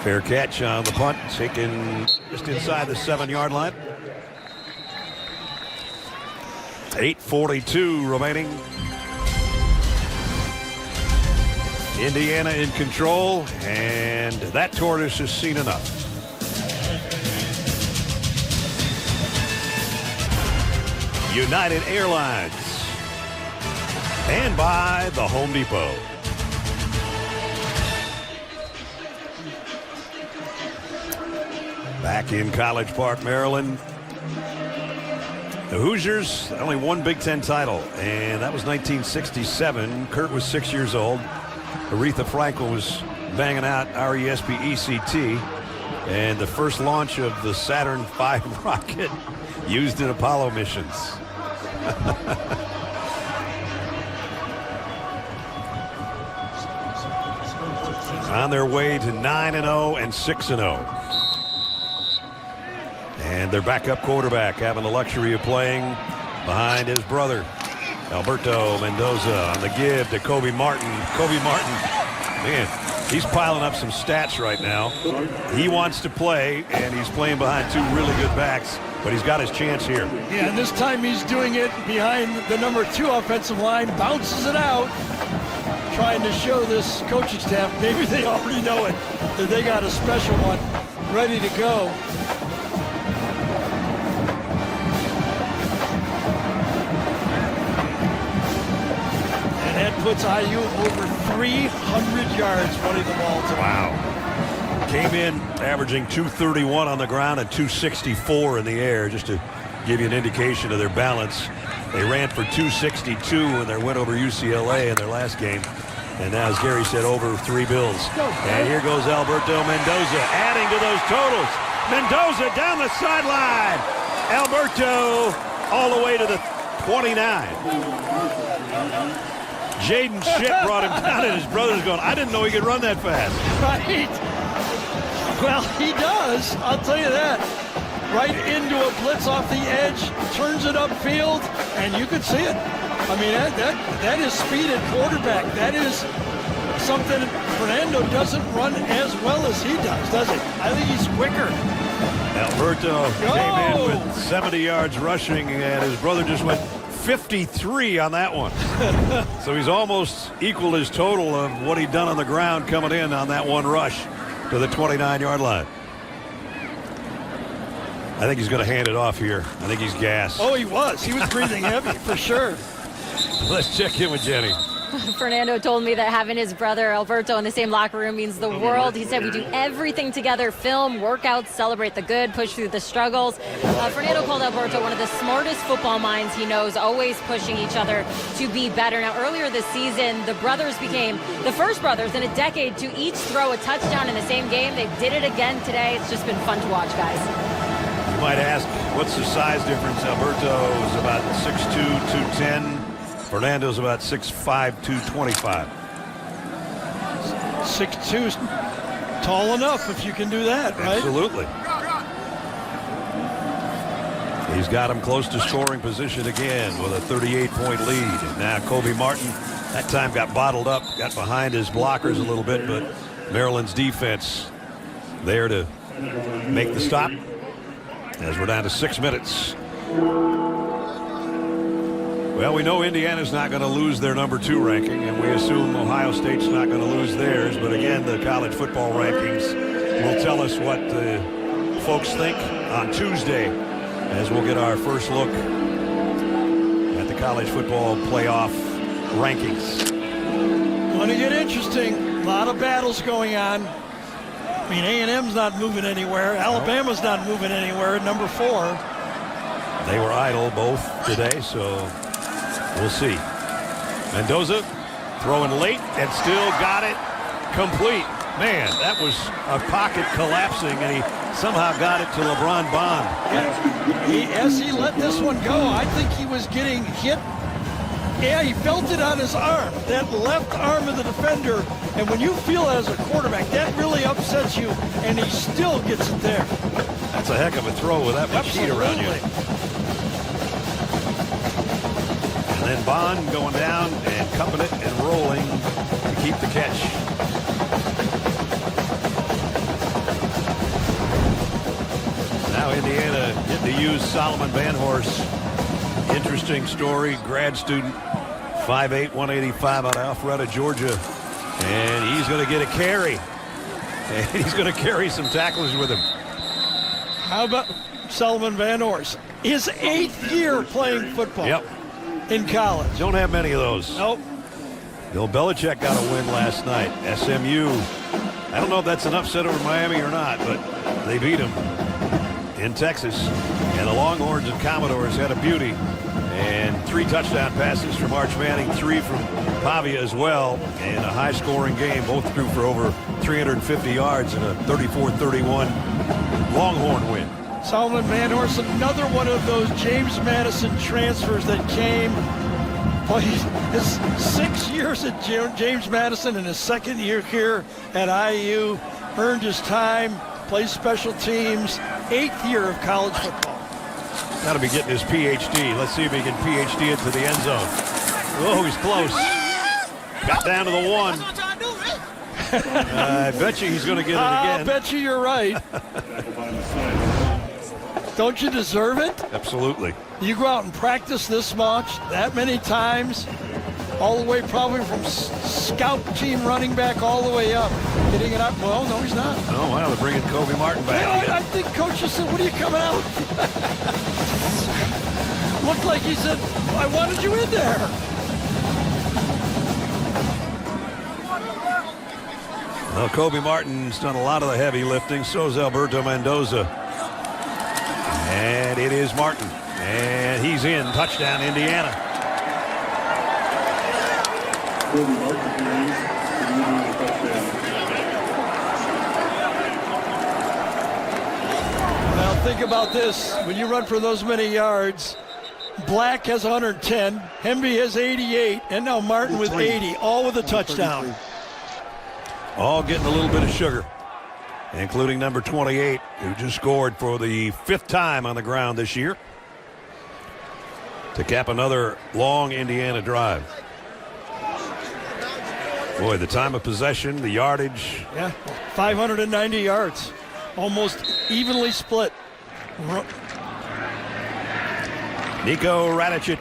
Fair catch on the punt, taken just inside the 7-yard line. 8:42 remaining. Indiana in control, and that tortoise has seen enough. United Airlines, and by the Home Depot. Back in College Park, Maryland. The Hoosiers, only one Big Ten title, and that was 1967. Kurt was 6 years old. Aretha Franklin was banging out RESPECT, and the first launch of the Saturn V rocket used in Apollo missions. On their way to 9-0 and 6-0. And their backup quarterback having the luxury of playing behind his brother, Alberto Mendoza, on the give to Kobe Martin. Kobe Martin, man, he's piling up some stats right now. He wants to play, and he's playing behind 2 really good backs, but he's got his chance here. Yeah, and this time he's doing it behind the number 2 offensive line, bounces it out, trying to show this coaching staff, maybe they already know it, that they got a special one ready to go. That puts IU over 300 yards running the ball today. Wow. Came in averaging 231 on the ground and 264 in the air, just to give you an indication of their balance. They ran for 262 in their win over UCLA in their last game. And now, as Gary said, over 3 bills. And here goes Alberto Mendoza, adding to those totals. Mendoza down the sideline. Alberto all the way to the 29. Jaden Shipp brought him down, and his brother's going, I didn't know he could run that fast. Right. Well, he does. I'll tell you that. Right into a blitz off the edge, turns it upfield, and you could see it. I mean, that is speed at quarterback. That is something Fernando doesn't run as well as he does he? I think he's quicker. Alberto came in with 70 yards rushing, and his brother just went 53 on that one. So he's almost equaled his total of what he'd done on the ground coming in on that one rush to the 29-yard line. I think he's going to hand it off here. I think he's gassed. Oh, he was. He was breathing heavy for sure. Let's check in with Jenny. Fernando told me that having his brother Alberto in the same locker room means the world. He said we do everything together, film, workouts, celebrate the good, push through the struggles. Fernando called Alberto one of the smartest football minds he knows, always pushing each other to be better. Now, earlier this season, the brothers became the first brothers in a decade to each throw a touchdown in the same game. They did it again today. It's just been fun to watch, guys. You might ask, what's the size difference? Alberto is about 6'2", 210. Fernando's about 6'5", 225. 6'2", tall enough if you can do that, right? Absolutely. He's got him close to scoring position again with a 38-point lead. And now Kobe Martin, that time got bottled up, got behind his blockers a little bit, but Maryland's defense there to make the stop as we're down to 6 minutes. Well, we know Indiana's not going to lose their number 2 ranking, and we assume Ohio State's not going to lose theirs. But again, the college football rankings will tell us what the folks think on Tuesday, as we'll get our first look at the college football playoff rankings. Going to get interesting. A lot of battles going on. I mean, A&M's not moving anywhere. Alabama's not moving anywhere at number 4. They were idle both today, so we'll see. Mendoza throwing late and still got it complete. Man, that was a pocket collapsing, and he somehow got it to LeBron Bond. As he let this one go, I think he was getting hit. Yeah, he felt it on his arm, that left arm of the defender. And when you feel it as a quarterback, that really upsets you, and he still gets it there. That's a heck of a throw with that much heat around you. And then Bond going down and cupping it and rolling to keep the catch. Now Indiana getting to use Solomon Van Horst. Interesting story, grad student, 5'8", 185 out of Alpharetta, Georgia. And he's going to get a carry. And he's going to carry some tacklers with him. How about Solomon Van Horst? His 8th year playing football. Yep. In college. Don't have many of those. Nope. Bill Belichick got a win last night. SMU. I don't know if that's an upset over Miami or not, but they beat them in Texas. And the Longhorns and Commodores had a beauty. And 3 touchdown passes from Arch Manning, 3 from Pavia as well. And a high-scoring game. Both threw for over 350 yards in a 34-31 Longhorn win. Solomon Van Horst, another one of those James Madison transfers that came. Played his 6 years at James Madison and his 2nd year here at IU. Earned his time, plays special teams. 8th year of college football. Got to be getting his PhD. Let's see if he can PhD it to the end zone. Oh, he's close. Got down to the 1. I bet you he's going to get it again. I bet you you're right. Don't you deserve it? Absolutely. You go out and practice this much, that many times, all the way probably from scout team running back all the way up. Getting it up. Well, no, he's not. Oh, wow, they're bringing Kobe Martin back. Yeah, I think Coach just said, what are you coming out? Looked like he said, I wanted you in there. Well, Kobe Martin's done a lot of the heavy lifting. So is Alberto Mendoza. And it is Martin. And he's in. Touchdown, Indiana. Well, think about this. When you run for those many yards, Black has 110, Hemby has 88, and now Martin with 80, all with a touchdown. All getting a little bit of sugar, including number 28, who just scored for the 5th time on the ground this year to cap another long Indiana drive. Boy, the time of possession, the yardage. Yeah, 590 yards, almost evenly split. Nico Radicic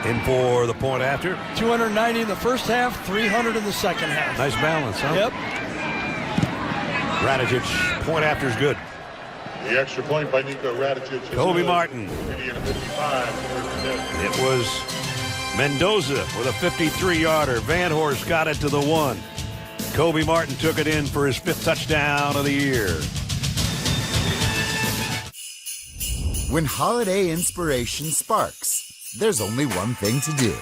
in for the point after. 290 in the first half, 300 in the second half. Nice balance, huh? Yep. Radicic, point after is good. The extra point by Nico Radicic. Kobe Martin. Indiana 55. It was Mendoza with a 53-yarder. Van Horst got it to the 1. Kobe Martin took it in for his 5th touchdown of the year. When holiday inspiration sparks, there's only one thing to do.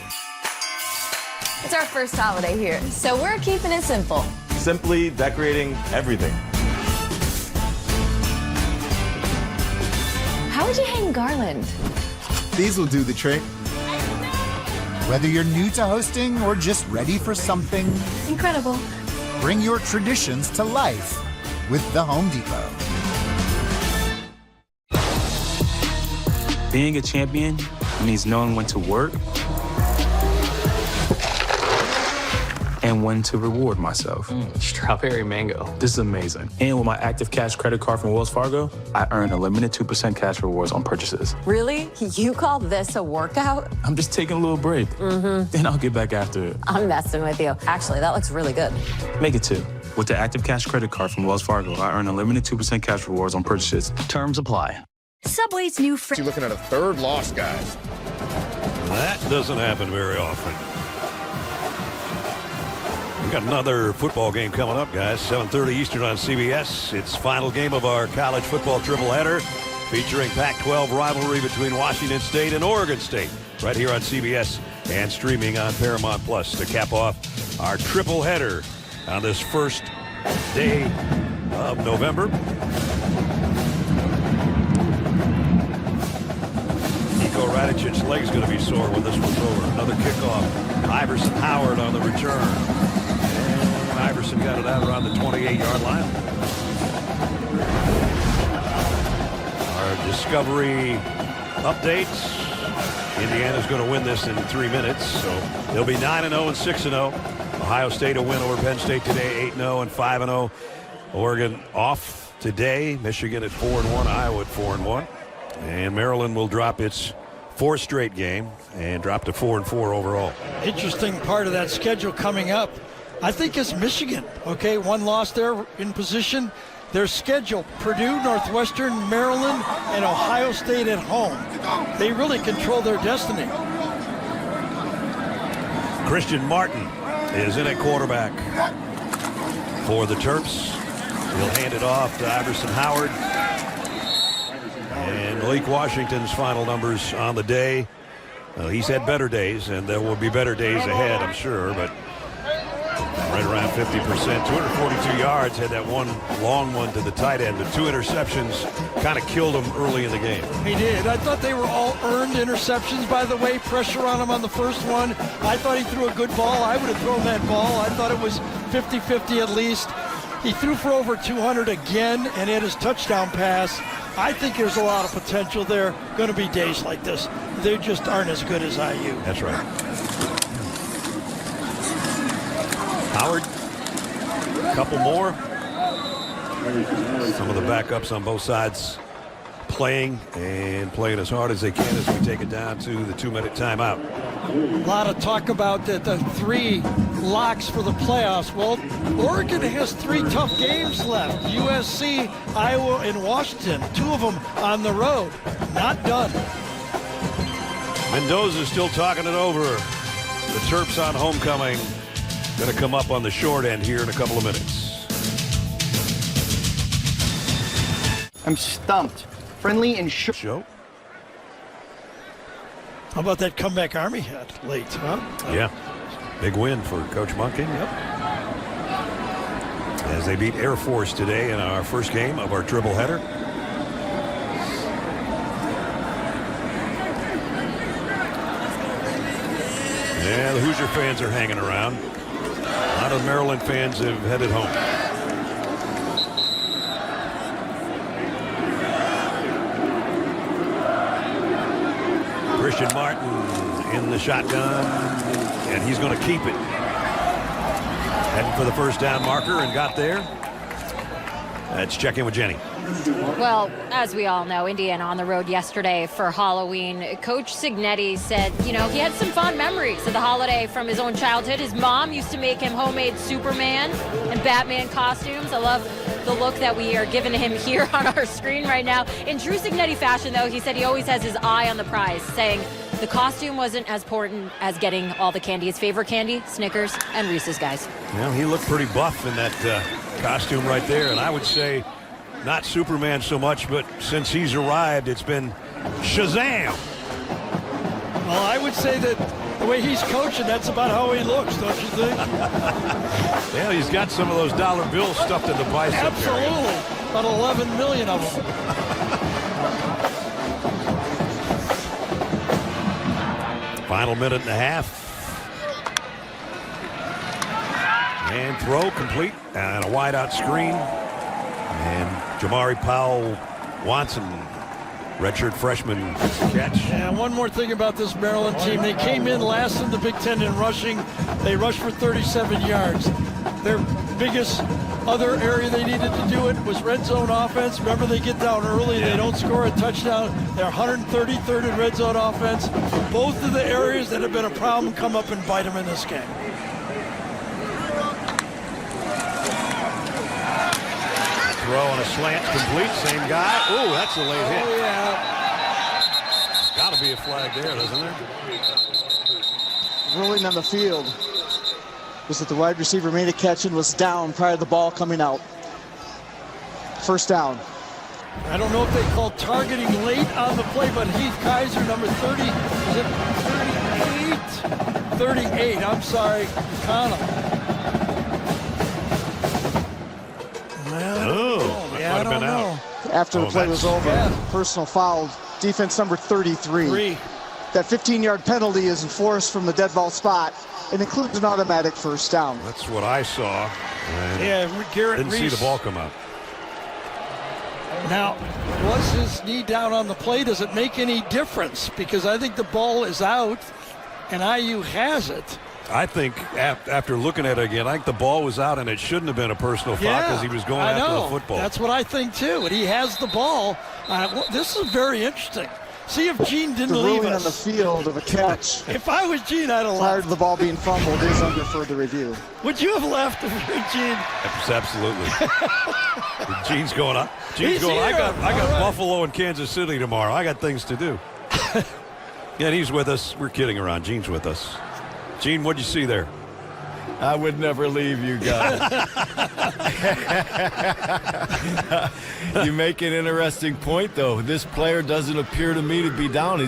It's our first holiday here, so we're keeping it simple. Simply decorating everything. How would you hang garland? These will do the trick. Whether you're new to hosting or just ready for something incredible, bring your traditions to life with the Home Depot. Being a champion means knowing when to work and when to reward myself. Strawberry mango. This is amazing. And with my Active Cash credit card from Wells Fargo, I earn a limited 2% cash rewards on purchases. Really? You call this a workout? I'm just taking a little break. Then I'll get back after it. I'm messing with you. Actually, that looks really good. Make it 2. With the Active Cash credit card from Wells Fargo, I earn a limited 2% cash rewards on purchases. Terms apply. Subway's new You're looking at a 3rd loss, guys. That doesn't happen very often. We got another football game coming up, guys. 7:30 Eastern on CBS. It's final game of our college football tripleheader, featuring Pac-12 rivalry between Washington State and Oregon State, right here on CBS and streaming on Paramount Plus to cap off our tripleheader on this first day of November. Nico Radicic's leg's going to be sore when this one's over. Another kickoff. Iverson Howard on the return. And Iverson got it out around the 28-yard line. Our Discovery updates. Indiana's going to win this in 3 minutes, so they'll be 9-0 and 6-0. Ohio State a win over Penn State today, 8-0 and 5-0. Oregon off today. Michigan at 4-1. Iowa at 4-1. And Maryland will drop its 4th straight game and drop to 4-4 overall. Interesting part of that schedule coming up, I think, is Michigan. Okay, 1 loss there in position. Their schedule: Purdue, Northwestern, Maryland, and Ohio State at home. They really control their destiny. Christian Martin is in at quarterback for the Terps. He'll hand it off to Iverson Howard. And Malik Washington's final numbers on the day. He's had better days, and there will be better days ahead, I'm sure, but right around 50%. 242 yards, had that one long one to the tight end, but 2 interceptions kind of killed him early in the game. He did. I thought they were all earned interceptions, by the way. Pressure on him on the first one. I thought he threw a good ball. I would have thrown that ball. I thought it was 50-50 at least. He threw for over 200 again and had his touchdown pass. I think there's a lot of potential there. Going to be days like this. They just aren't as good as IU. That's right. Howard, a couple more. Some of the backups on both sides playing as hard as they can as we take it down to the 2-minute timeout. A lot of talk about the 3 locks for the playoffs. Well, Oregon has 3 tough games left. USC, Iowa, and Washington. 2 of them on the road. Not done. Mendoza's still talking it over. The Terps on homecoming. Going to come up on the short end here in a couple of minutes. I'm stumped. Friendly and show. How about that comeback Army had late, huh? Yeah. Big win for Coach Monken. Yep. As they beat Air Force today in our first game of our tripleheader. Yeah, the Hoosier fans are hanging around. A lot of Maryland fans have headed home. Christian Martin in the shotgun, and he's going to keep it. Heading for the first down marker and got there. Let's check in with Jenny. Well, as we all know, Indiana on the road yesterday for Halloween. Coach Cignetti said, you know, he had some fond memories of the holiday from his own childhood. His mom used to make him homemade Superman and Batman costumes. I love the look that we are giving him here on our screen right now. In true Cignetti fashion, though, he said he always has his eye on the prize, saying The costume wasn't as important as getting all the candy. His favorite candy, Snickers and Reese's, guys. Well, he looked pretty buff in that costume right there, and I would say not Superman so much, but since he's arrived, it's been Shazam. Well, I would say that the way he's coaching, that's about how he looks, don't you think? Yeah, he's got some of those dollar bills stuffed in the bicep. Absolutely. Area. About 11 million of them. Final minute and a half. And throw complete. And a wide out screen. And Jamari Powell Watson, redshirt freshman, catch. And one more thing about this Maryland team. They came in last in the Big Ten in rushing. They rushed for 37 yards. Their biggest other area they needed to do it was red zone offense. Remember, they get down early. They don't score a touchdown. They're 133rd in red zone offense. Both of the areas that have been a problem come up and bite them in this game. Throw on a slant, complete, same guy. Oh, that's a late hit. Oh, yeah. Got to be a flag there, doesn't there? Ruling on the field was that the wide receiver made a catch and was down prior to the ball coming out. First down. I don't know if they called targeting late on the play, but Heath Kaiser, number 30, is it 38? 38, I'm sorry, Connell. Oh, yeah, I don't know. After the play was over, personal foul, defense number 33. That 15-yard penalty is enforced from the dead ball spot and includes an automatic first down. That's what I saw. Yeah, Garrett didn't see the ball come out. Now, was his knee down on the play? Does it make any difference? Because I think the ball is out and IU has it. I think after looking at it again, I think the ball was out and it shouldn't have been a personal foul because he was going after the football. That's what I think too. And he has the ball. This is very interesting. See if Gene didn't leave us. On the field of a catch. If I was Gene, I'd have prior left. to the ball being fumbled is under further review. Would you have left if you were Gene? Absolutely. Gene's going up. Gene's going. I got Buffalo and Kansas City tomorrow. I got things to do. Yeah, and he's with us. We're kidding around. Gene's with us. Gene, what'd you see there? I would never leave you guys. You make an interesting point, though. This player doesn't appear to me to be down.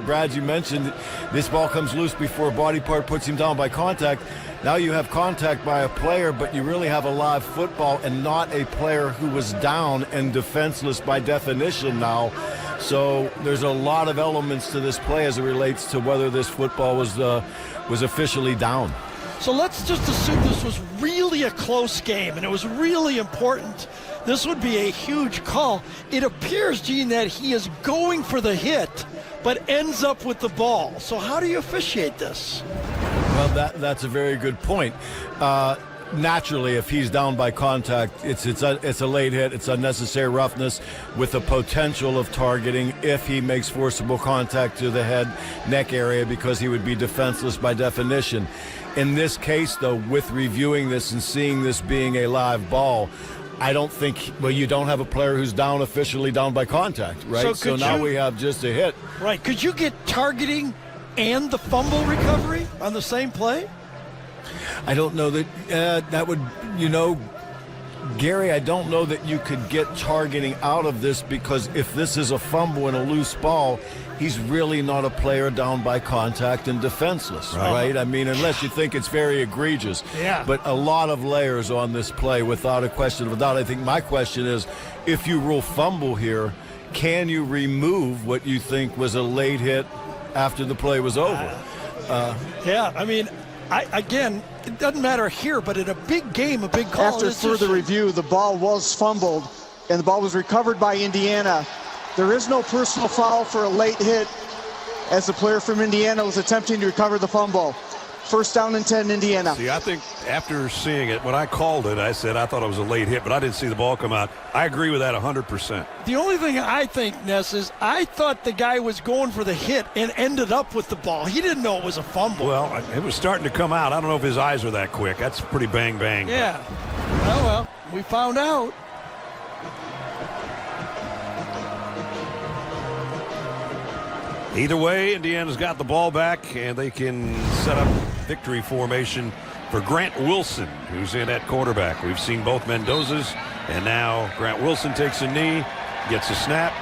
Brad, you mentioned this ball comes loose before a body part puts him down by contact. Now you have contact by a player, but you really have a live football and not a player who was down and defenseless by definition now. So there's a lot of elements to this play as it relates to whether this football was officially down. So let's just assume this was really a close game and it was really important. This would be a huge call. It appears, Gene, that he is going for the hit, but ends up with the ball. So how do you officiate this? Well, that's a very good point. Naturally, if he's down by contact, it's a late hit. It's unnecessary roughness with the potential of targeting if he makes forcible contact to the head, neck area, because he would be defenseless by definition. In this case, though, with reviewing this and seeing this being a live ball, I don't think, well, you don't have a player who's down officially down by contact, right? So now we have just a hit. Right. Could you get targeting and the fumble recovery on the same play? I don't know that that would, Gary, I don't know that you could get targeting out of this, because if this is a fumble and a loose ball, he's really not a player down by contact and defenseless, right? I mean, unless you think it's very egregious. Yeah. But a lot of layers on this play without a question of a doubt. I think my question is, if you rule fumble here, can you remove what you think was a late hit after the play was over? Yeah, I mean, again, it doesn't matter here, but in a big game, a big call. After further review, the ball was fumbled, and the ball was recovered by Indiana. There is no personal foul for a late hit, as the player from Indiana was attempting to recover the fumble. First down and 10, Indiana. See, I think after seeing it, when I called it, I said I thought it was a late hit, but I didn't see the ball come out. I agree with that 100%. The only thing I think, Ness, is I thought the guy was going for the hit and ended up with the ball. He didn't know it was a fumble. Well, it was starting to come out. I don't know if his eyes are that quick. That's pretty bang. Yeah. Well, we found out. Either way, Indiana's got the ball back, and they can set up victory formation for Grant Wilson, who's in at quarterback. We've seen both Mendoza's, and now Grant Wilson takes a knee, gets a snap.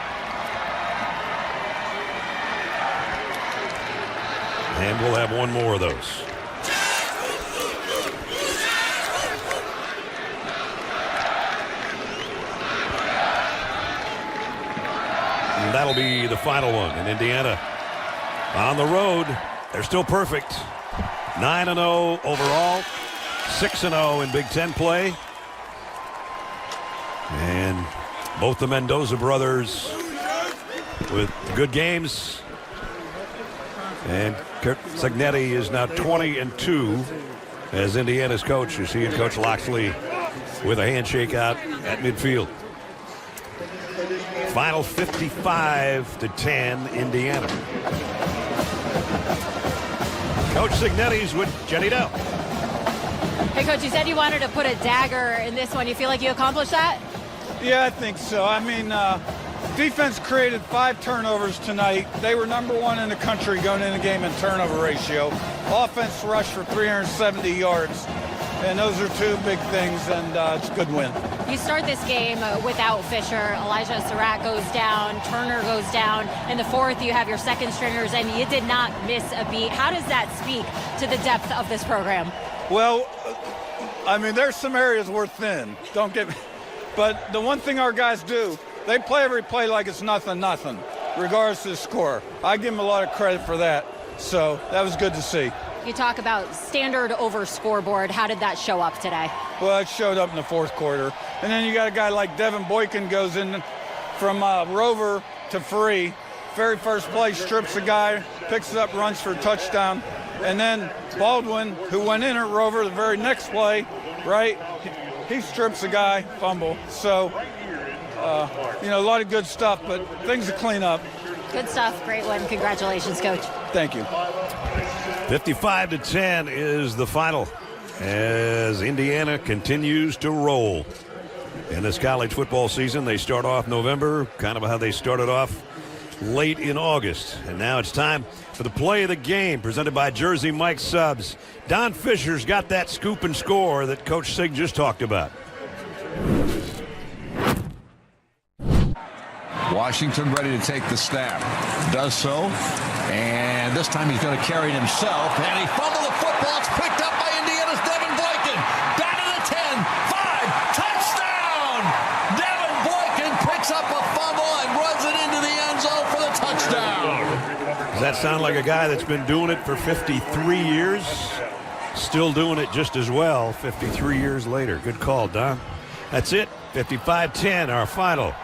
And we'll have one more of those. And that'll be the final one. And Indiana on the road, they're still perfect. 9-0 overall, 6-0 in Big Ten play. And both the Mendoza brothers with good games. And Kurt Cignetti is now 20-2 as Indiana's coach. You see Coach Loxley with a handshake out at midfield. Final 55-10 Indiana. Coach Cignetti's with Jenny Dell. Hey, Coach, you said you wanted to put a dagger in this one. You feel like you accomplished that? Yeah, I think so. I mean, defense created 5 turnovers tonight. They were #1 in the country going into the game in turnover ratio. Offense rushed for 370 yards. And those are 2 big things, and it's a good win. You start this game without Fisher. Elijah Surratt goes down. Turner goes down. In the 4th, you have your second stringers, and you did not miss a beat. How does that speak to the depth of this program? Well, I mean, there's some areas we're thin. Don't get me. But the one thing our guys do, they play every play like it's nothing, regardless of the score. I give them a lot of credit for that. So that was good to see. You talk about standard over scoreboard. How did that show up today? Well, it showed up in the 4th quarter. And then you got a guy like Devin Boykin goes in from rover to free. Very first play, strips a guy, picks it up, runs for a touchdown. And then Baldwin, who went in at rover the very next play, right, he strips a guy, fumble. So, you know, a lot of good stuff, but things to clean up. Good stuff. Great win. Congratulations, Coach. Thank you. 55-10 is the final as Indiana continues to roll in this college football season. They start off November, kind of how they started off late in August. And now it's time for the play of the game presented by Jersey Mike Subs. Don Fisher's got that scoop and score that Coach Sig just talked about. Washington ready to take the snap. Does so. And this time he's going to carry it himself. And he fumbled the football. It's picked up by Indiana's Devin Boykin. Down to the 10. 5. Touchdown! Devin Boykin picks up a fumble and runs it into the end zone for the touchdown. Does that sound like a guy that's been doing it for 53 years? Still doing it just as well 53 years later. Good call, Don. That's it. 55-10, our final.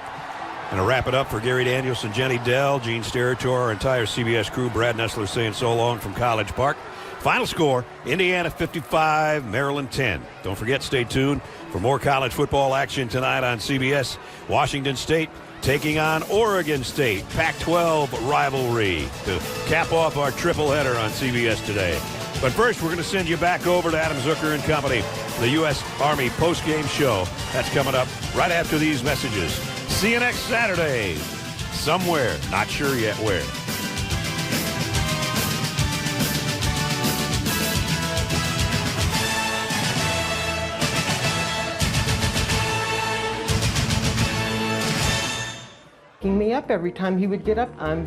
And to wrap it up for Gary Danielson, Jenny Dell, Gene Steratore, our entire CBS crew, Brad Nessler saying so long from College Park. Final score, Indiana 55, Maryland 10. Don't forget, stay tuned for more college football action tonight on CBS. Washington State taking on Oregon State. Pac-12 rivalry to cap off our triple header on CBS today. But first, we're going to send you back over to Adam Zucker and company, the U.S. Army postgame show. That's coming up right after these messages. See you next Saturday. Somewhere. Not sure yet where. Me up every time he would get up. I'm